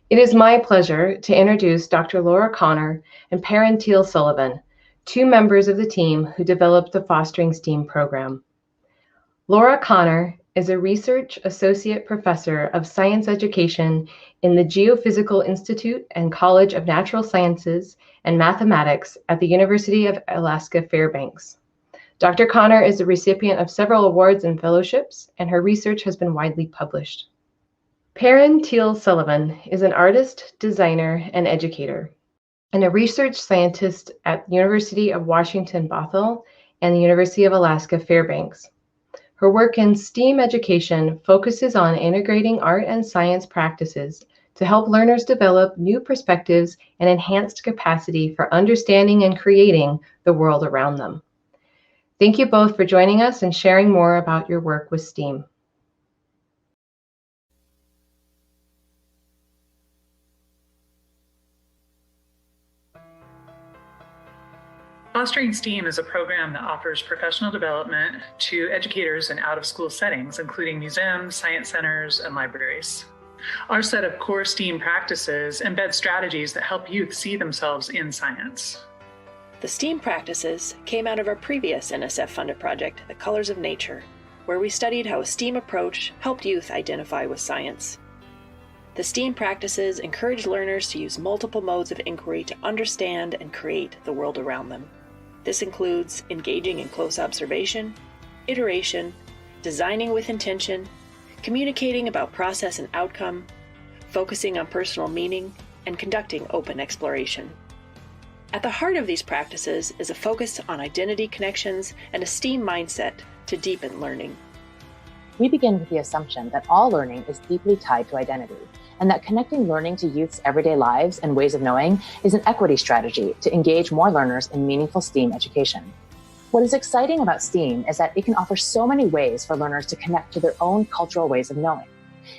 It is my pleasure to introduce Dr. Laura Connor and Perrin Teal Sullivan, 2 members of the team who developed the Fostering STEAM program. Laura Connor is a Research Associate Professor of Science Education in the Geophysical Institute and College of Natural Sciences and Mathematics at the University of Alaska Fairbanks. Dr. Connor is the recipient of several awards and fellowships, and her research has been widely published. Perrin Teal Sullivan is an artist, designer, and educator, and a research scientist at the University of Washington Bothell and the University of Alaska Fairbanks. Her work in STEAM education focuses on integrating art and science practices to help learners develop new perspectives and enhanced capacity for understanding and creating the world around them. Thank you both for joining us and sharing more about your work with STEAM. Fostering STEAM is a program that offers professional development to educators in out-of-school settings, including museums, science centers, and libraries. Our set of core STEAM practices embed strategies that help youth see themselves in science. The STEAM practices came out of our previous NSF-funded project, The Colors of Nature, where we studied how a STEAM approach helped youth identify with science. The STEAM practices encourage learners to use multiple modes of inquiry to understand and create the world around them. This includes engaging in close observation, iteration, designing with intention, communicating about process and outcome, focusing on personal meaning, and conducting open exploration. At the heart of these practices is a focus on identity connections and a STEAM mindset to deepen learning. We begin with the assumption that all learning is deeply tied to identity, and that connecting learning to youth's everyday lives and ways of knowing is an equity strategy to engage more learners in meaningful STEAM education. What is exciting about STEAM is that it can offer so many ways for learners to connect to their own cultural ways of knowing.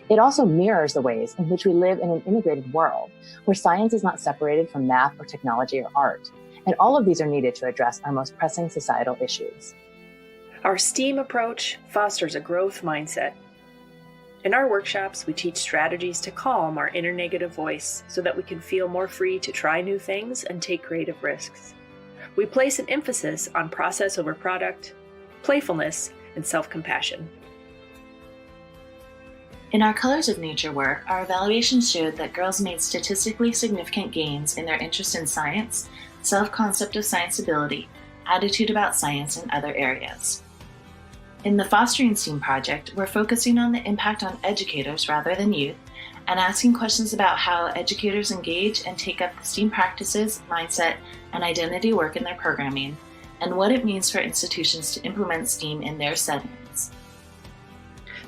It also mirrors the ways in which we live in an integrated world, where science is not separated from math or technology or art, and all of these are needed to address our most pressing societal issues. Our STEAM approach fosters a growth mindset. In our workshops, we teach strategies to calm our inner negative voice so that we can feel more free to try new things and take creative risks. We place an emphasis on process over product, playfulness, and self-compassion. In our Colors of Nature work, our evaluations showed that girls made statistically significant gains in their interest in science, self-concept of science ability, attitude about science, and other areas. In the Fostering STEAM project, we're focusing on the impact on educators rather than youth, and asking questions about how educators engage and take up the STEAM practices, mindset, and identity work in their programming, and what it means for institutions to implement STEAM in their settings.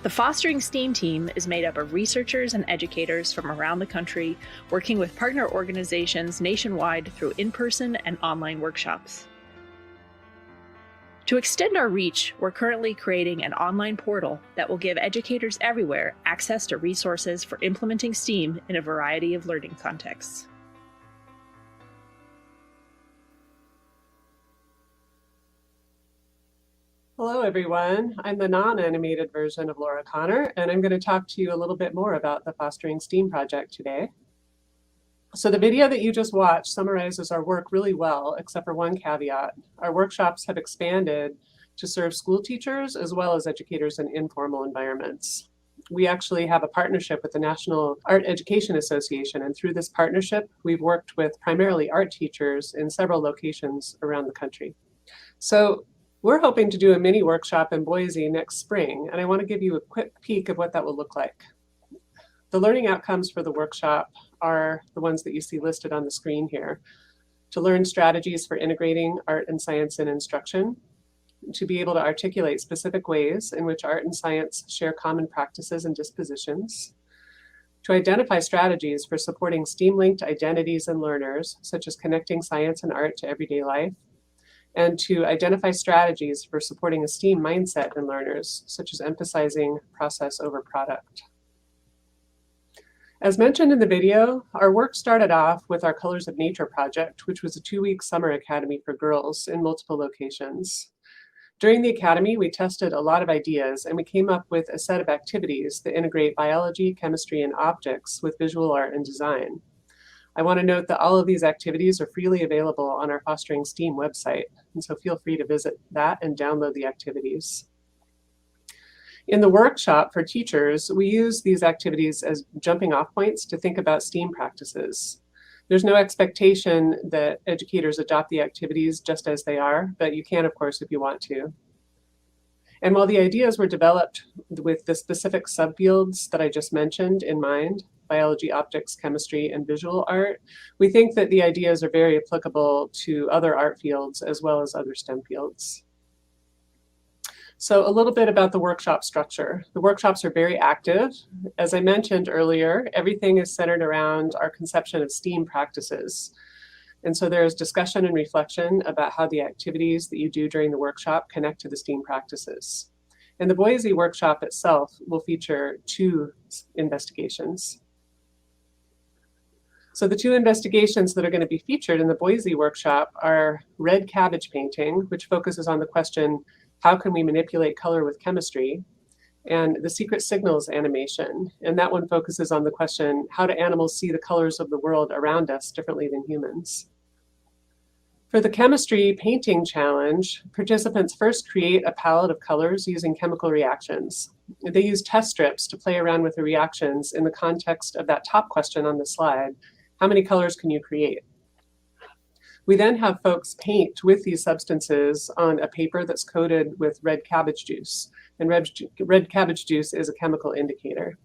The Fostering STEAM team is made up of researchers and educators from around the country, working with partner organizations nationwide through in-person and online workshops. To extend our reach, we're currently creating an online portal that will give educators everywhere access to resources for implementing STEAM in a variety of learning contexts. Hello, everyone. I'm the non-animated version of Laura Connor, and I'm going to talk to you a little bit more about the Fostering STEAM project today. So the video that you just watched summarizes our work really well, except for one caveat. Our workshops have expanded to serve school teachers as well as educators in informal environments. We actually have a partnership with the National Art Education Association, and through this partnership, we've worked with primarily art teachers in several locations around the country. So we're hoping to do a mini workshop in Boise next spring, and I want to give you a quick peek of what that will look like. The learning outcomes for the workshop are the ones that you see listed on the screen here. To learn strategies for integrating art and science in instruction, to be able to articulate specific ways in which art and science share common practices and dispositions, to identify strategies for supporting STEAM-linked identities in learners, such as connecting science and art to everyday life, and to identify strategies for supporting a STEAM mindset in learners, such as emphasizing process over product. As mentioned in the video, our work started off with our Colors of Nature project, which was a 2-week summer academy for girls in multiple locations. During the academy, we tested a lot of ideas, and we came up with a set of activities that integrate biology, chemistry, and optics with visual art and design. I want to note that all of these activities are freely available on our Fostering STEAM website, and so feel free to visit that and download the activities. In the workshop for teachers, we use these activities as jumping off points to think about STEAM practices. There's no expectation that educators adopt the activities just as they are, but you can, of course, if you want to. And while the ideas were developed with the specific subfields that I just mentioned in mind, biology, optics, chemistry, and visual art, we think that the ideas are very applicable to other art fields as well as other STEM fields. So a little bit about the workshop structure. The workshops are very active. As I mentioned earlier, everything is centered around our conception of STEAM practices. And so there's discussion and reflection about how the activities that you do during the workshop connect to the STEAM practices. And the Boise workshop itself will feature 2 investigations. So the 2 investigations that are going to be featured in the Boise workshop are red cabbage painting, which focuses on the question, how can we manipulate color with chemistry? And the secret signals animation. And that one focuses on the question, how do animals see the colors of the world around us differently than humans? For the chemistry painting challenge, participants first create a palette of colors using chemical reactions. They use test strips to play around with the reactions in the context of that top question on the slide, how many colors can you create? We then have folks paint with these substances on a paper that's coated with red cabbage juice. And red cabbage juice is a chemical indicator.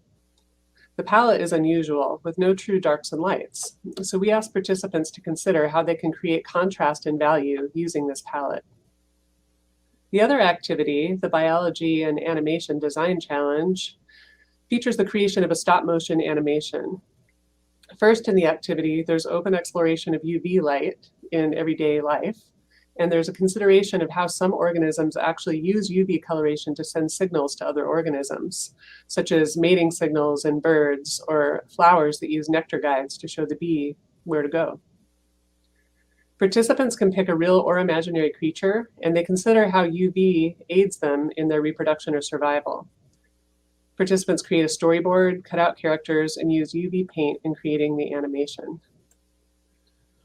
The palette is unusual, with no true darks and lights. So we ask participants to consider how they can create contrast and value using this palette. The other activity, the Biology and Animation Design Challenge, features the creation of a stop-motion animation. First in the activity, there's open exploration of UV light in everyday life, and there's a consideration of how some organisms actually use UV coloration to send signals to other organisms, such as mating signals in birds or flowers that use nectar guides to show the bee where to go. Participants can pick a real or imaginary creature, and they consider how UV aids them in their reproduction or survival. Participants create a storyboard, cut out characters, and use UV paint in creating the animation.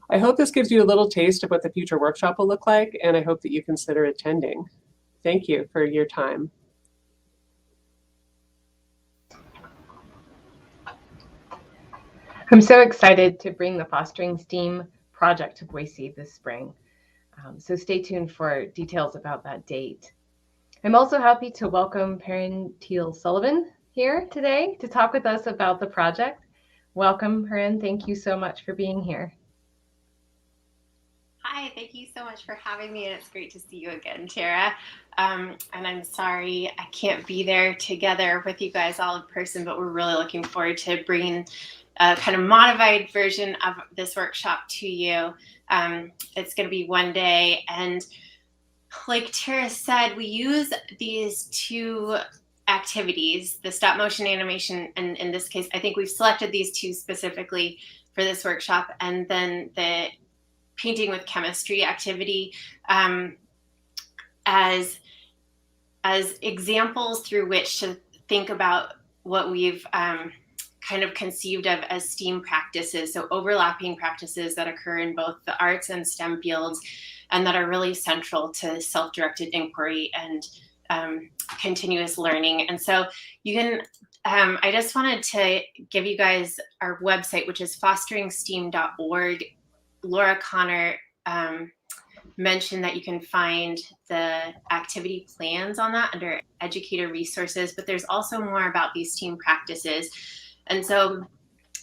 I hope this gives you a little taste of what the future workshop will look like, and I hope that you consider attending. Thank you for your time. I'm so excited to bring the Fostering STEAM project to Boise this spring. So stay tuned for details about that date. I'm also happy to welcome Perrin Teal-Sullivan here today to talk with us about the project. Welcome, Perrin. Thank you so much for being here. Hi, thank you so much for having me, and it's great to see you again, Tara. And I'm sorry I can't be there together with you guys all in person, but we're really looking forward to bringing a kind of modified version of this workshop to you. It's going to be one day, and like Tara said, we use these 2 activities, the stop motion animation, and in this case, I think we've selected these 2 specifically for this workshop, and then the painting with chemistry activity as examples through which to think about what we've kind kind of conceived of as STEAM practices, so overlapping practices that occur in both the arts and STEM fields, and that are really central to self-directed inquiry and continuous learning. And so you can, I just wanted to give you guys our website, which is fosteringsteam.org. Laura Connor mentioned that you can find the activity plans on that under educator resources, but there's also more about these STEAM practices. And so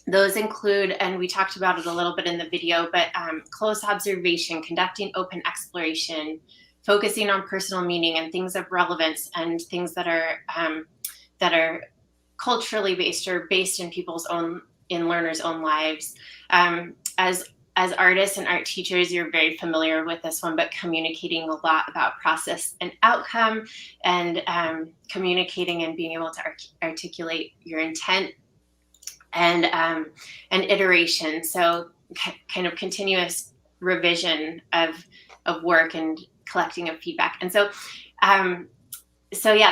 those include, and we talked about it a little bit in the video, but close observation, conducting open exploration, focusing on personal meaning and things of relevance and things that are culturally based or based in learners' own lives. As artists and art teachers, you're very familiar with this one, but communicating a lot about process and outcome, and communicating and being able to articulate your intent, and iteration. So kind of continuous revision of work and collecting of feedback. And so, yeah,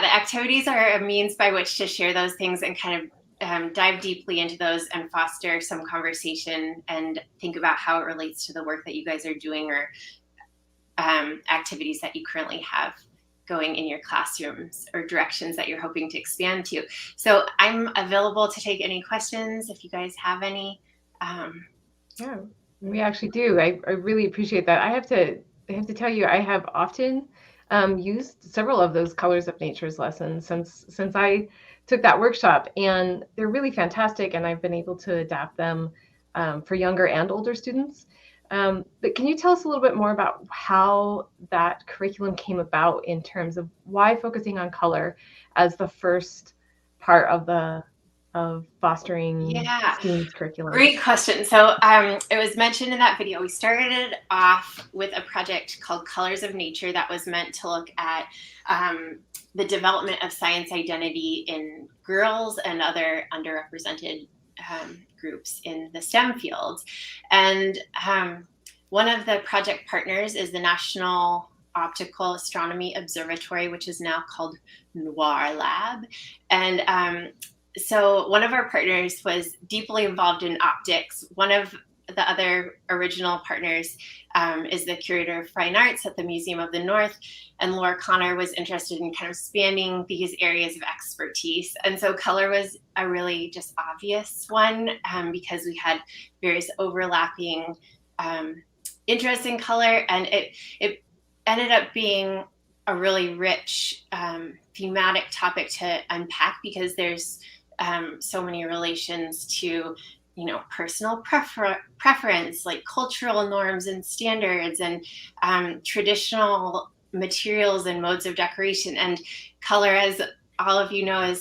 the activities are a means by which to share those things and kind of dive deeply into those and foster some conversation and think about how it relates to the work that you guys are doing or activities that you currently have going in your classrooms or directions that you're hoping to expand to. So I'm available to take any questions if you guys have any. Yeah, we actually do. I really appreciate that. I have to tell you, I have often used several of those Colors of Nature's lessons since I took that workshop, and they're really fantastic, and I've been able to adapt them for younger and older students. But can you tell us a little bit more about how that curriculum came about in terms of why focusing on color as the first part of fostering STEAM's curriculum? Great question. So it was mentioned in that video. We started off with a project called Colors of Nature that was meant to look at the development of science identity in girls and other underrepresented groups in the STEM fields. And one of the project partners is the National Optical Astronomy Observatory, which is now called Noir Lab. And so one of our partners was deeply involved in optics. One of the other original partners is the curator of fine arts at the Museum of the North, and Laura Connor was interested in kind of spanning these areas of expertise. And so color was a really just obvious one because we had various overlapping interests in color, and it ended up being a really rich thematic topic to unpack because there's so many relations to personal preference, like cultural norms and standards, and traditional materials and modes of decoration. And color, as all of you know,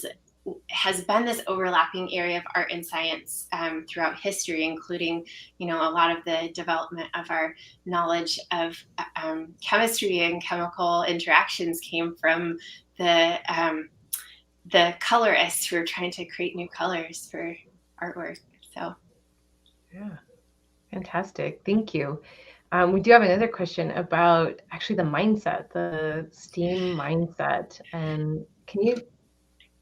has been this overlapping area of art and science throughout history, including, a lot of the development of our knowledge of chemistry and chemical interactions came from the colorists who are trying to create new colors for artwork. So, yeah, fantastic. Thank you. We do have another question about actually the mindset, the STEAM mindset. And can you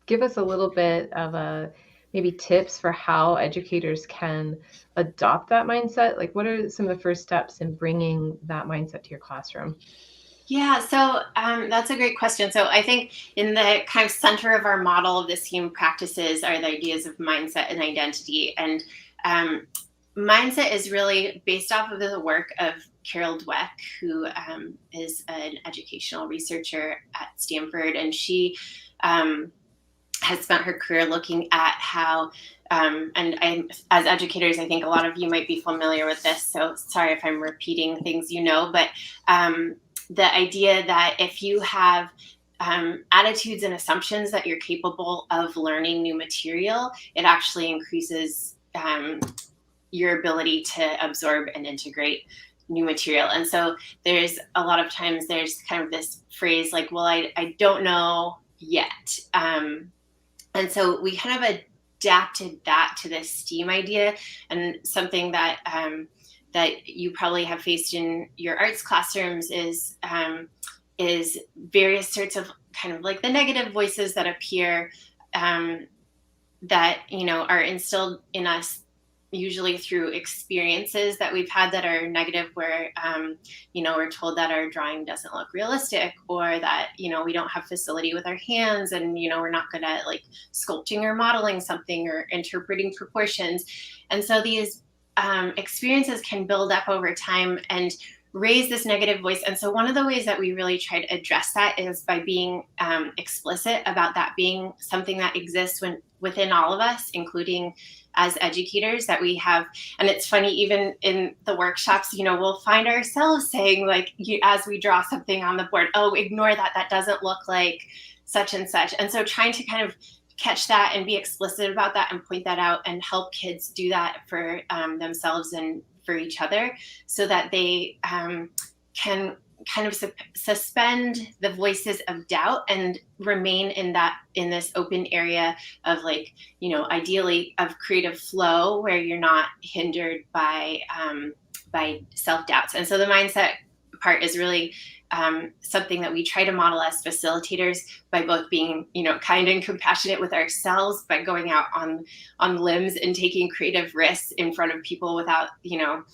give us a little bit of maybe tips for how educators can adopt that mindset? Like, what are some of the first steps in bringing that mindset to your classroom? Yeah, so that's a great question. So I think in the kind of center of our model of the STEAM practices are the ideas of mindset and identity. And mindset is really based off of the work of Carol Dweck, who is an educational researcher at Stanford. And she has spent her career looking at how, as educators, I think a lot of you might be familiar with this. So sorry if I'm repeating things but the idea that if you have attitudes and assumptions that you're capable of learning new material, it actually increases your ability to absorb and integrate new material. And so there's a lot of times there's kind of this phrase like, well, I don't know yet. And so we kind of adapted that to this STEAM idea, and something that that you probably have faced in your arts classrooms is various sorts of kind of like the negative voices that appear that, you know, are instilled in us usually through experiences that we've had that are negative, where, you know, we're told that our drawing doesn't look realistic, or that, you know, we don't have facility with our hands, and, you know, we're not good at like sculpting or modeling something or interpreting proportions. And so these experiences can build up over time and raise this negative voice. And so one of the ways that we really try to address that is by being explicit about that being something that exists within all of us, including as educators, that we have. And it's funny, even in the workshops, you know, we'll find ourselves saying, like, as we draw something on the board, oh, ignore that, that doesn't look like such and such. And so trying to kind of catch that and be explicit about that and point that out and help kids do that for themselves and for each other, so that they can kind of suspend the voices of doubt and remain in this open area of, like, you know, ideally of creative flow, where you're not hindered by self-doubts. And so the mindset part is really something that we try to model as facilitators, by both being, you know, kind and compassionate with ourselves, by going out on limbs and taking creative risks in front of people without, you know,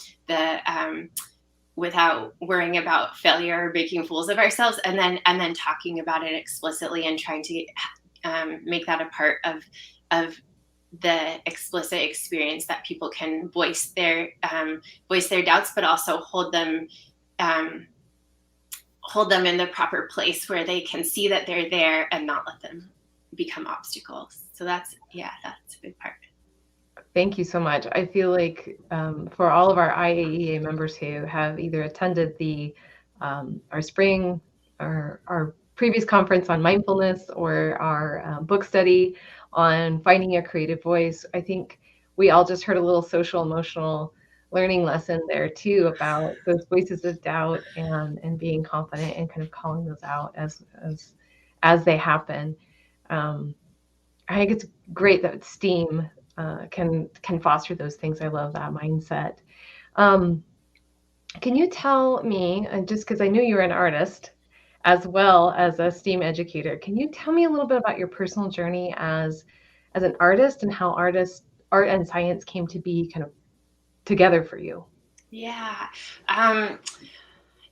without worrying about failure or making fools of ourselves, and then talking about it explicitly and trying to make that a part of the explicit experience, that people can voice their doubts, but also hold them in the proper place where they can see that they're there and not let them become obstacles. So that's a big part. Thank you so much. I feel like for all of our IAEA members who have either attended our spring or our previous conference on mindfulness, or our book study on finding a creative voice, I think we all just heard a little social emotional learning lesson there too, about those voices of doubt and being confident and kind of calling those out as they happen. I think it's great that STEAM can foster those things. I love that mindset. Can you tell me, just because I knew you were an artist as well as a STEAM educator, can you tell me a little bit about your personal journey as an artist, and how art and science came to be kind of together for you? Yeah.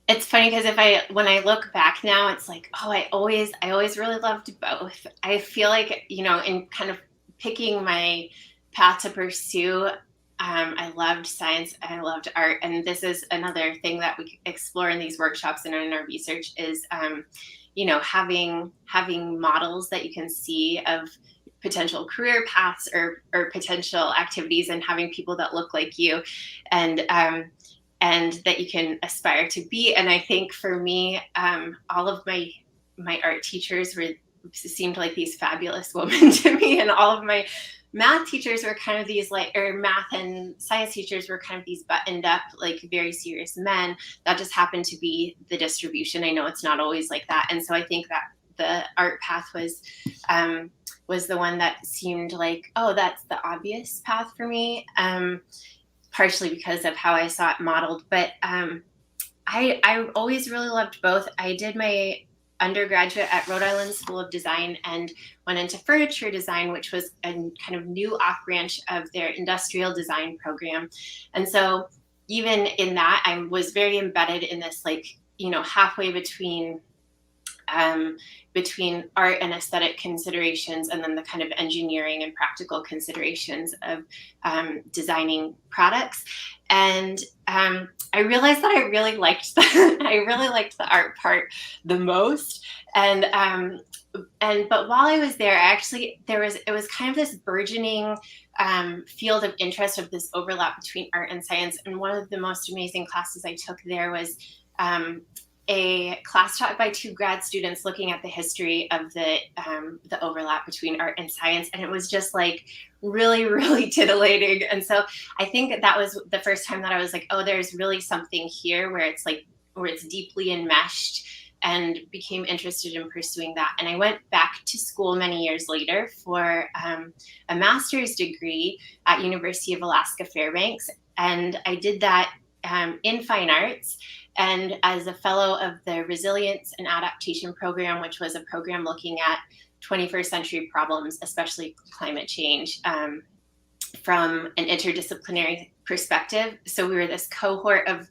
It's funny because when I look back now, it's like, oh, I always really loved both. I feel like, you know, in kind of picking my path to pursue, I loved science and I loved art. And this is another thing that we explore in these workshops and in our research is, you know, having models that you can see of potential career paths or potential activities, and having people that look like you and that you can aspire to be. And I think for me, all of my art teachers seemed like these fabulous women to me, and all of my math teachers were kind of these math and science teachers were kind of these buttoned up, like very serious men. That just happened to be the distribution. I know it's not always like that. And so I think that the art path was the one that seemed like, oh, that's the obvious path for me, partially because of how I saw it modeled. But I always really loved both. I did my undergraduate at Rhode Island School of Design and went into furniture design, which was a kind of new off branch of their industrial design program. And so even in that, I was very embedded in this, like, you know, halfway between art and aesthetic considerations, and then the kind of engineering and practical considerations of designing products. And I realized that I really liked the art part the most. And but while I was there, it was kind of this burgeoning field of interest, of this overlap between art and science. And one of the most amazing classes I took there was a class taught by two grad students looking at the history of the overlap between art and science. And it was just like really, really titillating. And so I think that was the first time that I was like, oh, there's really something here where it's deeply enmeshed, and became interested in pursuing that. And I went back to school many years later for a master's degree at University of Alaska Fairbanks. And I did that in fine arts and as a fellow of the Resilience and Adaptation Program, which was a program looking at 21st century problems, especially climate change, from an interdisciplinary perspective. So we were this cohort of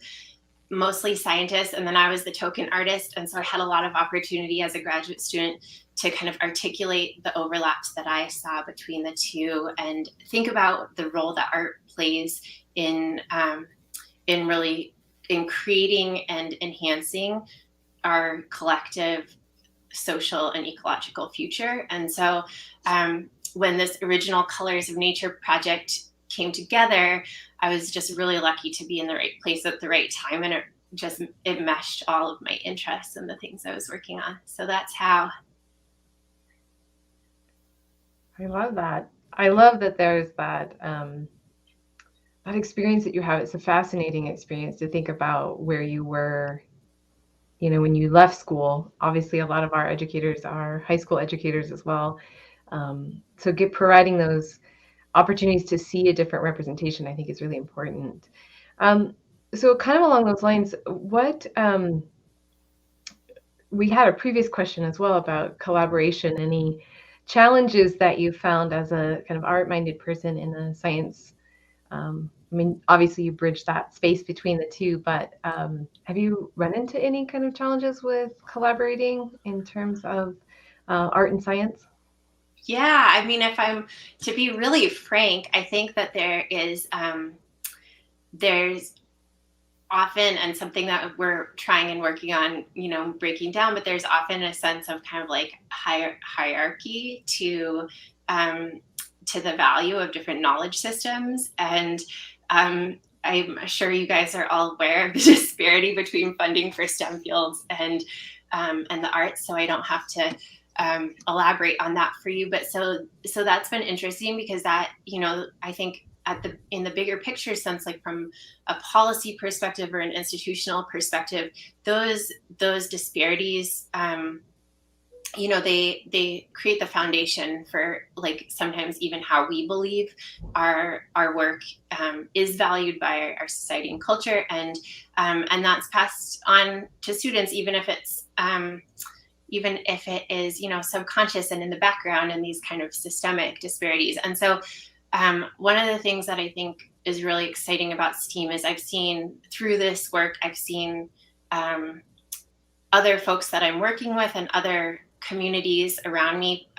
mostly scientists, and then I was the token artist. And so I had a lot of opportunity as a graduate student to kind of articulate the overlaps that I saw between the two and think about the role that art plays in creating and enhancing our collective social and ecological future. And so when this original Colors of Nature project came together, I was just really lucky to be in the right place at the right time, and it meshed all of my interests and the things I was working on. So that's how. I love that. I love that there's that that experience that you have. It's a fascinating experience to think about where you were, when you left school. Obviously, a lot of our educators are high school educators as well. So providing those opportunities to see a different representation, I think, is really important. So kind of along those lines, we had a previous question as well about collaboration. Any challenges that you found as a kind of art-minded person in a science? Obviously you bridge that space between the two, but have you run into any kind of challenges with collaborating in terms of art and science? Yeah, if I'm to be really frank, I think that there's often, and something that we're trying and working on, breaking down, but there's often a sense of kind of like hierarchy to the value of different knowledge systems. And I'm sure you guys are all aware of the disparity between funding for STEM fields and the arts, so I don't have to elaborate on that for you. But so that's been interesting because that, I think in the bigger picture sense, like from a policy perspective or an institutional perspective, those disparities, they create the foundation for like sometimes even how we believe our work is valued by our society and culture, and that's passed on to students, even if it is subconscious and in the background, and these kind of systemic disparities. And so one of the things that I think is really exciting about STEAM is I've seen through this work, other folks that I'm working with and other communities around me,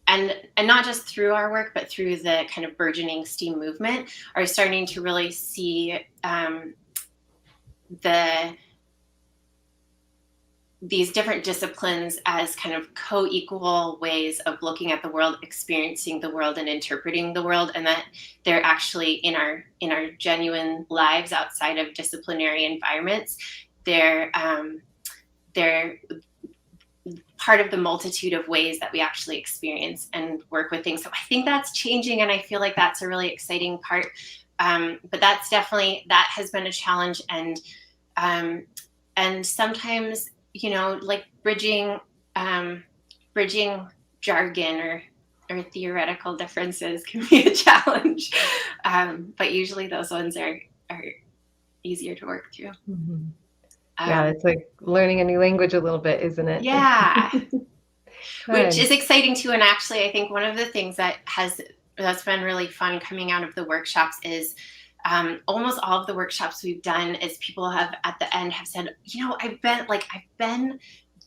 and not just through our work, but through the kind of burgeoning STEAM movement, are starting to really see these different disciplines as kind of co-equal ways of looking at the world, experiencing the world, and interpreting the world, and that they're actually in our genuine lives outside of disciplinary environments. They're part of the multitude of ways that we actually experience and work with things. So I think that's changing, and I feel like that's a really exciting part. But that has been a challenge, and sometimes, like bridging jargon or theoretical differences can be a challenge. But usually those ones are easier to work through. Mm-hmm. Yeah, it's like learning a new language a little bit, isn't it? Yeah. Which is exciting too. And actually, I think one of the things that's been really fun coming out of the workshops is almost all of the workshops we've done is people have at the end have said, I've been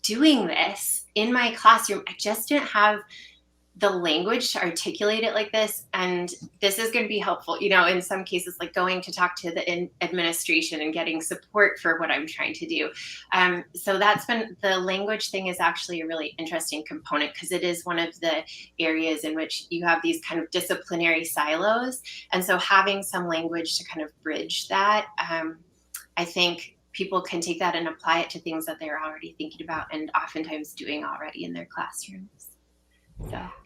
doing this in my classroom. I just didn't have the language to articulate it like this, and this is going to be helpful, in some cases, like going to talk to the administration and getting support for what I'm trying to do. So that's been, the language thing is actually a really interesting component, because it is one of the areas in which you have these kind of disciplinary silos, and so having some language to kind of bridge that, I think people can take that and apply it to things that they're already thinking about and oftentimes doing already in their classrooms.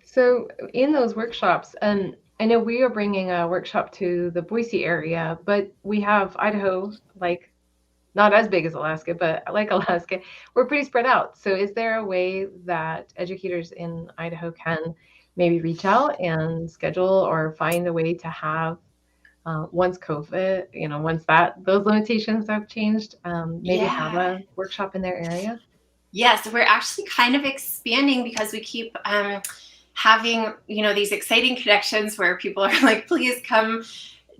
So in those workshops, and I know we are bringing a workshop to the Boise area, but we have Idaho, like not as big as Alaska, but like Alaska, we're pretty spread out. So is there a way that educators in Idaho can maybe reach out and schedule or find a way to have once COVID, once those limitations have changed, maybe have a workshop in their area? Yes, we're actually kind of expanding because we keep having, these exciting connections where people are like, please come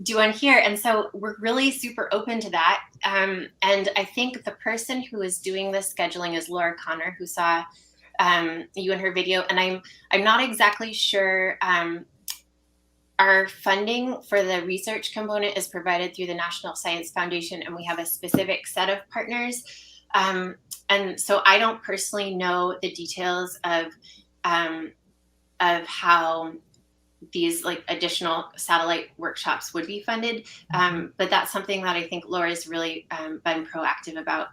do one here. And so we're really super open to that. And I think the person who is doing this scheduling is Laura Connor, who saw you in her video. And I'm not exactly sure. Our funding for the research component is provided through the National Science Foundation, and we have a specific set of partners. And so I don't personally know the details of how these additional satellite workshops would be funded. But that's something that I think Laura's really been proactive about,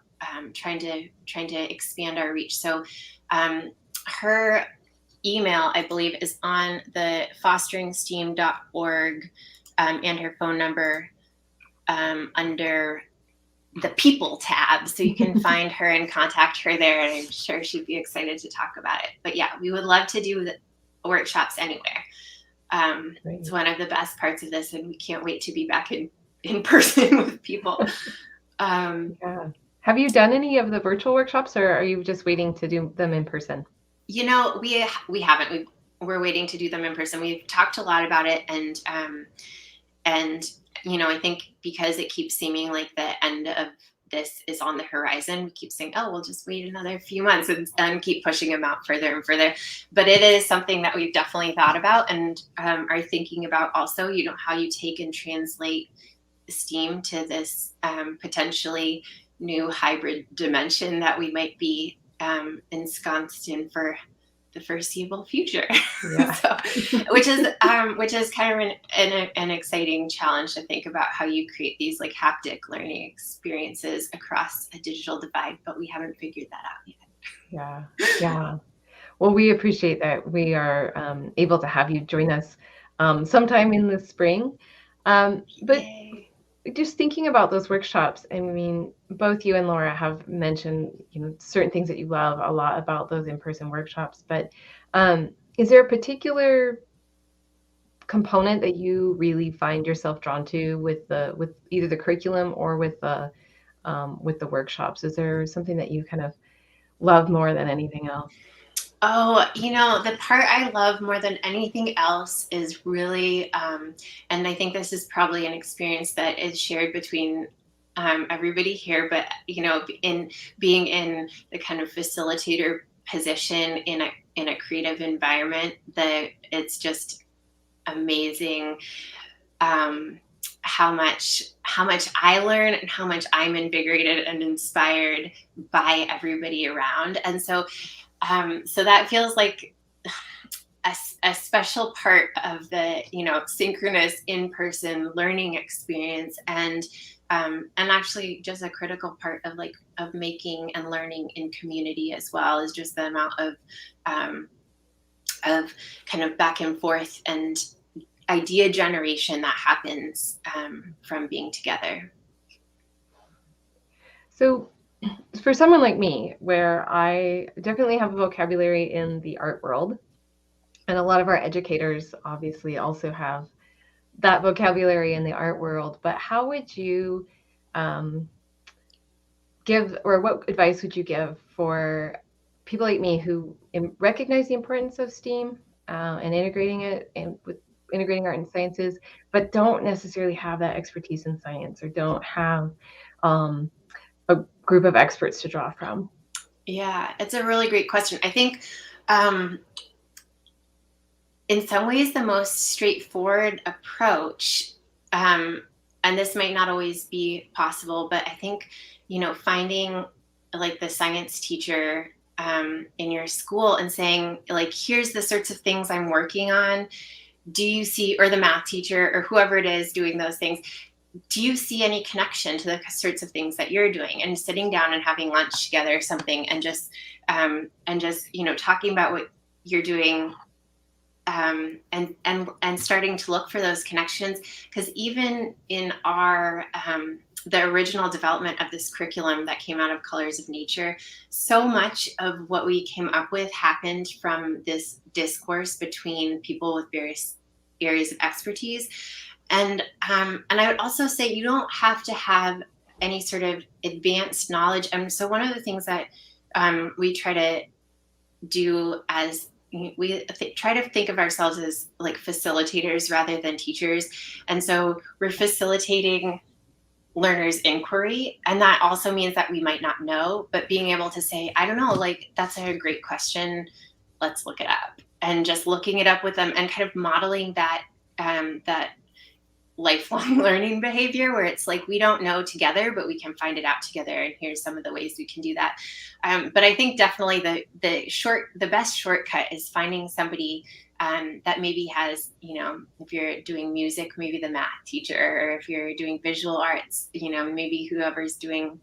trying to expand our reach. So her email, I believe, is on the fosteringsteam.org, and her phone number under the people tab. So you can find her and contact her there, and I'm sure she'd be excited to talk about it. But yeah, we would love to do the workshops anywhere. It's one of the best parts of this, and we can't wait to be back in person with people. Yeah. Have you done any of the virtual workshops, or are you just waiting to do them in person? We haven't. We're waiting to do them in person. We've talked a lot about it, and I think because it keeps seeming like the end of this is on the horizon, we keep saying, oh, we'll just wait another few months and keep pushing them out further and further. But it is something that we've definitely thought about and are thinking about also, how you take and translate STEAM to this potentially new hybrid dimension that we might be ensconced in for the foreseeable future. Yeah. which is kind of an exciting challenge to think about how you create these haptic learning experiences across a digital divide, but we haven't figured that out yet. Yeah. Well, we appreciate that we are able to have you join us sometime in the spring. But just thinking about those workshops, I mean, both you and Laura have mentioned, certain things that you love a lot about those in-person workshops, but is there a particular component that you really find yourself drawn to with either the curriculum or with the workshops? Is there something that you kind of love more than anything else? Oh, the part I love more than anything else is really, and I think this is probably an experience that is shared between everybody here, but, in being in the kind of facilitator position in a creative environment, that it's just amazing how much I learn and how much I'm invigorated and inspired by everybody around. And so that feels like a special part of the, synchronous in-person learning experience, and actually just a critical part of making and learning in community as well, is just the amount of kind of back and forth and idea generation that happens from being together. So for someone like me, where I definitely have a vocabulary in the art world, and a lot of our educators obviously also have that vocabulary in the art world, but how would you give, or what advice would you give for people like me who recognize the importance of STEAM and integrating it and with integrating art and sciences, but don't necessarily have that expertise in science, or don't have a group of experts to draw from? Yeah, it's a really great question. I think in some ways the most straightforward approach, and this might not always be possible, but I think, finding the science teacher in your school and saying, here's the sorts of things I'm working on. Do you see, or the math teacher or whoever it is doing those things, do you see any connection to the sorts of things that you're doing? And sitting down and having lunch together or something, and just talking about what you're doing, and starting to look for those connections. Because even in our the original development of this curriculum that came out of Colors of Nature, so much of what we came up with happened from this discourse between people with various areas of expertise. And I would also say you don't have to have any sort of advanced knowledge. So one of the things that we try to do as we try to think of ourselves as like facilitators rather than teachers. And so we're facilitating learners' inquiry. And that also means that we might not know, but being able to say, I don't know, like, that's a great question. Let's look it up. And just looking it up with them and kind of modeling that, that lifelong learning behavior where it's like, we don't know together, but we can find it out together. And here's some of the ways we can do that. But I think definitely the best shortcut is finding somebody that maybe has, if you're doing music, maybe the math teacher, or if you're doing visual arts, maybe whoever's doing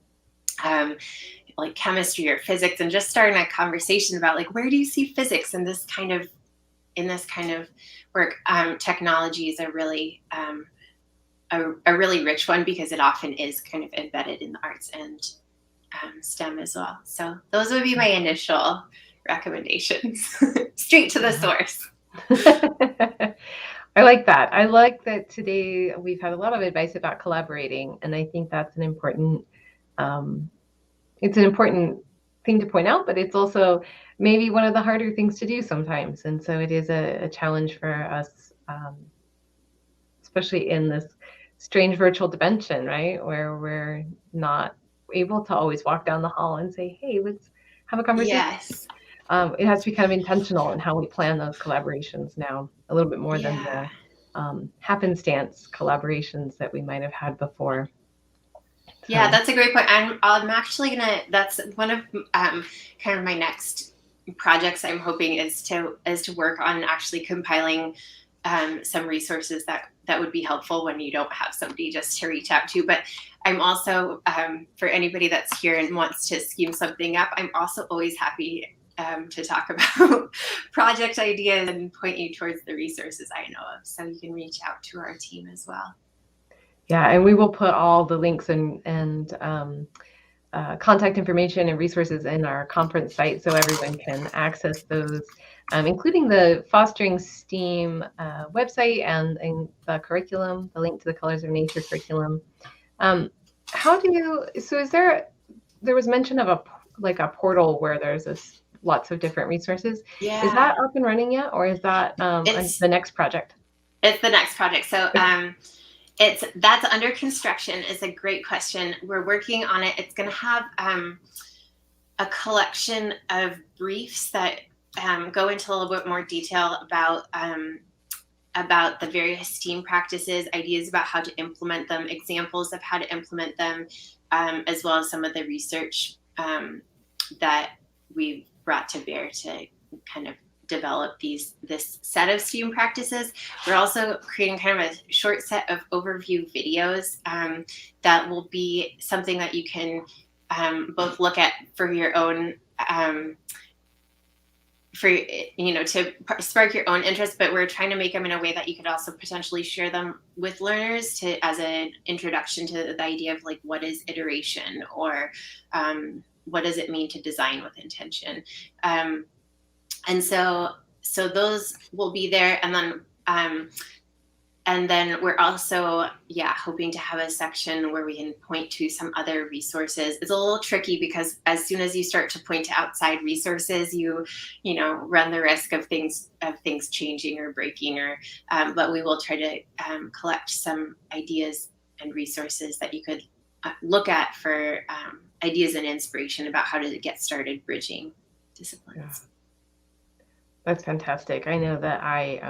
like chemistry or physics, and just starting a conversation about like, where do you see physics in this kind of work? Technologies are really a really rich one because it often is kind of embedded in the arts and STEM as well. So those would be my initial recommendations. Straight to the source. I like that. I like that today we've had a lot of advice about collaborating, and I think that's an important it's an important thing to point out, but it's also maybe one of the harder things to do sometimes. And so it is a challenge for us, especially in this strange virtual dimension, right? Where we're not able to always walk down the hall and say, hey, let's have a conversation. Yes. It has to be kind of intentional in how we plan those collaborations now, a little bit more than the happenstance collaborations that we might have had before. Yeah, that's a great point. I'm actually that's one of kind of my next projects I'm hoping is to work on actually compiling some resources that would be helpful when you don't have somebody just to reach out to. But I'm also, for anybody that's here and wants to scheme something up, I'm also always happy to talk about project ideas and point you towards the resources I know of. So you can reach out to our team as well. Yeah, and we will put all the links and contact information and resources in our conference site so everyone can access those, including the Fostering STEAM website and the curriculum, the link to the Colors of Nature curriculum. There was mention of a portal where there's lots of different resources. Yeah. Is that up and running yet, or is that the next project? It's the next project. So that's under construction. Is a great question. We're working on it. It's going to have a collection of briefs that go into a little bit more detail about the various STEAM practices, ideas about how to implement them, examples of how to implement them, as well as some of the research that we've brought to bear to kind of develop this set of STEAM practices. We're also creating kind of a short set of overview videos that will be something that you can both look at for your own to spark your own interest, but we're trying to make them in a way that you could also potentially share them with learners as an introduction to the idea of like, what is iteration, or what does it mean to design with intention? And so those will be there. And then we're also, hoping to have a section where we can point to some other resources. It's a little tricky because as soon as you start to point to outside resources, you run the risk of things changing or breaking, but we will try to collect some ideas and resources that you could look at for ideas and inspiration about how to get started bridging disciplines. Yeah. That's fantastic. I know that I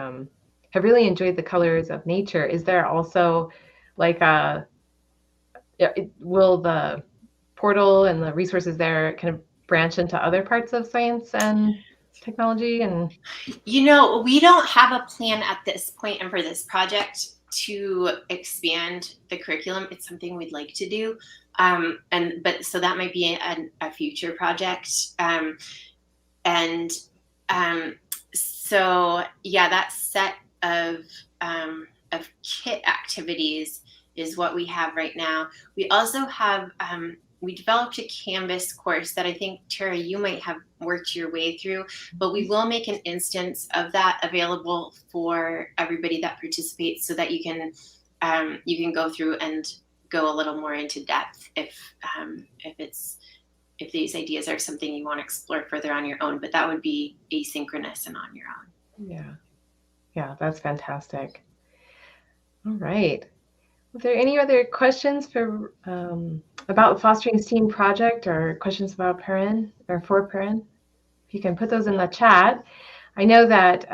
have really enjoyed the Colors of Nature. Is there also will the portal and the resources there kind of branch into other parts of science and technology? And we don't have a plan at this point and for this project to expand the curriculum. It's something we'd like to do, but so that might be a future project. So that set of kit activities is what we have right now. We also have we developed a Canvas course that I think, Tara, you might have worked your way through, but we will make an instance of that available for everybody that participates so that you can you can go through and go a little more into depth if these ideas are something you want to explore further on your own, but that would be asynchronous and on your own. Yeah, that's fantastic. All right. Are there any other questions for about the Fostering STEAM project, or questions about Perrin or for Perrin? If you can put those in the chat. I know that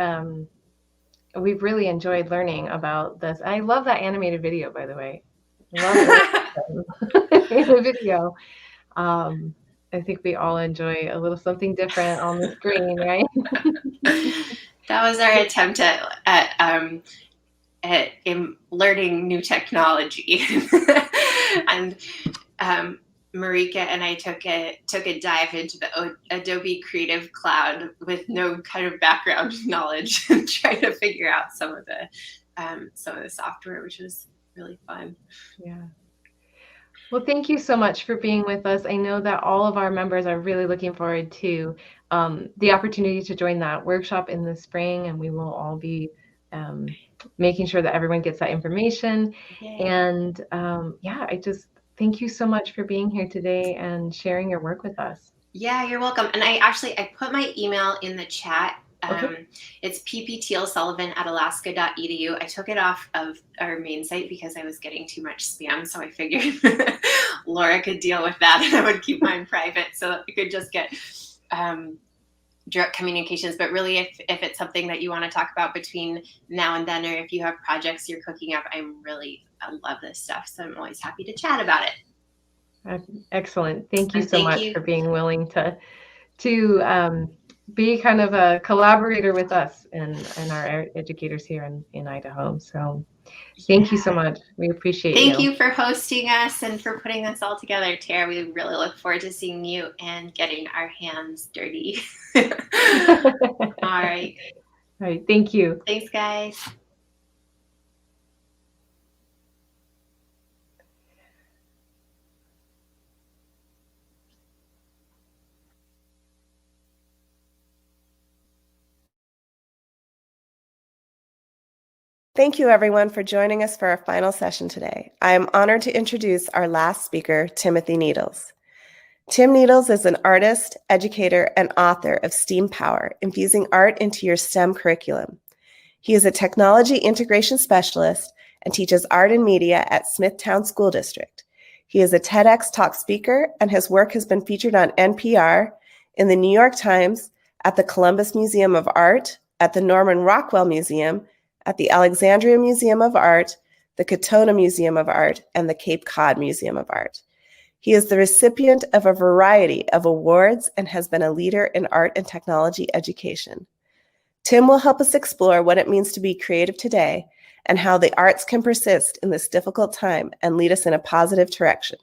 we've really enjoyed learning about this. I love that animated video, by the way. I love the video. I think we all enjoy a little something different on the screen, right? That was our attempt at learning new technology. And Marika and I took a dive into the Adobe Creative Cloud with no kind of background knowledge and trying to figure out some of the software, which was really fun. Yeah. Well, thank you so much for being with us. I know that all of our members are really looking forward to the opportunity to join that workshop in the spring, and we will all be making sure that everyone gets that information. Yay. And yeah, I just thank you so much for being here today and sharing your work with us. Yeah, you're welcome. And I put my email in the chat. Okay. It's pptlsullivan@alaska.edu. I took it off of our main site because I was getting too much spam, so I figured Laura could deal with that and I would keep mine private so that we could just get direct communications. But really, if it's something that you want to talk about between now and then, or if you have projects you're cooking up, I love this stuff, so I'm always happy to chat about it. Excellent. Thank you so much for being willing to be kind of a collaborator with us and our educators here in Idaho. So thank you so much. We appreciate Thank you for hosting us and for putting this all together, Tara. We really look forward to seeing you and getting our hands dirty. All right. All right. Thank you. Thanks, guys. Thank you, everyone, for joining us for our final session today. I am honored to introduce our last speaker, Timothy Needles. Tim Needles is an artist, educator, and author of STEAM Power, infusing art into your STEM curriculum. He is a technology integration specialist and teaches art and media at Smithtown School District. He is a TEDx talk speaker, and his work has been featured on NPR, in the New York Times, at the Columbus Museum of Art, at the Norman Rockwell Museum, at the Alexandria Museum of Art, the Katona Museum of Art, and the Cape Cod Museum of Art. He is the recipient of a variety of awards and has been a leader in art and technology education. Tim will help us explore what it means to be creative today and how the arts can persist in this difficult time and lead us in a positive direction.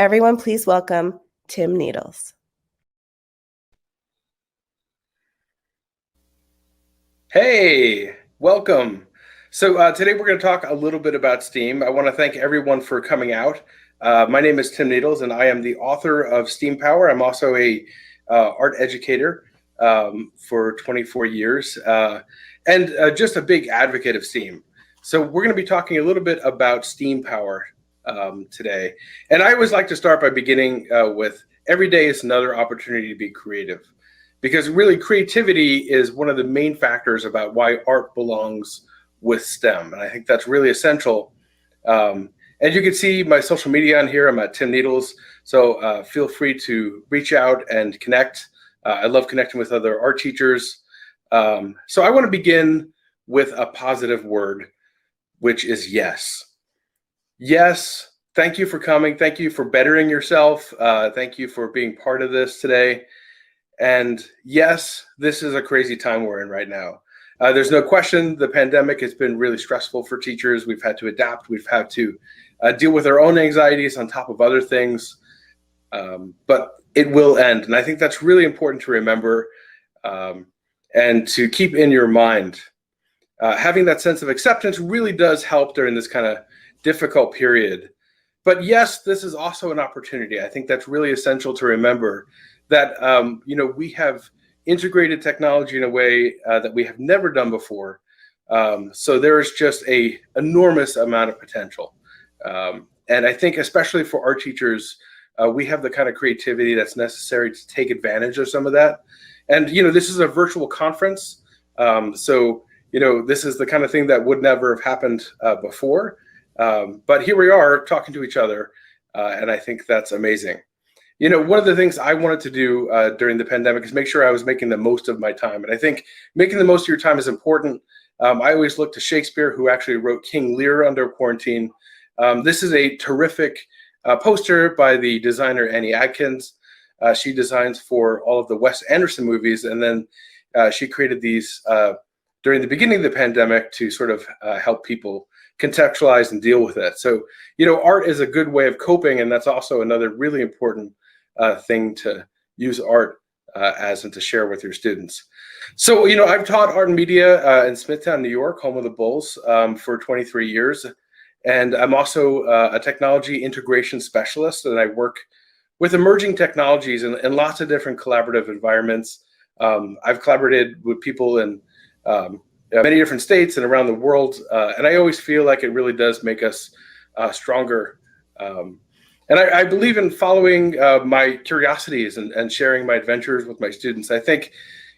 Everyone, please welcome Tim Needles. Hey, welcome. So today we're going to talk a little bit about STEAM. I want to thank everyone for coming out. My name is Tim Needles, and I am the author of STEAM Power. I'm also a art educator for 24 years and just a big advocate of STEAM. So we're going to be talking a little bit about STEAM Power today. And I always like to start by beginning with every day is another opportunity to be creative. Because really creativity is one of the main factors about why art belongs with STEM. And I think that's really essential. And you can see my social media on here. I'm at Tim Needles. So feel free to reach out and connect. I love connecting with other art teachers. So I want to begin with a positive word, which is yes. Yes, thank you for coming. Thank you for bettering yourself. Thank you for being part of this today. And yes, this is a crazy time we're in right now. There's no question the pandemic has been really stressful for teachers. We've had to adapt. We've had to deal with our own anxieties on top of other things. But it will end. And I think that's really important to remember and to keep in your mind. Having that sense of acceptance really does help during this kind of difficult period. But yes, this is also an opportunity. I think that's really essential to remember that we have integrated technology in a way that we have never done before. So there is just a enormous amount of potential. And I think especially for art teachers, we have the kind of creativity that's necessary to take advantage of some of that. And, this is a virtual conference. So, this is the kind of thing that would never have happened before. But here we are talking to each other. And I think that's amazing. One of the things I wanted to do during the pandemic is make sure I was making the most of my time. And I think making the most of your time is important. I always look to Shakespeare, who actually wrote King Lear under quarantine. This is a terrific poster by the designer Annie Adkins. She designs for all of the Wes Anderson movies, and then she created these during the beginning of the pandemic to sort of help people contextualize and deal with it. So, art is a good way of coping, and that's also another really important thing to use art as and to share with your students. So, I've taught art and media in Smithtown, New York, home of the Bulls, for 23 years. And I'm also a technology integration specialist, and I work with emerging technologies in lots of different collaborative environments. I've collaborated with people in many different states and around the world, and I always feel like it really does make us stronger. And I believe in following my curiosities and sharing my adventures with my students. I think,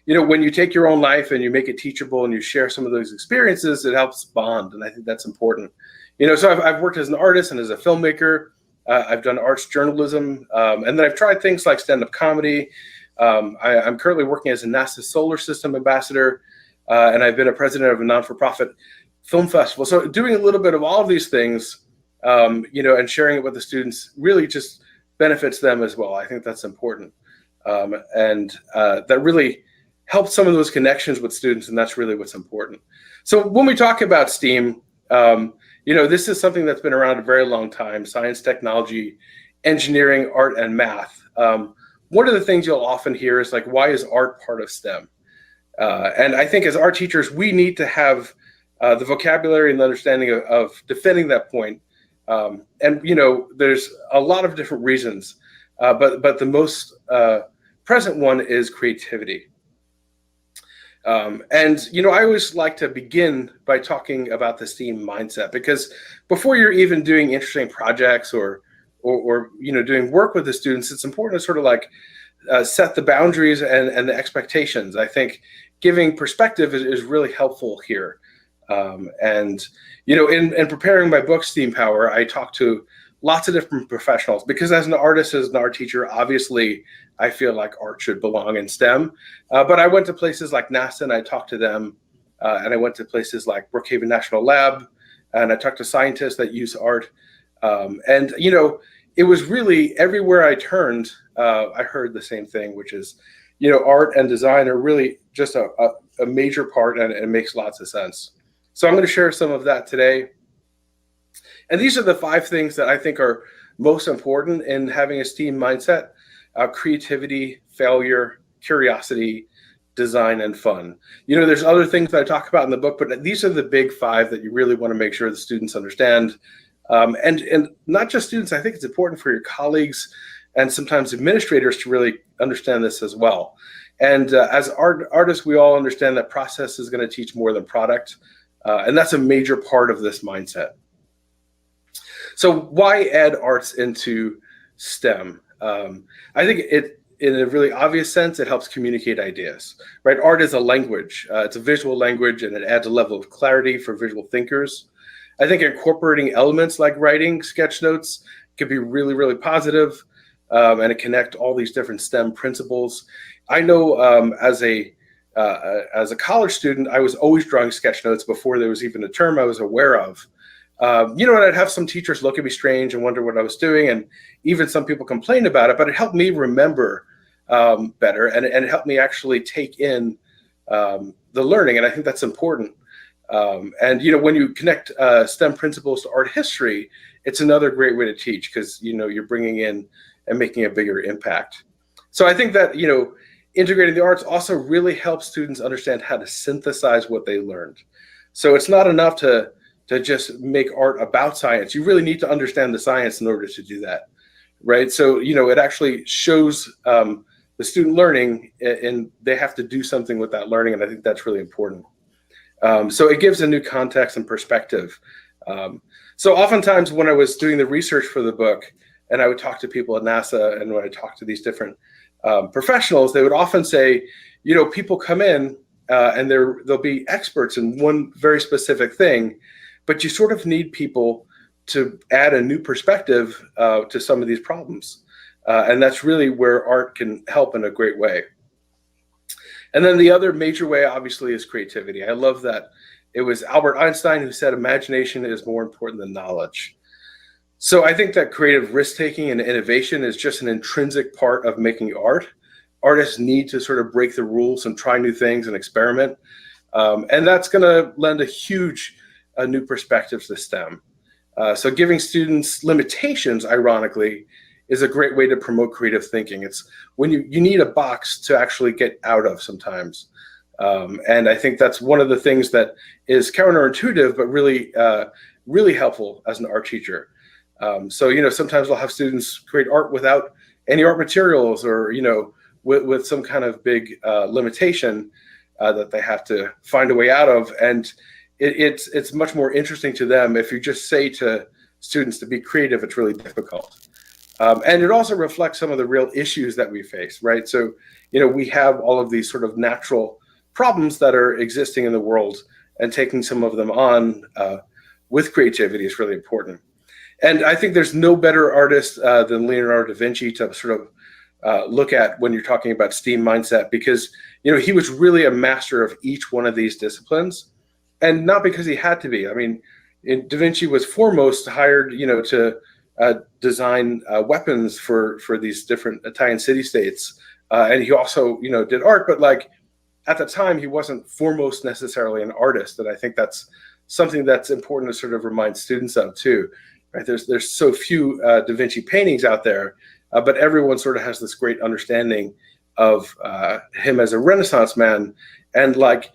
when you take your own life and you make it teachable and you share some of those experiences, it helps bond, and I think that's important. So I've worked as an artist and as a filmmaker. I've done arts journalism, and then I've tried things like stand-up comedy. I'm currently working as a NASA Solar System ambassador, and I've been a president of a non-for-profit film festival. So doing a little bit of all of these things, and sharing it with the students really just benefits them as well. I think that's important, and that really helps some of those connections with students, and that's really what's important. So when we talk about STEAM, this is something that's been around a very long time: science, technology, engineering, art, and math. One of the things you'll often hear is like, why is art part of STEM? And I think as art teachers, we need to have the vocabulary and the understanding of defending that point. And there's a lot of different reasons, but the most present one is creativity. And I always like to begin by talking about the STEAM mindset, because before you're even doing interesting projects or doing work with the students, it's important to sort of like set the boundaries and the expectations. I think giving perspective is really helpful here. And in preparing my book, STEAM Power, I talked to lots of different professionals, because as an artist, as an art teacher, obviously I feel like art should belong in STEM. But I went to places like NASA and I talked to them, and I went to places like Brookhaven National Lab, and I talked to scientists that use art. And it was really everywhere I turned, I heard the same thing, which is, art and design are really just a major part, and it makes lots of sense. So I'm going to share some of that today. And these are the 5 things that I think are most important in having a STEAM mindset: creativity, failure, curiosity, design, and fun. There's other things that I talk about in the book, but these are the big 5 that you really want to make sure the students understand. And not just students, I think it's important for your colleagues and sometimes administrators to really understand this as well. And as artists, we all understand that process is going to teach more than product. And that's a major part of this mindset. So why add arts into STEM? I think in a really obvious sense, it helps communicate ideas, right? Art is a language. It's a visual language, and it adds a level of clarity for visual thinkers. I think incorporating elements like writing, sketch notes can be really, really positive, and it connect all these different STEM principles. I know as a college student, I was always drawing sketch notes before there was even a term I was aware of. And I'd have some teachers look at me strange and wonder what I was doing, and even some people complained about it, but it helped me remember better, and it helped me actually take in the learning, and I think that's important. And when you connect STEM principles to art history, it's another great way to teach, because you're bringing in and making a bigger impact. So I think that integrating the arts also really helps students understand how to synthesize what they learned. So it's not enough to just make art about science. You really need to understand the science in order to do that, right? So it actually shows the student learning, and they have to do something with that learning, and I think that's really important. So it gives a new context and perspective. So oftentimes when I was doing the research for the book, and I would talk to people at NASA, and when I talked to these different professionals, they would often say, you know, people come in and they'll be experts in one very specific thing, but you sort of need people to add a new perspective to some of these problems. And that's really where art can help in a great way. And then the other major way, obviously, is creativity. I love that it was Albert Einstein who said imagination is more important than knowledge. So I think that creative risk-taking and innovation is just an intrinsic part of making art. Artists need to sort of break the rules and try new things and experiment. And that's going to lend a huge new perspective to STEM. So giving students limitations, ironically, is a great way to promote creative thinking. It's when you need a box to actually get out of sometimes. And I think that's one of the things that is counterintuitive, but really, really helpful as an art teacher. So, you know, sometimes we'll have students create art without any art materials, or, you know, with some kind of big limitation that they have to find a way out of. And it's much more interesting to them. If you just say to students to be creative, it's really difficult. And it also reflects some of the real issues that we face, right? So, you know, we have all of these sort of natural problems that are existing in the world, and taking some of them on with creativity is really important. And I think there's no better artist than Leonardo da Vinci to sort of look at when you're talking about STEAM mindset, because, you know, he was really a master of each one of these disciplines, and not because he had to be. I mean, Da Vinci was foremost hired, you know, to design weapons for these different Italian city-states. And he also, you know, did art, but like at the time he wasn't foremost necessarily an artist. And I think that's something that's important to sort of remind students of too, right? There's so few Da Vinci paintings out there, but everyone sort of has this great understanding of him as a Renaissance man. And like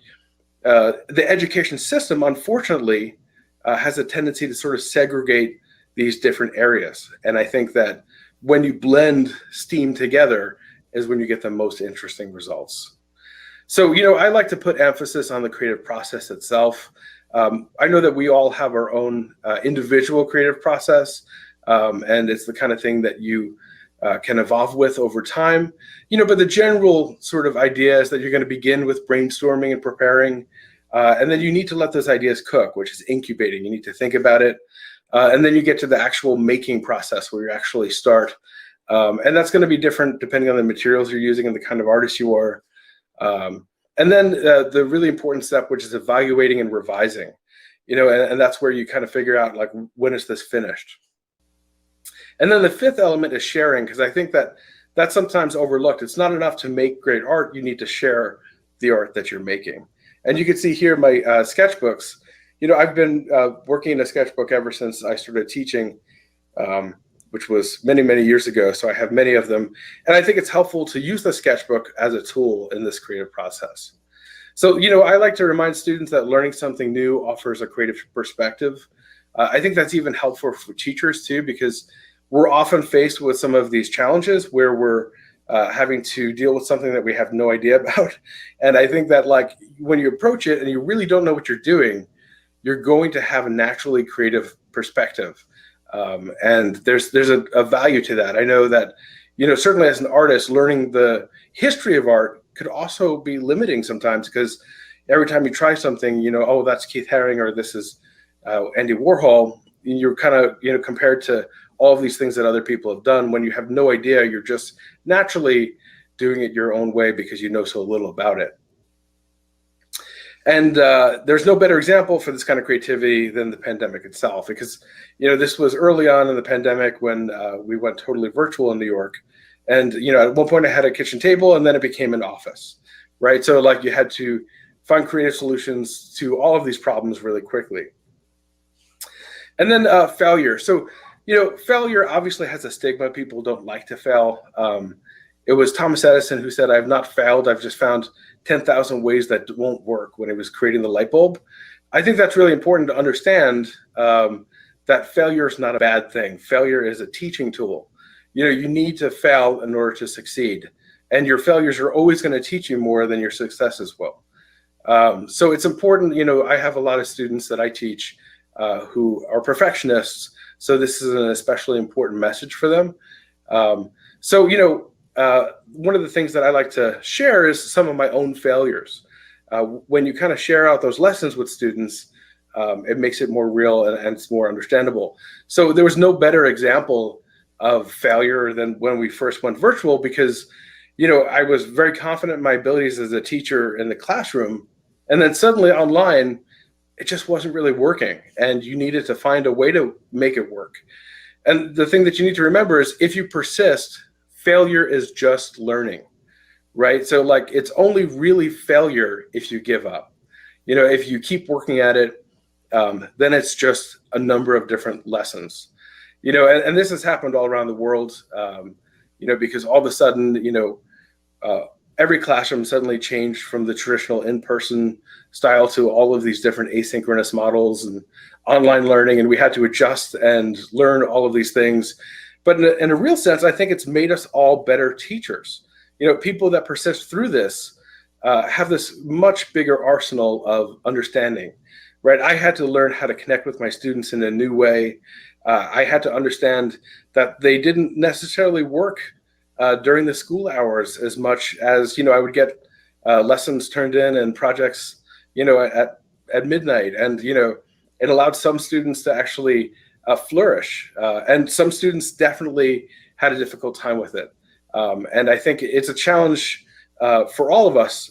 the education system, unfortunately, has a tendency to sort of segregate these different areas. And I think that when you blend STEAM together is when you get the most interesting results. So, you know, I like to put emphasis on the creative process itself. I know that we all have our own individual creative process, and it's the kind of thing that you can evolve with over time. You know, but the general sort of idea is that you're going to begin with brainstorming and preparing, and then you need to let those ideas cook, which is incubating. You need to think about it. And then you get to the actual making process where you actually start. And that's going to be different depending on the materials you're using and the kind of artist you are. And then the really important step, which is evaluating and revising, you know, and that's where you kind of figure out, like, when is this finished? And then the fifth element is sharing, because I think that that's sometimes overlooked. It's not enough to make great art. You need to share the art that you're making. And you can see here my sketchbooks. You know, I've been working in a sketchbook ever since I started teaching, which was many, many years ago. So I have many of them. And I think it's helpful to use the sketchbook as a tool in this creative process. So, you know, I like to remind students that learning something new offers a creative perspective. I think that's even helpful for teachers too, because we're often faced with some of these challenges where we're having to deal with something that we have no idea about. And I think that, like, when you approach it and you really don't know what you're doing, you're going to have a naturally creative perspective. And there's a value to that. I know that, you know, certainly as an artist, learning the history of art could also be limiting sometimes, because every time you try something, you know, oh, that's Keith Haring, or this is Andy Warhol, you're kind of, you know, compared to all of these things that other people have done. When you have no idea, you're just naturally doing it your own way because you know so little about it. And there's no better example for this kind of creativity than the pandemic itself, because, you know, this was early on in the pandemic when we went totally virtual in New York. And, you know, at one point I had a kitchen table, and then it became an office, right? So, like, you had to find creative solutions to all of these problems really quickly. And then failure. So, you know, failure obviously has a stigma. People don't like to fail. It was Thomas Edison who said, "I've not failed, I've just found 10,000 ways that won't work," when he was creating the light bulb. I think that's really important to understand, that failure is not a bad thing. Failure is a teaching tool. You know, you need to fail in order to succeed. And your failures are always going to teach you more than your successes will. So it's important, I have a lot of students that I teach who are perfectionists, so this is an especially important message for them. So one of the things that I like to share is some of my own failures. When you kind of share out those lessons with students, it makes it more real and it's more understandable. So there was no better example of failure than when we first went virtual, because I was very confident in my abilities as a teacher in the classroom, and then suddenly online it just wasn't really working, and you needed to find a way to make it work. And the thing that you need to remember is, if you persist, failure is just learning, right? So like, it's only really failure if you give up. If you keep working at it, then it's just a number of different lessons. And this has happened all around the world, because all of a sudden, every classroom suddenly changed from the traditional in-person style to all of these different asynchronous models and online learning, and we had to adjust and learn all of these things. But in a real sense, I think it's made us all better teachers. People that persist through this have this much bigger arsenal of understanding, right? I had to learn how to connect with my students in a new way. I had to understand that they didn't necessarily work during the school hours as much as, I would get lessons turned in and projects, at midnight. And, it allowed some students to actually flourish. And some students definitely had a difficult time with it. And I think it's a challenge for all of us,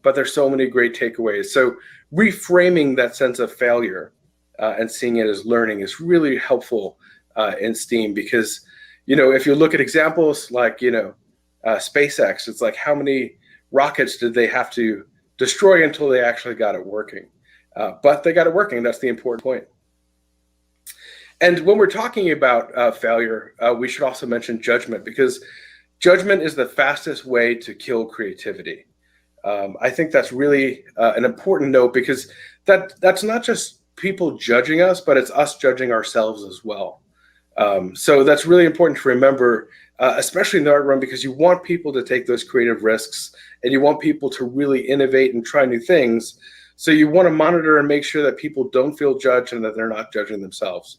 but there's so many great takeaways. So reframing that sense of failure and seeing it as learning is really helpful in STEAM, because if you look at examples like, SpaceX, it's like, how many rockets did they have to destroy until they actually got it working? But they got it working. That's the important point. And when we're talking about failure, we should also mention judgment, because judgment is the fastest way to kill creativity. I think that's really an important note, because that's not just people judging us, but it's us judging ourselves as well. So that's really important to remember, especially in the art room, because you want people to take those creative risks and you want people to really innovate and try new things. So you want to monitor and make sure that people don't feel judged and that they're not judging themselves.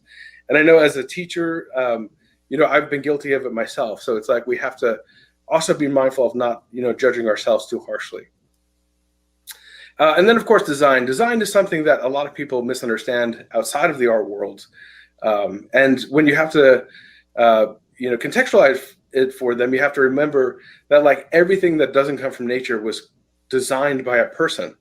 And I know as a teacher, I've been guilty of it myself. So it's like, we have to also be mindful of not, judging ourselves too harshly. And then, of course, design. Design is something that a lot of people misunderstand outside of the art world. And when you have to, contextualize it for them, you have to remember that, like, everything that doesn't come from nature was designed by a person.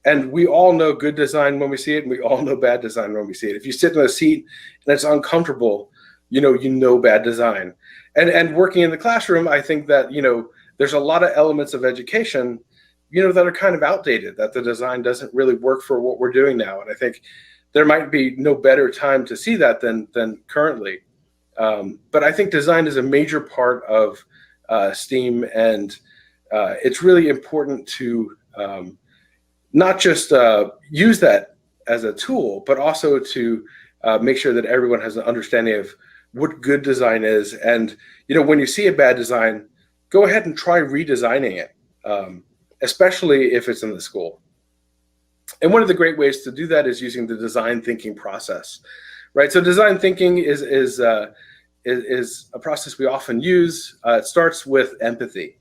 And we all know good design when we see it, and we all know bad design when we see it. If you sit in a seat and it's uncomfortable, you know bad design. And working in the classroom, I think that, there's a lot of elements of education, that are kind of outdated, that the design doesn't really work for what we're doing now. And I think there might be no better time to see that than currently. But I think design is a major part of STEAM, and it's really important to not just use that as a tool, but also to make sure that everyone has an understanding of what good design is. And, when you see a bad design, go ahead and try redesigning it, especially if it's in the school. And one of the great ways to do that is using the design thinking process, right? So design thinking is a process we often use. It starts with empathy.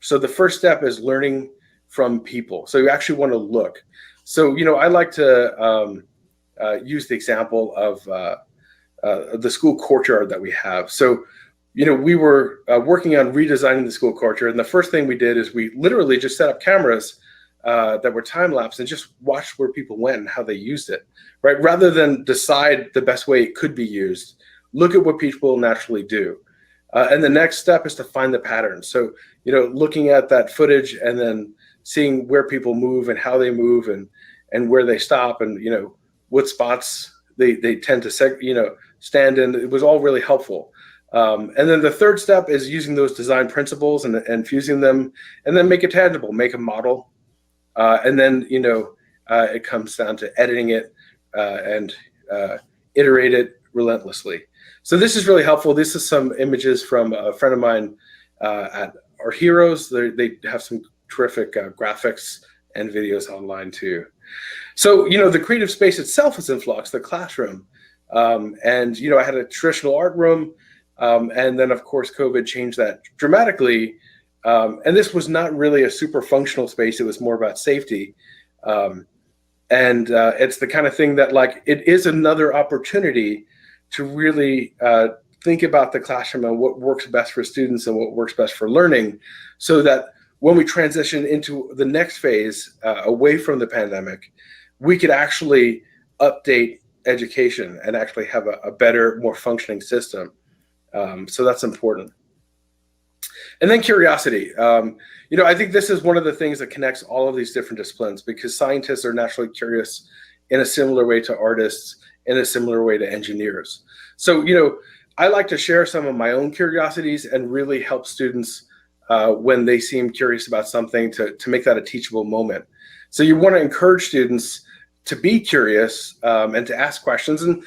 So the first step is learning from people. So you actually want to look. So, I like to use the example of the school courtyard that we have. So, we were working on redesigning the school courtyard. And the first thing we did is we literally just set up cameras that were time-lapse and just watched where people went and how they used it, right? Rather than decide the best way it could be used, look at what people naturally do. And the next step is to find the patterns. So, looking at that footage and then seeing where people move and how they move and where they stop and, what spots they tend to, stand in. It was all really helpful. And then the third step is using those design principles and fusing them, and then make it tangible, make a model. And then, it comes down to editing it and iterate it relentlessly. So this is really helpful. This is some images from a friend of mine at Our Heroes. They have some terrific graphics and videos online too. So, the creative space itself is in flux, the classroom. And, I had a traditional art room. And then, of course, COVID changed that dramatically. And this was not really a super functional space. It was more about safety. And it's the kind of thing that, like, it is another opportunity to really think about the classroom and what works best for students and what works best for learning, so that when we transition into the next phase away from the pandemic, we could actually update education and actually have a better, more functioning system. So that's important. And then curiosity. I think this is one of the things that connects all of these different disciplines, because scientists are naturally curious in a similar way to artists, in a similar way to engineers. So, I like to share some of my own curiosities and really help students when they seem curious about something to make that a teachable moment. So you want to encourage students to be curious and to ask questions. And,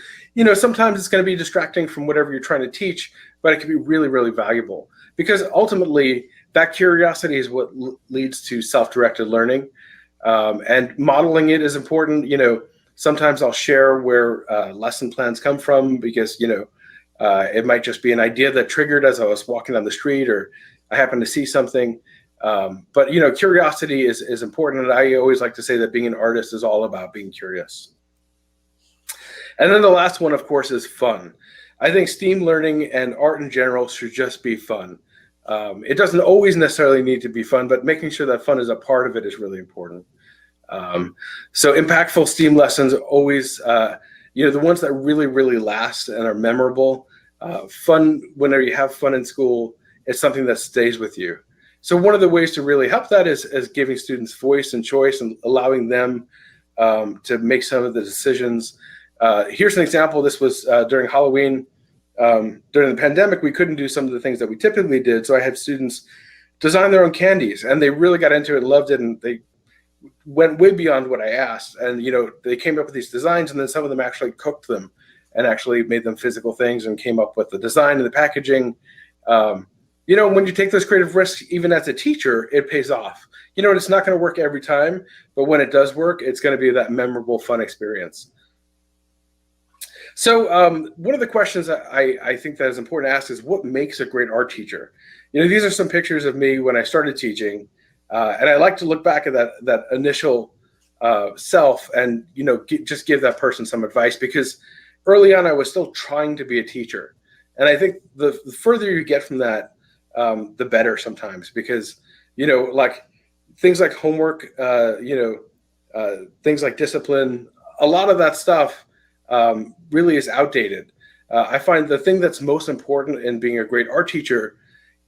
sometimes it's going to be distracting from whatever you're trying to teach, but it can be really, really valuable, because ultimately that curiosity is what leads to self-directed learning. And modeling it is important. Sometimes I'll share where lesson plans come from, because, it might just be an idea that triggered as I was walking down the street, or I happened to see something. But curiosity is important. And I always like to say that being an artist is all about being curious. And then the last one, of course, is fun. I think STEAM learning and art in general should just be fun. It doesn't always necessarily need to be fun, but making sure that fun is a part of it is really important. So impactful STEAM lessons always, the ones that really, really last and are memorable. Fun, whenever you have fun in school, it's something that stays with you. So one of the ways to really help that is giving students voice and choice and allowing them to make some of the decisions. Here's an example. This was during Halloween. During the pandemic, we couldn't do some of the things that we typically did. So I had students design their own candies, and they really got into it and loved it. And they went way beyond what I asked. And, they came up with these designs, and then some of them actually cooked them and actually made them physical things and came up with the design and the packaging. When you take those creative risks, even as a teacher, it pays off. It's not going to work every time, but when it does work, it's going to be that memorable, fun experience. So one of the questions that I think that is important to ask is, what makes a great art teacher? These are some pictures of me when I started teaching, and I like to look back at that initial self and just give that person some advice, because early on I was still trying to be a teacher, and I think the further you get from that, the better sometimes, because like things like homework, things like discipline, a lot of that stuff really is outdated. I find the thing that's most important in being a great art teacher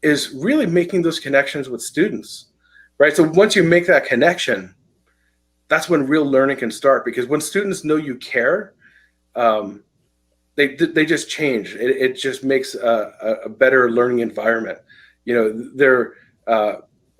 is really making those connections with students, right? So once you make that connection, that's when real learning can start, because when students know you care, they just change. It just makes a better learning environment. They're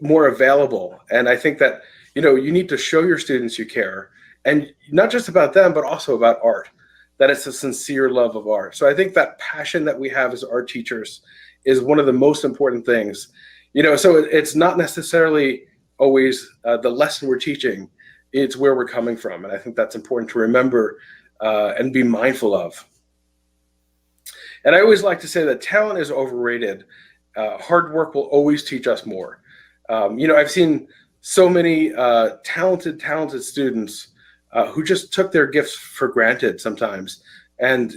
more available. And I think that, you need to show your students you care, and not just about them, but also about art, that it's a sincere love of art. So I think that passion that we have as art teachers is one of the most important things. So it's not necessarily always the lesson we're teaching, it's where we're coming from. And I think that's important to remember and be mindful of. And I always like to say that talent is overrated. Hard work will always teach us more. I've seen so many talented students who just took their gifts for granted sometimes. And,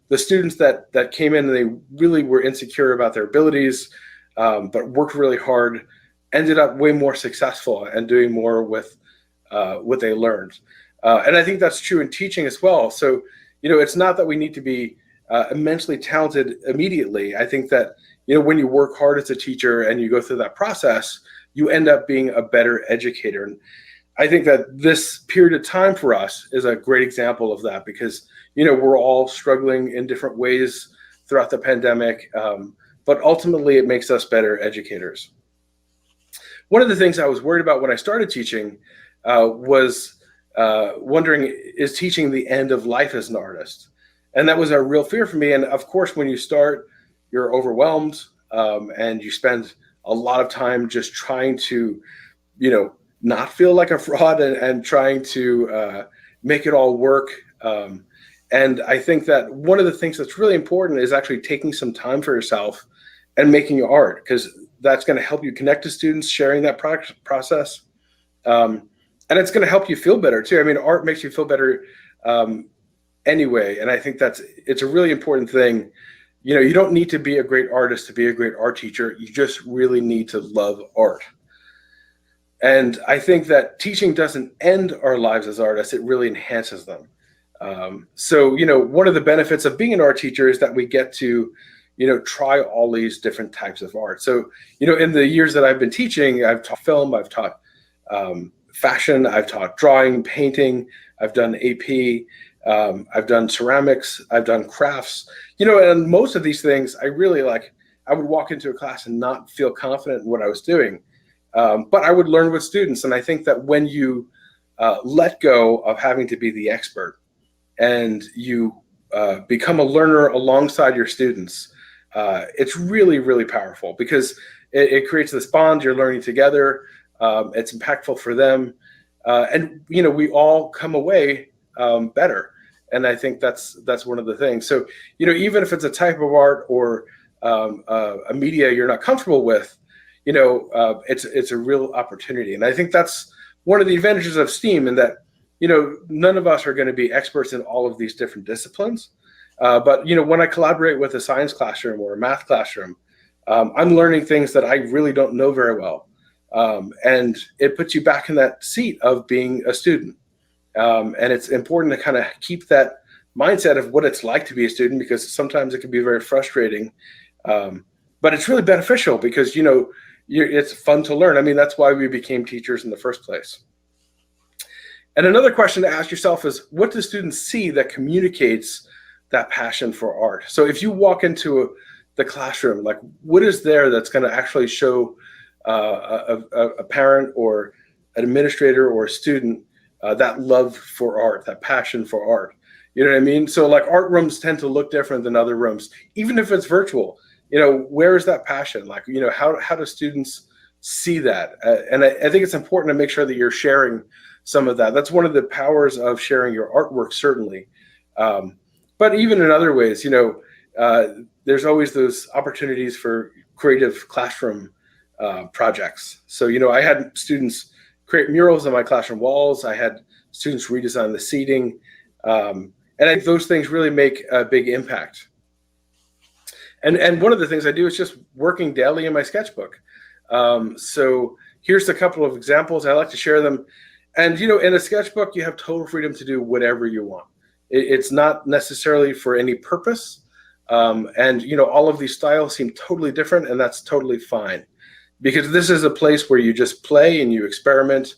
the students that came in and they really were insecure about their abilities, but worked really hard, ended up way more successful and doing more with what they learned. And I think that's true in teaching as well. So, it's not that we need to be immensely talented immediately. I think that, when you work hard as a teacher and you go through that process, you end up being a better educator. And I think that this period of time for us is a great example of that, because, we're all struggling in different ways throughout the pandemic, but ultimately it makes us better educators. One of the things I was worried about when I started teaching was wondering, is teaching the end of life as an artist? And that was a real fear for me. And of course, when you start, you're overwhelmed and you spend a lot of time just trying to, not feel like a fraud and trying to make it all work. And I think that one of the things that's really important is actually taking some time for yourself and making art, because that's going to help you connect to students, sharing that process. And it's going to help you feel better too. I mean, art makes you feel better anyway. And I think it's a really important thing. You know, you don't need to be a great artist to be a great art teacher. You just really need to love art. And I think that teaching doesn't end our lives as artists, it really enhances them. So, you know, one of the benefits of being an art teacher is that we get to, you know, try all these different types of art. So, you know, in the years that I've been teaching, I've taught film, I've taught fashion, I've taught drawing, painting, I've done AP, I've done ceramics, I've done crafts, you know, and most of these things I really like. I would walk into a class and not feel confident in what I was doing, but I would learn with students. And I think that when you let go of having to be the expert and you become a learner alongside your students, it's really, really powerful, because it creates this bond. You're learning together. It's impactful for them. And, you know, we all come away better. And I think that's one of the things. So, you know, even if it's a type of art or a media you're not comfortable with, you know, it's a real opportunity. And I think that's one of the advantages of STEAM, in that, you know, none of us are going to be experts in all of these different disciplines. But, you know, when I collaborate with a science classroom or a math classroom, I'm learning things that I really don't know very well. And it puts you back in that seat of being a student. And it's important to kind of keep that mindset of what it's like to be a student, because sometimes it can be very frustrating. But it's really beneficial because, you know, it's fun to learn. I mean, that's why we became teachers in the first place. And another question to ask yourself is, what do students see that communicates that passion for art? So if you walk into the classroom, like, what is there that's going to actually show a parent or an administrator or a student that love for art, that passion for art? You know what I mean? So like, art rooms tend to look different than other rooms, even if it's virtual. You know, where is that passion? Like, you know, how do students see that? And I think it's important to make sure that you're sharing some of that. That's one of the powers of sharing your artwork, certainly. But even in other ways, you know, there's always those opportunities for creative classroom projects. So, you know, I had students create murals on my classroom walls. I had students redesign the seating. And I think those things really make a big impact. And one of the things I do is just working daily in my sketchbook. So here's a couple of examples. I like to share them. And, you know, in a sketchbook, you have total freedom to do whatever you want. It's not necessarily for any purpose. And, you know, all of these styles seem totally different, and that's totally fine, because this is a place where you just play and you experiment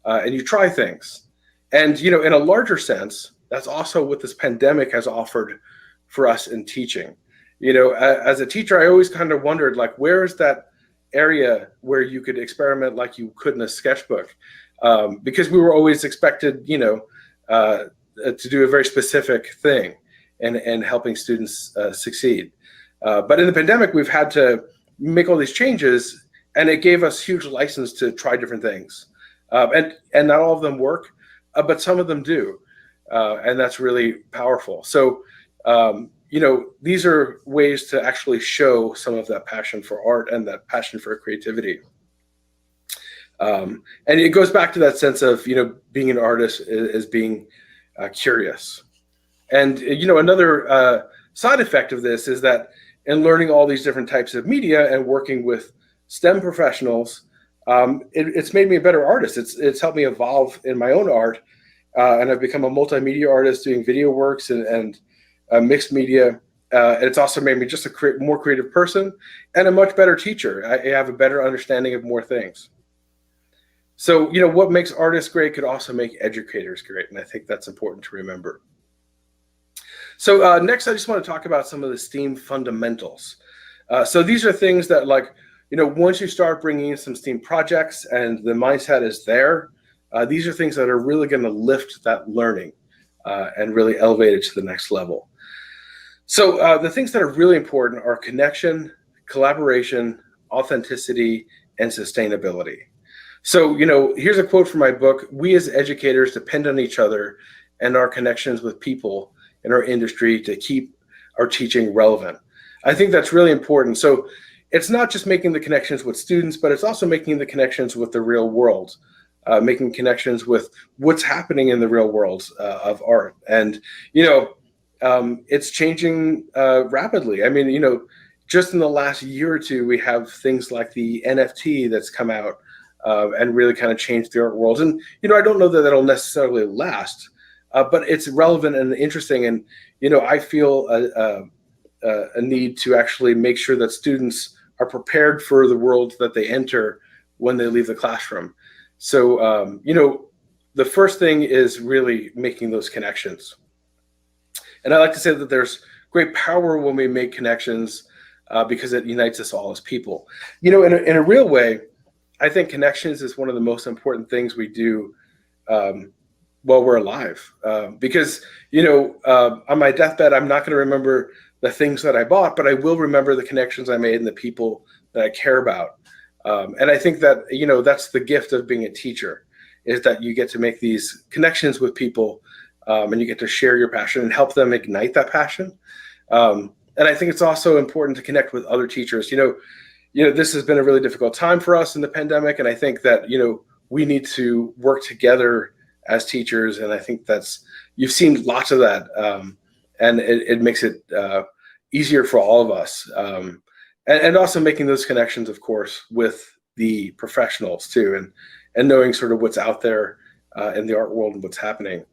and you try things. And, you know, in a larger sense, that's also what this pandemic has offered for us in teaching. You know, as a teacher, I always kind of wondered, like, where is that area where you could experiment like you could in a sketchbook? Because we were always expected, you know, to do a very specific thing and helping students succeed. But in the pandemic, we've had to make all these changes, and it gave us huge license to try different things. And not all of them work, but some of them do. And that's really powerful. So, you know, these are ways to actually show some of that passion for art and that passion for creativity. And it goes back to that sense of, you know, being an artist is being curious. And, you know, another side effect of this is that in learning all these different types of media and working with STEM professionals, it's made me a better artist. It's helped me evolve in my own art. And I've become a multimedia artist doing video works and mixed media. And it's also made me just a more creative person and a much better teacher. I have a better understanding of more things. So, you know, what makes artists great could also make educators great. And I think that's important to remember. So next, I just want to talk about some of the STEAM fundamentals. So these are things that, like, you know, once you start bringing in some STEAM projects and the mindset is there, these are things that are really going to lift that learning and really elevate it to the next level. So the things that are really important are connection, collaboration, authenticity, and sustainability. So, here's a quote from my book: "We as educators depend on each other and our connections with people in our industry to keep our teaching relevant." I think that's really important. So it's not just making the connections with students, but it's also making the connections with the real world, making connections with what's happening in the real world of art. And, it's changing rapidly. I mean, just in the last year or two, we have things like the NFT that's come out and really kind of changed the art world. And, I don't know that that'll necessarily last, but it's relevant and interesting. And, I feel a need to actually make sure that students are prepared for the world that they enter when they leave the classroom. So, the first thing is really making those connections. And I like to say that there's great power when we make connections because it unites us all as people. In a real way, I think connections is one of the most important things we do while we're alive. Because, on my deathbed, I'm not going to remember the things that I bought, but I will remember the connections I made and the people that I care about. And I think that, that's the gift of being a teacher, is that you get to make these connections with people and you get to share your passion and help them ignite that passion. And I think it's also important to connect with other teachers. This has been a really difficult time for us in the pandemic. And I think that, we need to work together as teachers. And I think you've seen lots of that. And it makes it easier for all of us. And also making those connections, of course, with the professionals too, and knowing sort of what's out there in the art world and what's happening.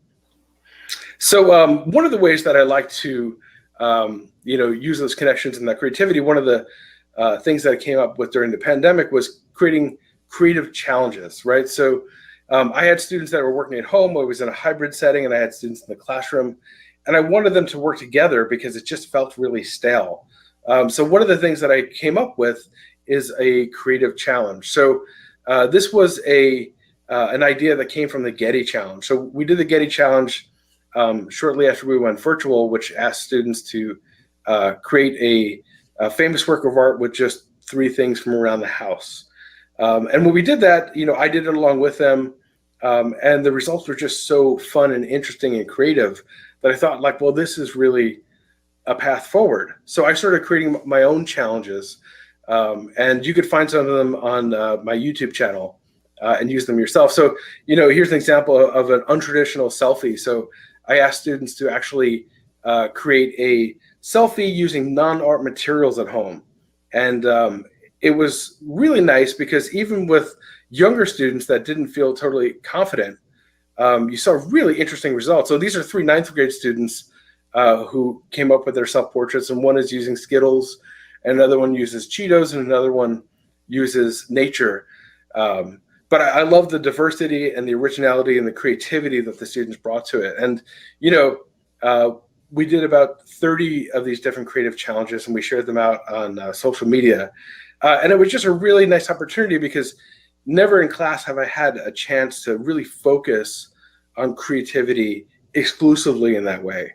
So one of the ways that I like to, use those connections and that creativity, one of the things that I came up with during the pandemic was creating creative challenges, right? So I had students that were working at home. I was in a hybrid setting, and I had students in the classroom. And I wanted them to work together because it just felt really stale. So one of the things that I came up with is a creative challenge. So this was an idea that came from the Getty Challenge. So we did the Getty Challenge shortly after we went virtual, which asked students to create a famous work of art with just 3 things from around the house. And when we did that, I did it along with them. And the results were just so fun and interesting and creative that I thought, well, this is really a path forward. So I started creating my own challenges, and you could find some of them on my YouTube channel and use them yourself. So, here's an example of an untraditional selfie. So I asked students to actually create a selfie using non-art materials at home. And it was really nice because even with younger students that didn't feel totally confident, you saw really interesting results. So these are 3 9th grade students who came up with their self-portraits, and one is using Skittles, and another one uses Cheetos, and another one uses nature. But I love the diversity and the originality and the creativity that the students brought to it. And, we did about 30 of these different creative challenges, and we shared them out on social media. And it was just a really nice opportunity because never in class have I had a chance to really focus on creativity exclusively in that way.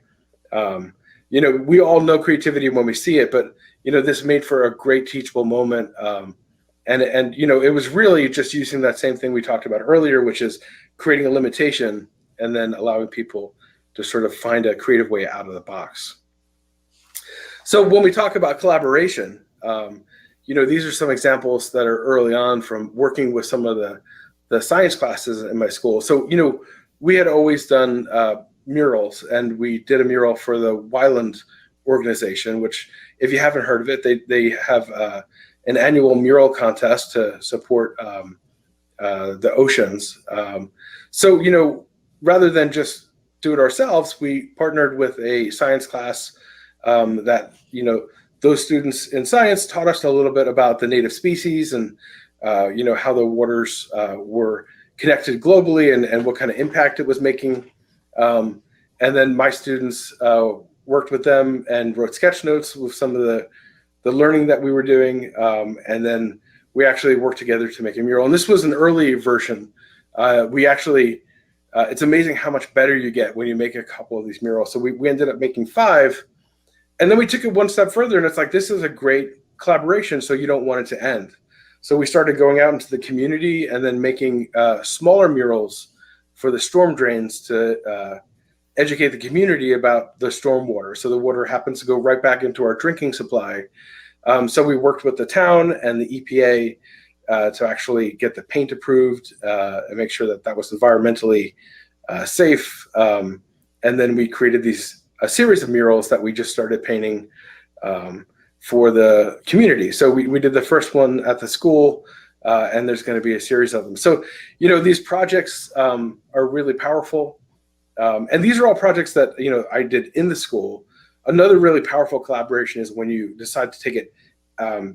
We all know creativity when we see it, but, this made for a great teachable moment. And it was really just using that same thing we talked about earlier, which is creating a limitation and then allowing people to sort of find a creative way out of the box. So when we talk about collaboration, these are some examples that are early on from working with some of the science classes in my school. So, we had always done murals, and we did a mural for the Wyland organization, which, if you haven't heard of it, they have an annual mural contest to support the oceans. So, rather than just do it ourselves, we partnered with a science class that, those students in science taught us a little bit about the native species and, how the waters were connected globally and what kind of impact it was making. And then my students worked with them and wrote sketch notes with some of the learning that we were doing. And then we actually worked together to make a mural. And this was an early version. We actually, it's amazing how much better you get when you make a couple of these murals. So we ended up making 5. And then we took it one step further, and it's like, this is a great collaboration, so you don't want it to end. So we started going out into the community and then making smaller murals for the storm drains to educate the community about the storm water. So the water happens to go right back into our drinking supply. So we worked with the town and the EPA to actually get the paint approved and make sure that that was environmentally safe. And then we created a series of murals that we just started painting for the community. So we did the first one at the school, and there's going to be a series of them. So, these projects are really powerful. And these are all projects that, I did in the school. Another really powerful collaboration is when you decide to take it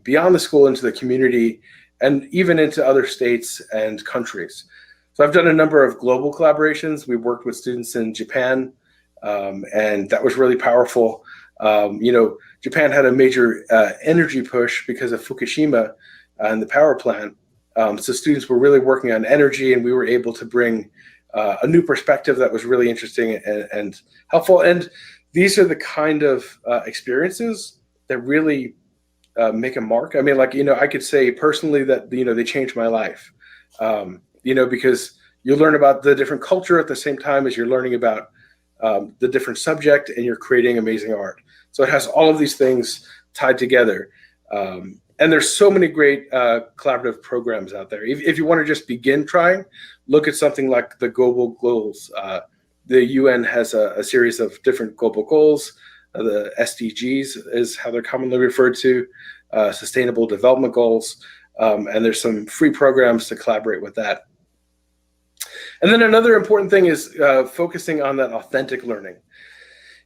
beyond the school into the community and even into other states and countries. So I've done a number of global collaborations. We worked with students in Japan, and that was really powerful. Japan had a major energy push because of Fukushima and the power plant. So students were really working on energy, and we were able to bring a new perspective that was really interesting and helpful. And these are the kind of experiences that really make a mark. I mean, I could say personally that, they changed my life, because you learn about the different culture at the same time as you're learning about the different subject, and you're creating amazing art. So it has all of these things tied together. And there's so many great collaborative programs out there. If you want to just begin trying, look at something like the global goals. The UN has a series of different global goals. The SDGs is how they're commonly referred to, Sustainable Development Goals. And there's some free programs to collaborate with that. And then another important thing is focusing on that authentic learning.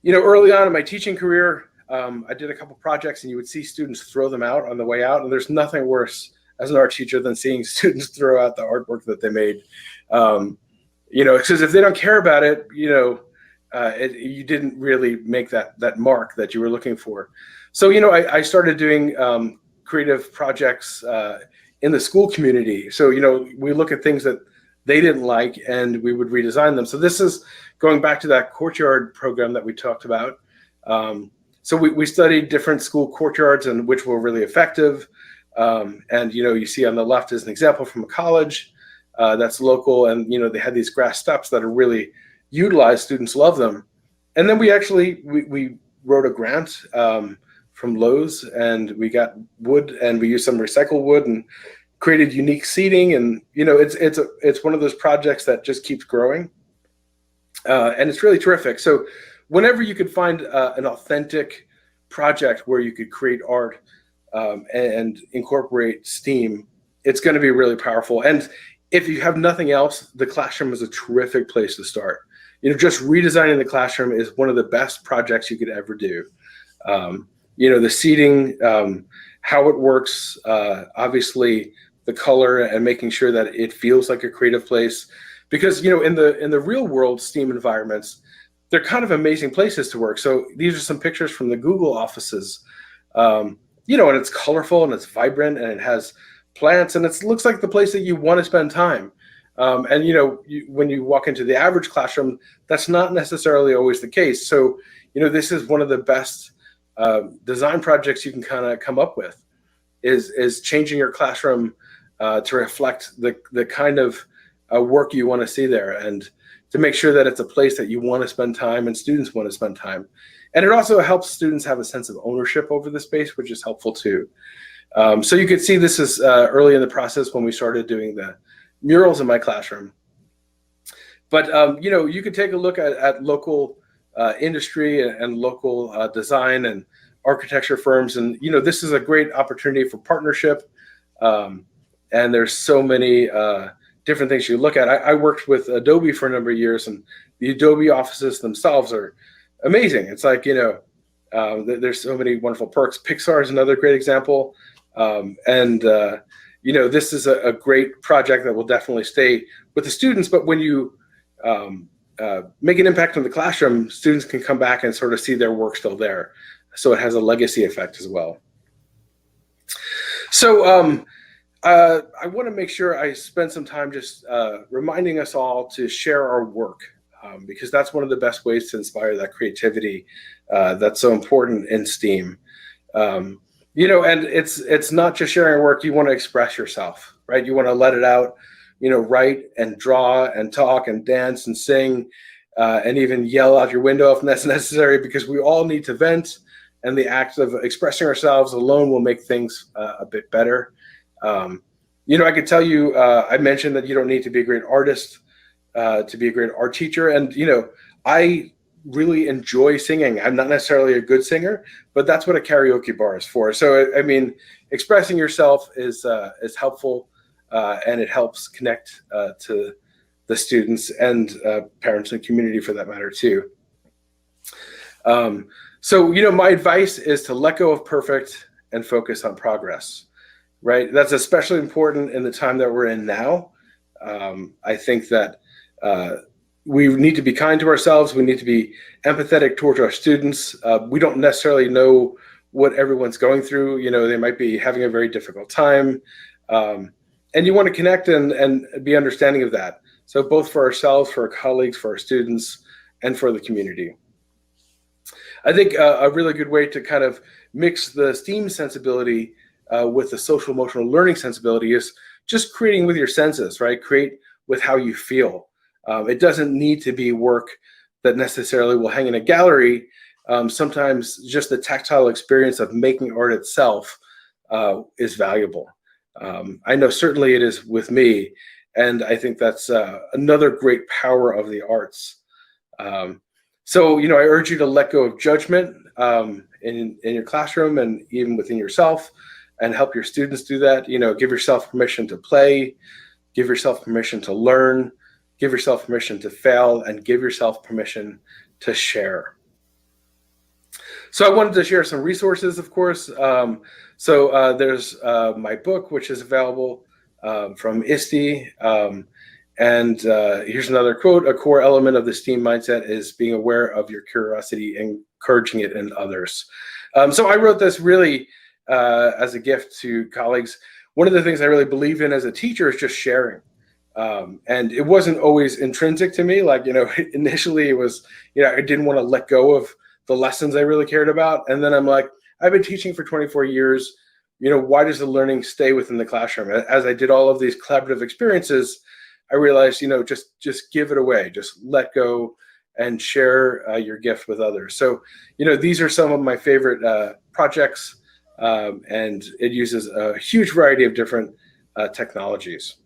Early on in my teaching career, I did a couple projects, and you would see students throw them out on the way out. And there's nothing worse as an art teacher than seeing students throw out the artwork that they made. Because if they don't care about it, you didn't really make that mark that you were looking for. So, I started doing creative projects in the school community. So, we look at things that they didn't like, and we would redesign them. So this is going back to that courtyard program that we talked about. So we studied different school courtyards and which were really effective. And, you see on the left is an example from a college that's local. And, they had these grass steps that are really utilized. Students love them. And then we wrote a grant from Lowe's, and we got wood, and we used some recycled wood and created unique seating. And, it's one of those projects that just keeps growing. And it's really terrific. So whenever you could find an authentic project where you could create art and incorporate STEAM, it's going to be really powerful. And if you have nothing else, the classroom is a terrific place to start. Just redesigning the classroom is one of the best projects you could ever do. The seating, how it works, obviously the color, and making sure that it feels like a creative place. Because, in the real world STEAM environments, they're kind of amazing places to work. So these are some pictures from the Google offices, and it's colorful and it's vibrant and it has plants, and it looks like the place that you want to spend time. And, when you walk into the average classroom, that's not necessarily always the case. So, this is one of the best design projects you can kind of come up with, is changing your classroom to reflect the kind of work you want to see there, and to make sure that it's a place that you want to spend time and students want to spend time. And it also helps students have a sense of ownership over the space, which is helpful too. So you could see this is early in the process when we started doing the murals in my classroom. But, you could take a look at local industry and local design and architecture firms. And, this is a great opportunity for partnership. And there's so many different things you look at. I worked with Adobe for a number of years, and the Adobe offices themselves are amazing. It's like, there's so many wonderful perks. Pixar is another great example. This is a great project that will definitely stay with the students. But when you make an impact on the classroom, students can come back and sort of see their work still there. So it has a legacy effect as well. So, I want to make sure I spend some time just reminding us all to share our work, because that's one of the best ways to inspire that creativity that's so important in STEAM. And it's not just sharing work. You want to express yourself, right? You want to let it out, write and draw and talk and dance and sing, and even yell out your window if that's necessary, because we all need to vent, and the act of expressing ourselves alone will make things a bit better. I could tell you, I mentioned that you don't need to be a great artist to be a great art teacher. And, I really enjoy singing. I'm not necessarily a good singer, but that's what a karaoke bar is for. So, I mean, expressing yourself is helpful, and it helps connect to the students and parents and community for that matter too. So, my advice is to let go of perfect and focus on progress, right? That's especially important in the time that we're in now. I think that we need to be kind to ourselves. We need to be empathetic towards our students. We don't necessarily know what everyone's going through. They might be having a very difficult time. And you want to connect and be understanding of that. So both for ourselves, for our colleagues, for our students, and for the community. I think a really good way to kind of mix the STEAM sensibility with the social emotional learning sensibility is just creating with your senses, right? Create with how you feel. It doesn't need to be work that necessarily will hang in a gallery. Sometimes just the tactile experience of making art itself is valuable. I know certainly it is with me, and I think that's another great power of the arts. So, I urge you to let go of judgment in your classroom and even within yourself, and help your students do that. Give yourself permission to play, give yourself permission to learn, give yourself permission to fail, and give yourself permission to share. So I wanted to share some resources, of course. There's my book, which is available from ISTE. And here's another quote: "A core element of the STEAM mindset is being aware of your curiosity and encouraging it in others." So I wrote this really as a gift to colleagues. One of the things I really believe in as a teacher is just sharing. And it wasn't always intrinsic to me. Like, initially it was, I didn't want to let go of the lessons I really cared about. And then I'm like, I've been teaching for 24 years. Why does the learning stay within the classroom? As I did all of these collaborative experiences, I realized, just give it away, just let go and share your gift with others. So, these are some of my favorite projects, and it uses a huge variety of different technologies.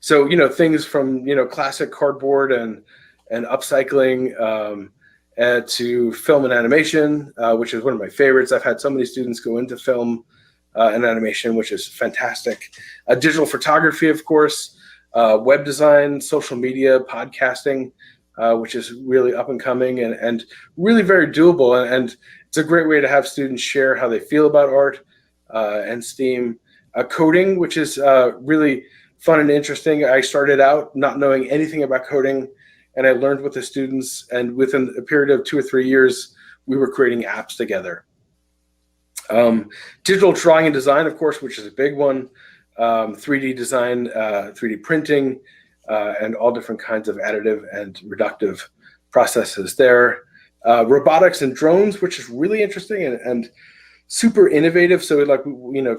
So, things from, classic cardboard and upcycling to film and animation, which is one of my favorites. I've had so many students go into film and animation, which is fantastic. Digital photography, of course, web design, social media, podcasting, which is really up and coming and really very doable. And it's a great way to have students share how they feel about art and STEAM. Coding, which is really fun and interesting. I started out not knowing anything about coding, and I learned with the students, and within a period of 2 or 3 years, we were creating apps together. Digital drawing and design, of course, which is a big one. 3D design, 3D printing, and all different kinds of additive and reductive processes there. Robotics and drones, which is really interesting and super innovative. So like,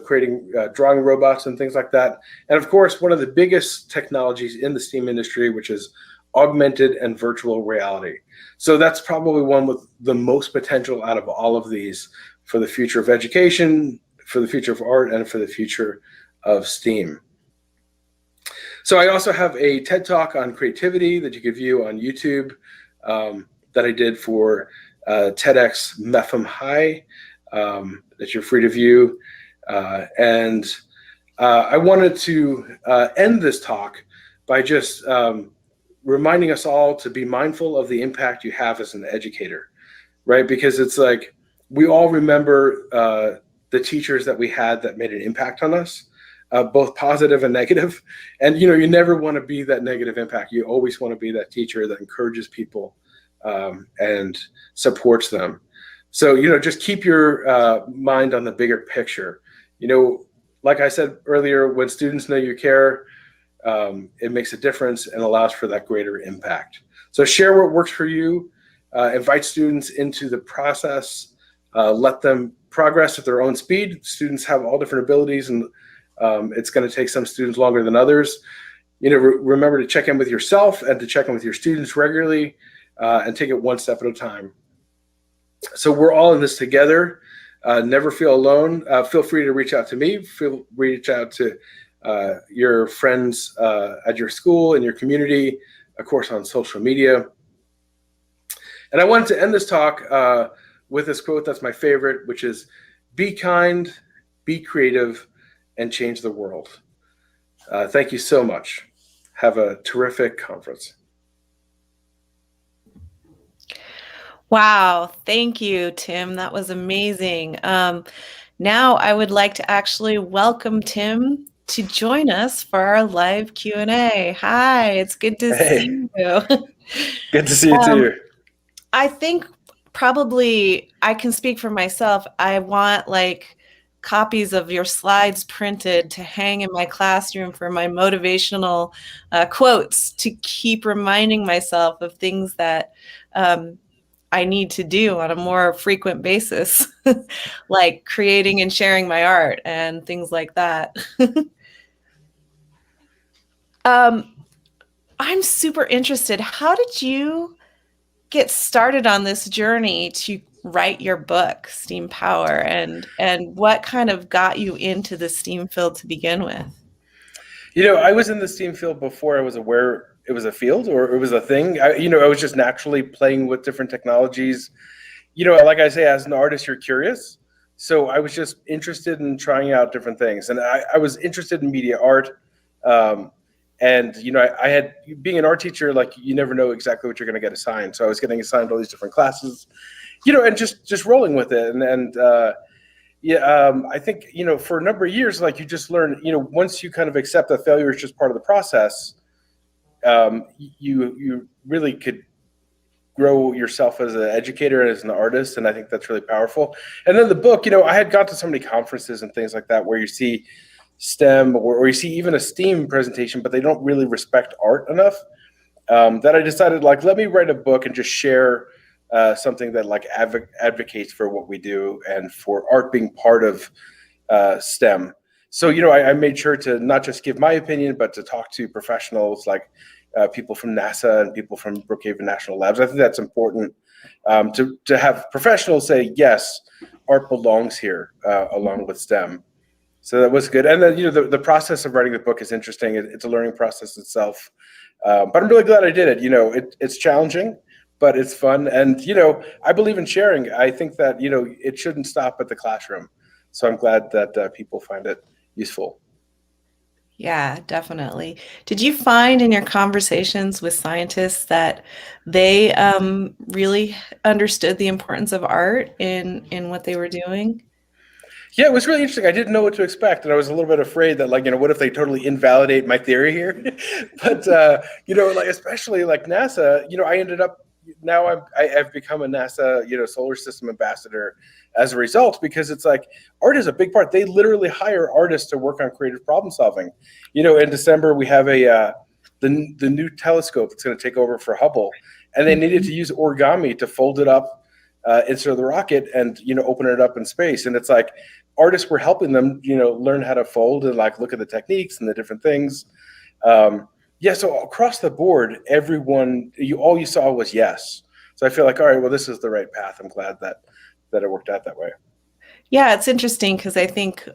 creating drawing robots and things like that. And of course, one of the biggest technologies in the STEAM industry, which is augmented and virtual reality. So that's probably one with the most potential out of all of these for the future of education, for the future of art, and for the future of STEAM. So I also have a TED Talk on creativity that you can view on YouTube that I did for TEDx Mepham High, that you're free to view. And I wanted to end this talk by just reminding us all to be mindful of the impact you have as an educator, right? Because it's like, we all remember the teachers that we had that made an impact on us, both positive and negative. And, you never want to be that negative impact. You always want to be that teacher that encourages people and supports them. So, just keep your mind on the bigger picture. Like I said earlier, when students know you care, it makes a difference and allows for that greater impact. So share what works for you, invite students into the process, let them progress at their own speed. Students have all different abilities, and it's going to take some students longer than others. Remember to check in with yourself and to check in with your students regularly, and take it one step at a time. So we're all in this together. Never feel alone. Feel free to reach out to me. Reach out to your friends at your school and your community, of course, on social media. And I wanted to end this talk with this quote that's my favorite, which is, "Be kind, be creative, and change the world." Thank you so much. Have a terrific conference. Wow, thank you, Tim. That was amazing. Now I would like to actually welcome Tim to join us for our live Q&A. Hi, it's good to see you. Good to see you too. I think probably I can speak for myself. I want copies of your slides printed to hang in my classroom for my motivational quotes, to keep reminding myself of things that I need to do on a more frequent basis, like creating and sharing my art and things like that. I'm super interested. How did you get started on this journey to write your book, Steam Power, and what kind of got you into the STEAM field to begin with? I was in the STEAM field before I was aware it was a field or it was a thing. I was just naturally playing with different technologies. Like I say, as an artist, you're curious. So I was just interested in trying out different things. And I was interested in media art. And I had, being an art teacher, you never know exactly what you're going to get assigned. So I was getting assigned all these different classes, and just rolling with it. I think, for a number of years, you just learn, once you kind of accept that failure is just part of the process, you really could grow yourself as an educator and as an artist. And I think that's really powerful. And then the book, I had gone to so many conferences and things like that where you see STEM or you see even a STEAM presentation, but they don't really respect art enough, that I decided, let me write a book and just share something that advocates for what we do and for art being part of STEM. So, I made sure to not just give my opinion, but to talk to professionals like people from NASA and people from Brookhaven National Labs. I think that's important, to have professionals say, yes, art belongs here along with STEM. So that was good. And then, the process of writing the book is interesting. It's a learning process itself. But I'm really glad I did it. It's challenging, but it's fun. And, I believe in sharing. I think that, it shouldn't stop at the classroom. So I'm glad that people find it useful. Yeah, definitely. Did you find in your conversations with scientists that they really understood the importance of art in what they were doing? Yeah, it was really interesting. I didn't know what to expect, and I was a little bit afraid that, what if they totally invalidate my theory here? But especially NASA, I ended up now I've become a NASA solar system ambassador as a result, because it's art is a big part. They literally hire artists to work on creative problem solving. In December we have the new telescope that's going to take over for Hubble, and they needed to use origami to fold it up into the rocket and open it up in space. And it's artists were helping them learn how to fold and look at the techniques and the different things. So across the board, everyone, all you saw was yes. So I feel all right, well, this is the right path. I'm glad that it worked out that way. Yeah, it's interesting because I think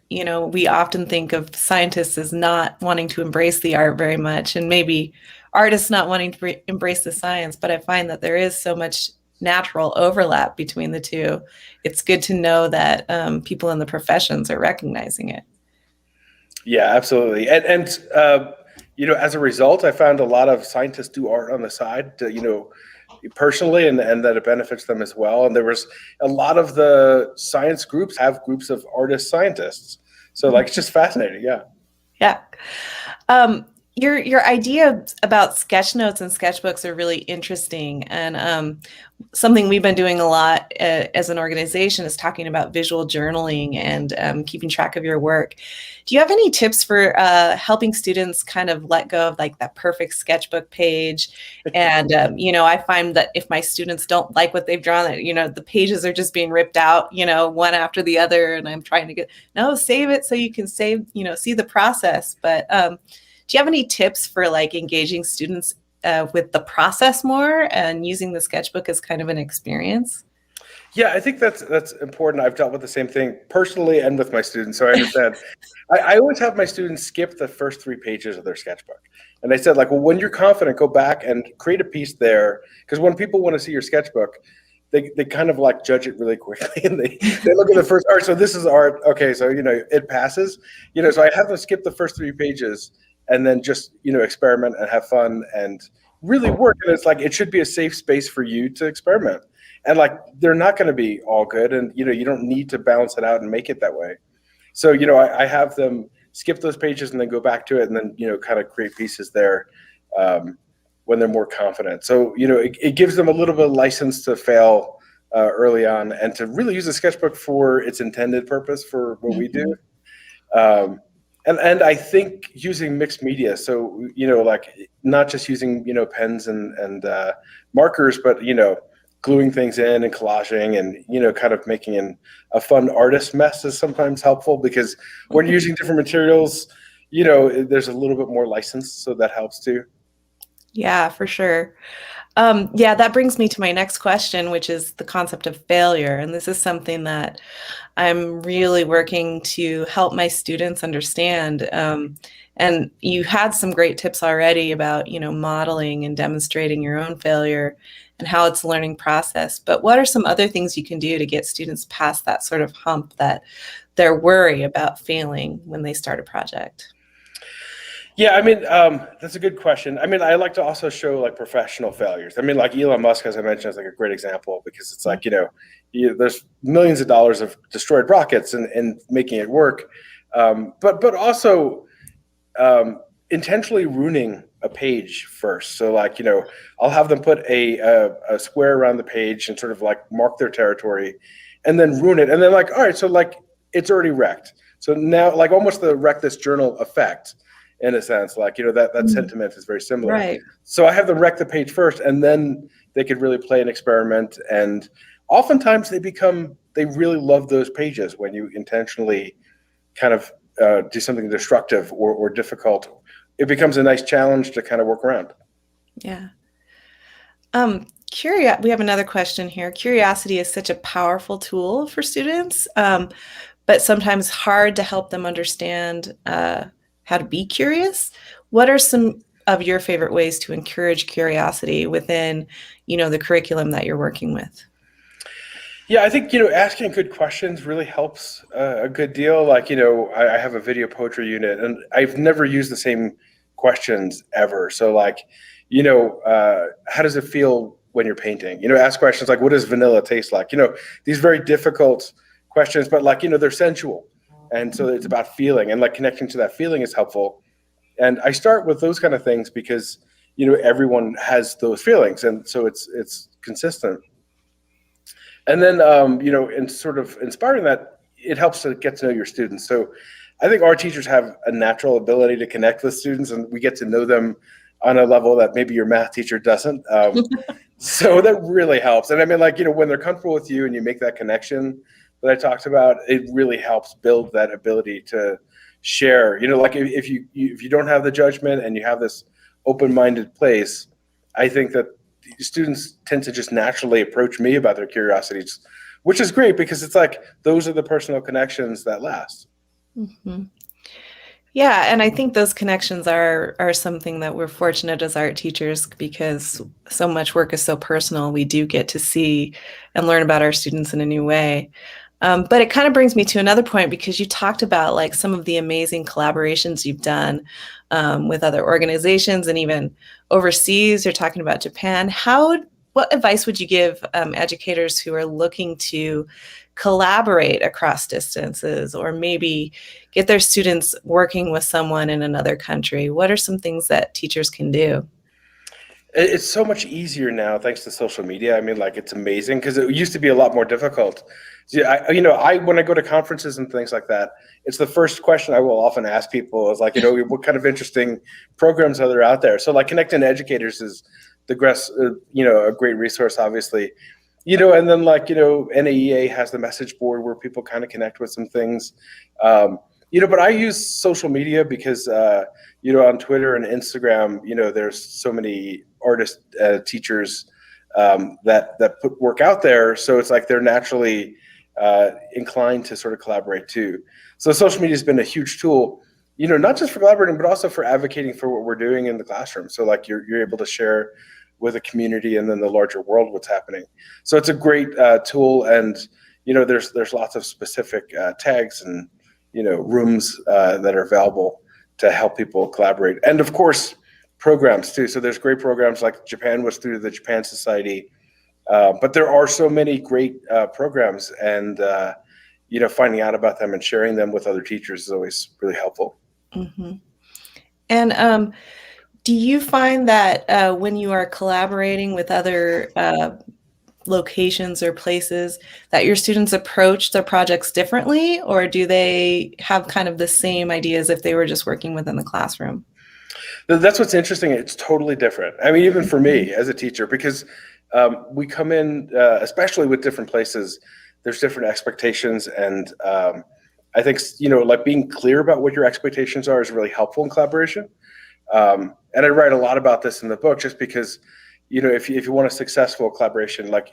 we often think of scientists as not wanting to embrace the art very much, and maybe artists not wanting to embrace the science, but I find that there is so much natural overlap between the two. It's good to know that people in the professions are recognizing it. Yeah, absolutely. And as a result, I found a lot of scientists do art on the side, personally, and that it benefits them as well. And there was a lot of the science groups have groups of artist scientists. So it's just fascinating. Yeah. Yeah. Your idea about sketch notes and sketchbooks are really interesting, and something we've been doing a lot as an organization is talking about visual journaling and keeping track of your work. Do you have any tips for helping students kind of let go of like that perfect sketchbook page? And I find that if my students don't like what they've drawn, the pages are just being ripped out, one after the other, and I'm trying to save it so you can see the process. But do you have any tips for like engaging students with the process more and using the sketchbook as kind of an experience? Yeah, I think that's important. I've dealt with the same thing personally and with my students, so I understand. I always have my students skip the first 3 pages of their sketchbook. And I said, like, well, when you're confident, go back and create a piece there. Because when people want to see your sketchbook, they kind of like judge it really quickly. And they look at the first art. So this is art. Okay, so, it passes. So I have them skip the first 3 pages and then just, experiment and have fun and really work. And it's like, it should be a safe space for you to experiment. And like, they're not going to be all good. And, you don't need to balance it out and make it that way. So, I have them skip those pages and then go back to it and then, kind of create pieces there when they're more confident. So, it gives them a little bit of license to fail early on and to really use the sketchbook for its intended purpose for what we do. And I think using mixed media, so, like not just using, pens and markers, but, gluing things in and collaging and, kind of making a fun artist mess is sometimes helpful because when you're using different materials, there's a little bit more license. So that helps too. Yeah, for sure. That brings me to my next question, which is the concept of failure. And this is something that I'm really working to help my students understand. And you had some great tips already about, modeling and demonstrating your own failure and how it's a learning process. But what are some other things you can do to get students past that sort of hump that they're worried about failing when they start a project? Yeah, that's a good question. I like to also show like professional failures. Like Elon Musk, as I mentioned, is like a great example because it's like, there's millions of dollars of destroyed rockets and making it work. But also intentionally ruining a page first. So like, I'll have them put a square around the page and sort of like mark their territory and then ruin it. And then like, all right, so like it's already wrecked. So now like almost the wreck this journal effect in a sense, like, that sentiment is very similar. Right. So I have them wreck the page first and then they could really play an experiment. And oftentimes they really love those pages when you intentionally kind of do something destructive or difficult. It becomes a nice challenge to kind of work around. Yeah. We have another question here. Curiosity is such a powerful tool for students, but sometimes hard to help them understand how to be curious. What are some of your favorite ways to encourage curiosity within, the curriculum that you're working with? Yeah, I think, asking good questions really helps a good deal. Like, I have a video poetry unit and I've never used the same questions ever. So like, how does it feel when you're painting? Ask questions like, what does vanilla taste like? These very difficult questions, but like, they're sensual. And so it's about feeling and like connecting to that feeling is helpful. And I start with those kind of things because, everyone has those feelings. And so it's consistent. And then, in sort of inspiring that, it helps to get to know your students. So I think our teachers have a natural ability to connect with students and we get to know them on a level that maybe your math teacher doesn't. So that really helps. And when they're comfortable with you and you make that connection that I talked about, it really helps build that ability to share. Like if you don't have the judgment and you have this open-minded place, I think that students tend to just naturally approach me about their curiosities, which is great because it's like those are the personal connections that last. Mm-hmm. Yeah, and I think those connections are something that we're fortunate as art teachers because so much work is so personal. We do get to see and learn about our students in a new way. But it kind of brings me to another point because you talked about like some of the amazing collaborations you've done with other organizations and even overseas. You're talking about Japan. what advice would you give educators who are looking to collaborate across distances, or maybe get their students working with someone in another country? What are some things that teachers can do? It's so much easier now thanks to social media. I mean, like, it's amazing because it used to be a lot more difficult. See, when I go to conferences and things like that, it's the first question I will often ask people is like, what kind of interesting programs are there out there? So like connecting to educators is a great resource, obviously. And then like, NAEA has the message board where people kind of connect with some things. But I use social media because, on Twitter and Instagram, there's so many artists, teachers that put work out there. So it's like they're naturally inclined to sort of collaborate too. So social media has been a huge tool, not just for collaborating, but also for advocating for what we're doing in the classroom. So like you're able to share with a community and then the larger world what's happening. So it's a great tool, and there's lots of specific tags and rooms that are available to help people collaborate, and of course programs too. So there's great programs like Japan was through the Japan Society, but there are so many great programs, and finding out about them and sharing them with other teachers is always really helpful. Mm-hmm. And do you find that when you are collaborating with other locations or places that your students approach their projects differently, or do they have kind of the same ideas if they were just working within the classroom? That's what's interesting. It's totally different. I mean, even for me as a teacher, because we come in, especially with different places, there's different expectations. And I think, like being clear about what your expectations are is really helpful in collaboration. And I write a lot about this in the book just because, if you want a successful collaboration, like,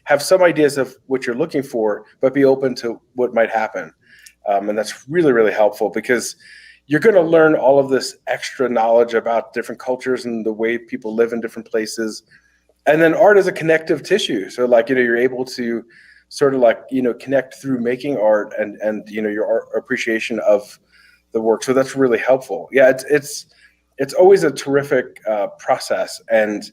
have some ideas of what you're looking for, but be open to what might happen. And that's really, really helpful because you're going to learn all of this extra knowledge about different cultures and the way people live in different places. And then art is a connective tissue. So like, you're able to sort of like, connect through making art and your art appreciation of the work. So that's really helpful. Yeah, it's always a terrific process. And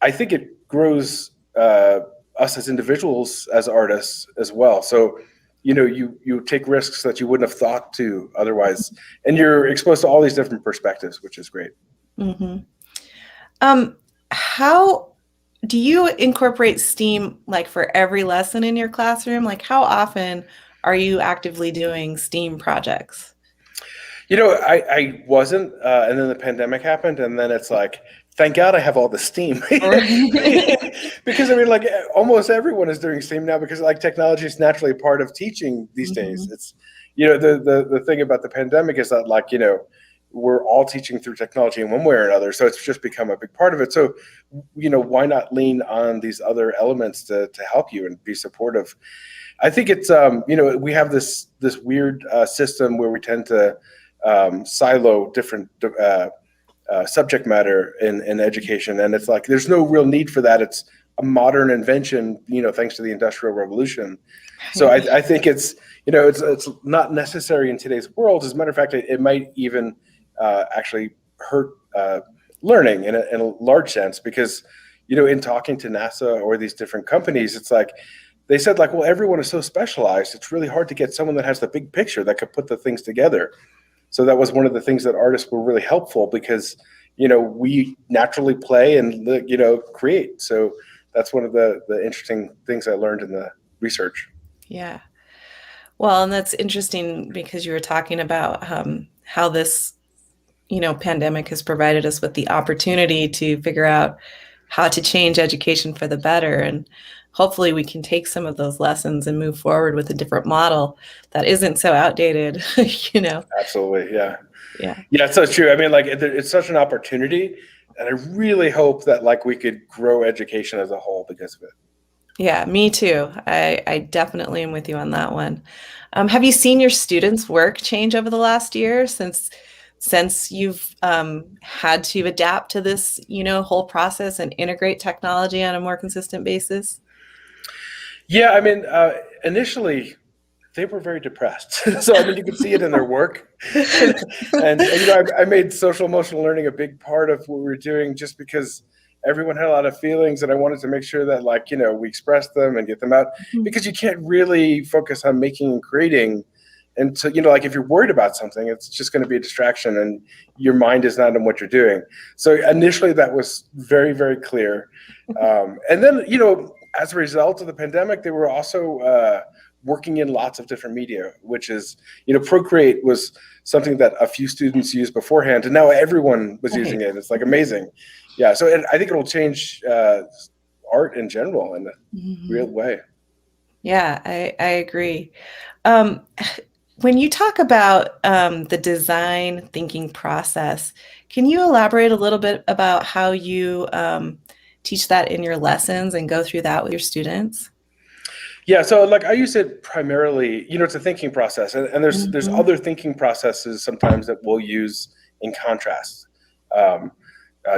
I think it grows us as individuals, as artists as well. So, you take risks that you wouldn't have thought to otherwise, and you're exposed to all these different perspectives, which is great. Mm-hmm. How do you incorporate STEAM like for every lesson in your classroom? Like how often are you actively doing STEAM projects? I wasn't, and then the pandemic happened, and then it's like, thank God I have all the STEAM. Because I mean, like almost everyone is doing STEAM now because like technology is naturally a part of teaching these days. It's, the thing about the pandemic is that like, we're all teaching through technology in one way or another. So it's just become a big part of it. So, why not lean on these other elements to help you and be supportive? I think it's, we have this weird system where we tend to silo different subject matter in education, and it's like there's no real need for that. It's a modern invention, thanks to the Industrial Revolution. So I think it's it's not necessary in today's world. As a matter of fact, it might even actually hurt learning in a large sense, because in talking to NASA or these different companies, it's like they said like, well, everyone is so specialized, it's really hard to get someone that has the big picture that could put the things together. So that was one of the things that artists were really helpful because, we naturally play and, create. So that's one of the interesting things I learned in the research. Yeah. Well, and that's interesting because you were talking about how this, pandemic has provided us with the opportunity to figure out how to change education for the better. And hopefully we can take some of those lessons and move forward with a different model that isn't so outdated, Absolutely. Yeah. Yeah. Yeah. So it's true. I mean, like it's such an opportunity, and I really hope that like we could grow education as a whole because of it. Yeah, me too. I definitely am with you on that one. Have you seen your students' work change over the last year since you've had to adapt to this, whole process and integrate technology on a more consistent basis? Yeah, I mean, initially they were very depressed. So I mean, you could see it in their work. and I made social emotional learning a big part of what we were doing, just because everyone had a lot of feelings, and I wanted to make sure that, like, you know, we express them and get them out, because you can't really focus on making and creating. And so, you know, like if you're worried about something, it's just going to be a distraction and your mind is not on what you're doing. So initially that was very, very clear. And then, you know, as a result of the pandemic, they were also working in lots of different media, which is, you know, Procreate was something that a few students used beforehand, and now everyone was using it. It's like amazing. Yeah. So I think it'll change art in general in a real way. Yeah, I agree. When you talk about the design thinking process, can you elaborate a little bit about how you teach that in your lessons and go through that with your students? Yeah, so like I use it primarily, you know, it's a thinking process, and there's other thinking processes sometimes that we'll use in contrast,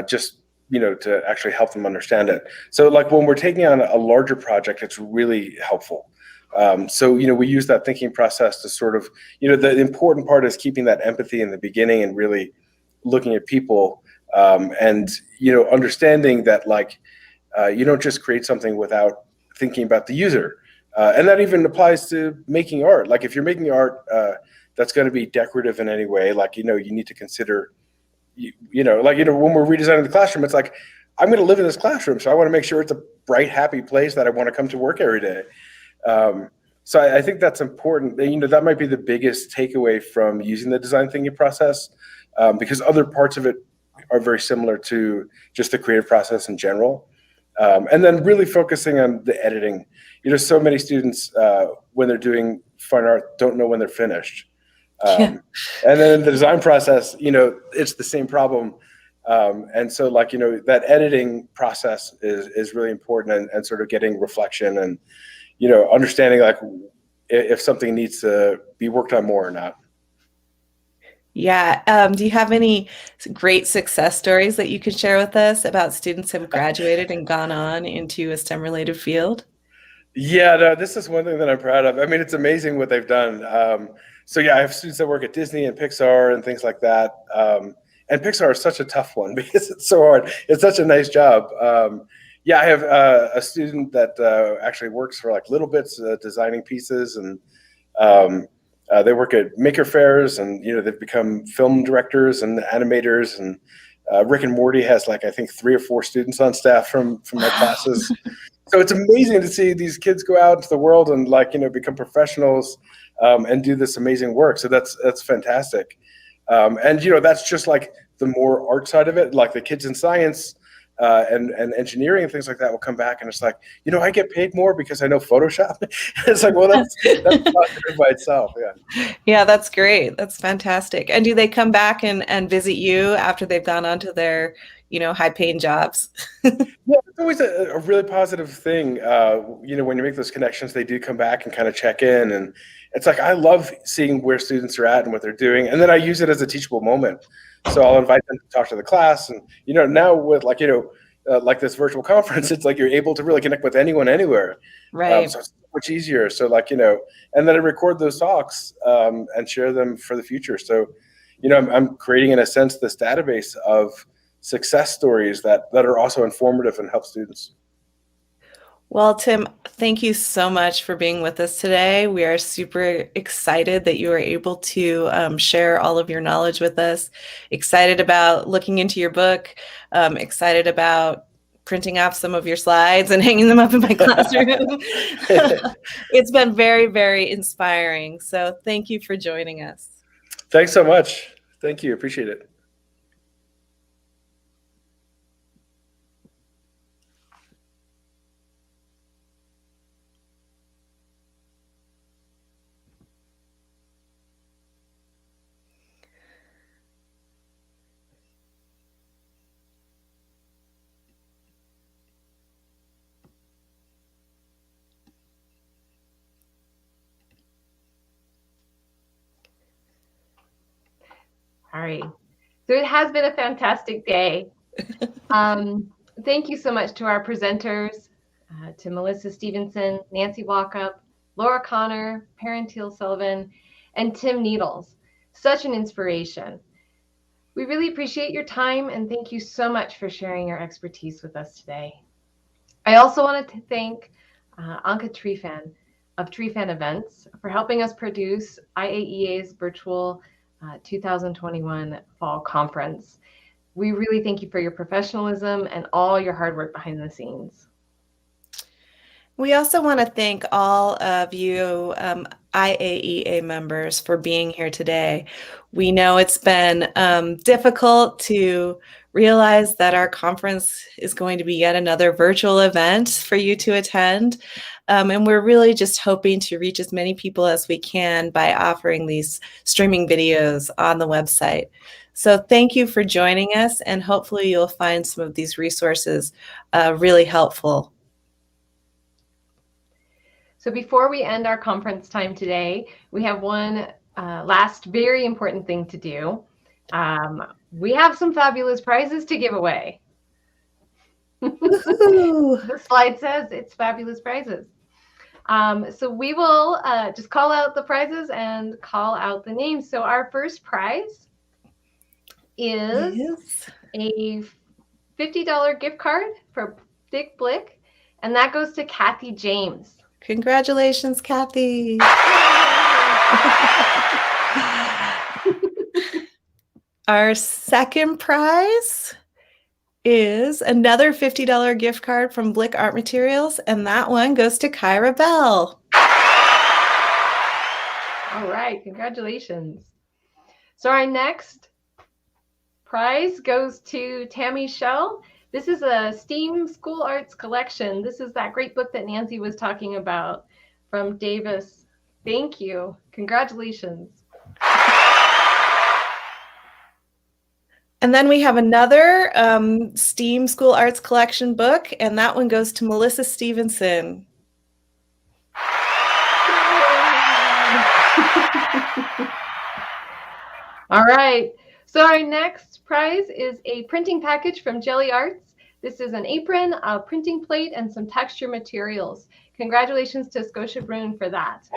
just, you know, to actually help them understand it. So like when we're taking on a larger project, it's really helpful. So, you know, we use that thinking process to sort of, you know, the important part is keeping that empathy in the beginning and really looking at people, and, you know, understanding that, like, you don't just create something without thinking about the user. And that even applies to making art. Like if you're making art that's going to be decorative in any way, like, you know, you need to consider, you know, like, you know, when we're redesigning the classroom, it's like, I'm going to live in this classroom, so I want to make sure it's a bright, happy place that I want to come to work every day. So I think that's important. You know, that might be the biggest takeaway from using the design thinking process, because other parts of it are very similar to just the creative process in general. And then really focusing on the editing. You know, so many students, when they're doing fine art, don't know when they're finished. And then in the design process, you know, it's the same problem. And so, like, you know, that editing process is really important, and sort of getting reflection and, you know, understanding like if something needs to be worked on more or not. Yeah. Do you have any great success stories that you could share with us about students who have graduated and gone on into a STEM related field? Yeah, no, this is one thing that I'm proud of. I mean, it's amazing what they've done. So yeah, I have students that work at Disney and Pixar and things like that. And Pixar is such a tough one because it's so hard. It's such a nice job. Yeah, I have a student that actually works for like Little Bits, designing pieces, and they work at maker fairs, and, you know, they've become film directors and animators. And Rick and Morty has, like, I think 3 or 4 students on staff from my classes. So it's amazing to see these kids go out into the world and, like, you know, become professionals and do this amazing work. So that's fantastic. And, you know, that's just like the more art side of it, like the kids in science and engineering and things like that will come back, and it's like, you know, I get paid more because I know Photoshop. It's like, well, that's positive by itself. Yeah. Yeah, that's great. That's fantastic. And do they come back and visit you after they've gone on to their, you know, high paying jobs? Yeah, it's always a really positive thing. You know, when you make those connections, they do come back and kind of check in. And it's like, I love seeing where students are at and what they're doing. And then I use it as a teachable moment. So I'll invite them to talk to the class. And, you know, now with, like, you know, like this virtual conference, it's like you're able to really connect with anyone, anywhere. Right. So it's much easier. So, like, you know, and then I record those talks and share them for the future. So, you know, I'm creating, in a sense, this database of success stories that are also informative and help students. Well, Tim, thank you so much for being with us today. We are super excited that you were able to share all of your knowledge with us. Excited about looking into your book. Excited about printing off some of your slides and hanging them up in my classroom. It's been very, very inspiring. So thank you for joining us. Thanks so much. Thank you. Appreciate it. All right. So it has been a fantastic day. Thank you so much to our presenters, to Melissa Stevenson, Nancy Walkup, Laura Connor, Perrin Teal Sullivan, and Tim Needles. Such an inspiration. We really appreciate your time and thank you so much for sharing your expertise with us today. I also wanted to thank Anka Trefan of Trefan Events for helping us produce IAEA's virtual 2021 Fall Conference. We really thank you for your professionalism and all your hard work behind the scenes. We also want to thank all of you IAEA members for being here today. We know it's been difficult to realize that our conference is going to be yet another virtual event for you to attend. And we're really just hoping to reach as many people as we can by offering these streaming videos on the website. So thank you for joining us, and hopefully you'll find some of these resources really helpful. So before we end our conference time today, we have one last very important thing to do. We have some fabulous prizes to give away. The slide says it's fabulous prizes. So we will just call out the prizes and call out the names. So our first prize is a $50 gift card for Dick Blick, and that goes to Kathy James. Congratulations, Kathy. Our second prize is another $50 gift card from Blick Art Materials, and that one goes to Kyra Bell. All right, congratulations. So our next prize goes to Tammy Shell. This is a STEAM School Arts collection. This is that great book that Nancy was talking about from Davis. Thank you. Congratulations. And then we have another STEAM School Arts collection book, and that one goes to Melissa Stevenson. All right. So our next prize is a printing package from Jelly Arts. This is an apron, a printing plate, and some texture materials. Congratulations to Scotia Brune for that.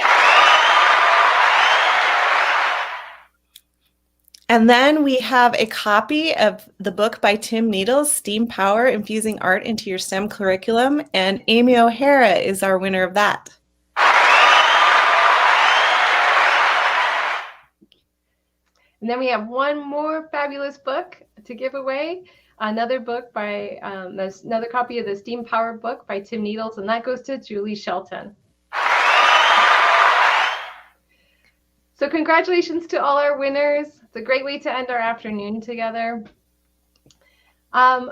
And then we have a copy of the book by Tim Needles, Steam Power, Infusing Art into Your STEM Curriculum, and Amy O'Hara is our winner of that. And then we have one more fabulous book to give away. Another book by, another copy of the Steam Power book by Tim Needles, and that goes to Julie Shelton. So congratulations to all our winners. It's a great way to end our afternoon together.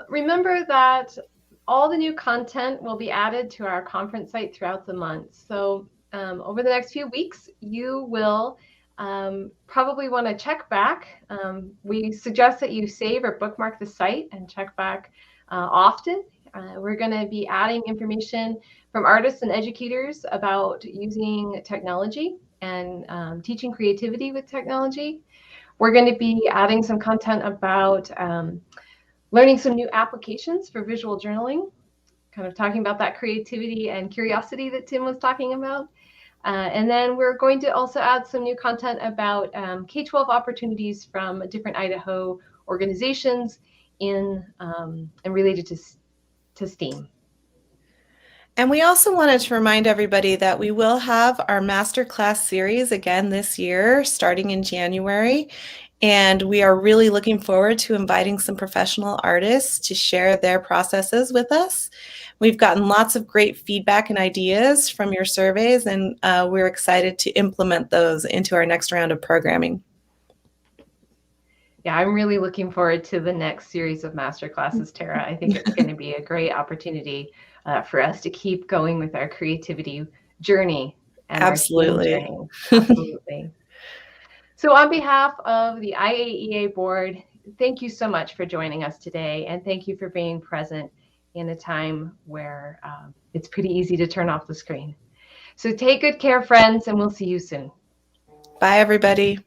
Remember that all the new content will be added to our conference site throughout the month. So over the next few weeks, you will probably want to check back. We suggest that you save or bookmark the site and check back often. We're going to be adding information from artists and educators about using technology and teaching creativity with technology. We're going to be adding some content about learning some new applications for visual journaling, kind of talking about that creativity and curiosity that Tim was talking about. And then we're going to also add some new content about K-12 opportunities from different Idaho organizations and related to STEAM. And we also wanted to remind everybody that we will have our masterclass series again this year, starting in January. And we are really looking forward to inviting some professional artists to share their processes with us. We've gotten lots of great feedback and ideas from your surveys, and we're excited to implement those into our next round of programming. Yeah, I'm really looking forward to the next series of masterclasses, Tara. I think it's going to be a great opportunity for us to keep going with our creativity journey. And Absolutely. Our journey. Absolutely. So on behalf of the IAEA board, thank you so much for joining us today, and thank you for being present in a time where it's pretty easy to turn off the screen. So take good care, friends, and we'll see you soon. Bye, everybody.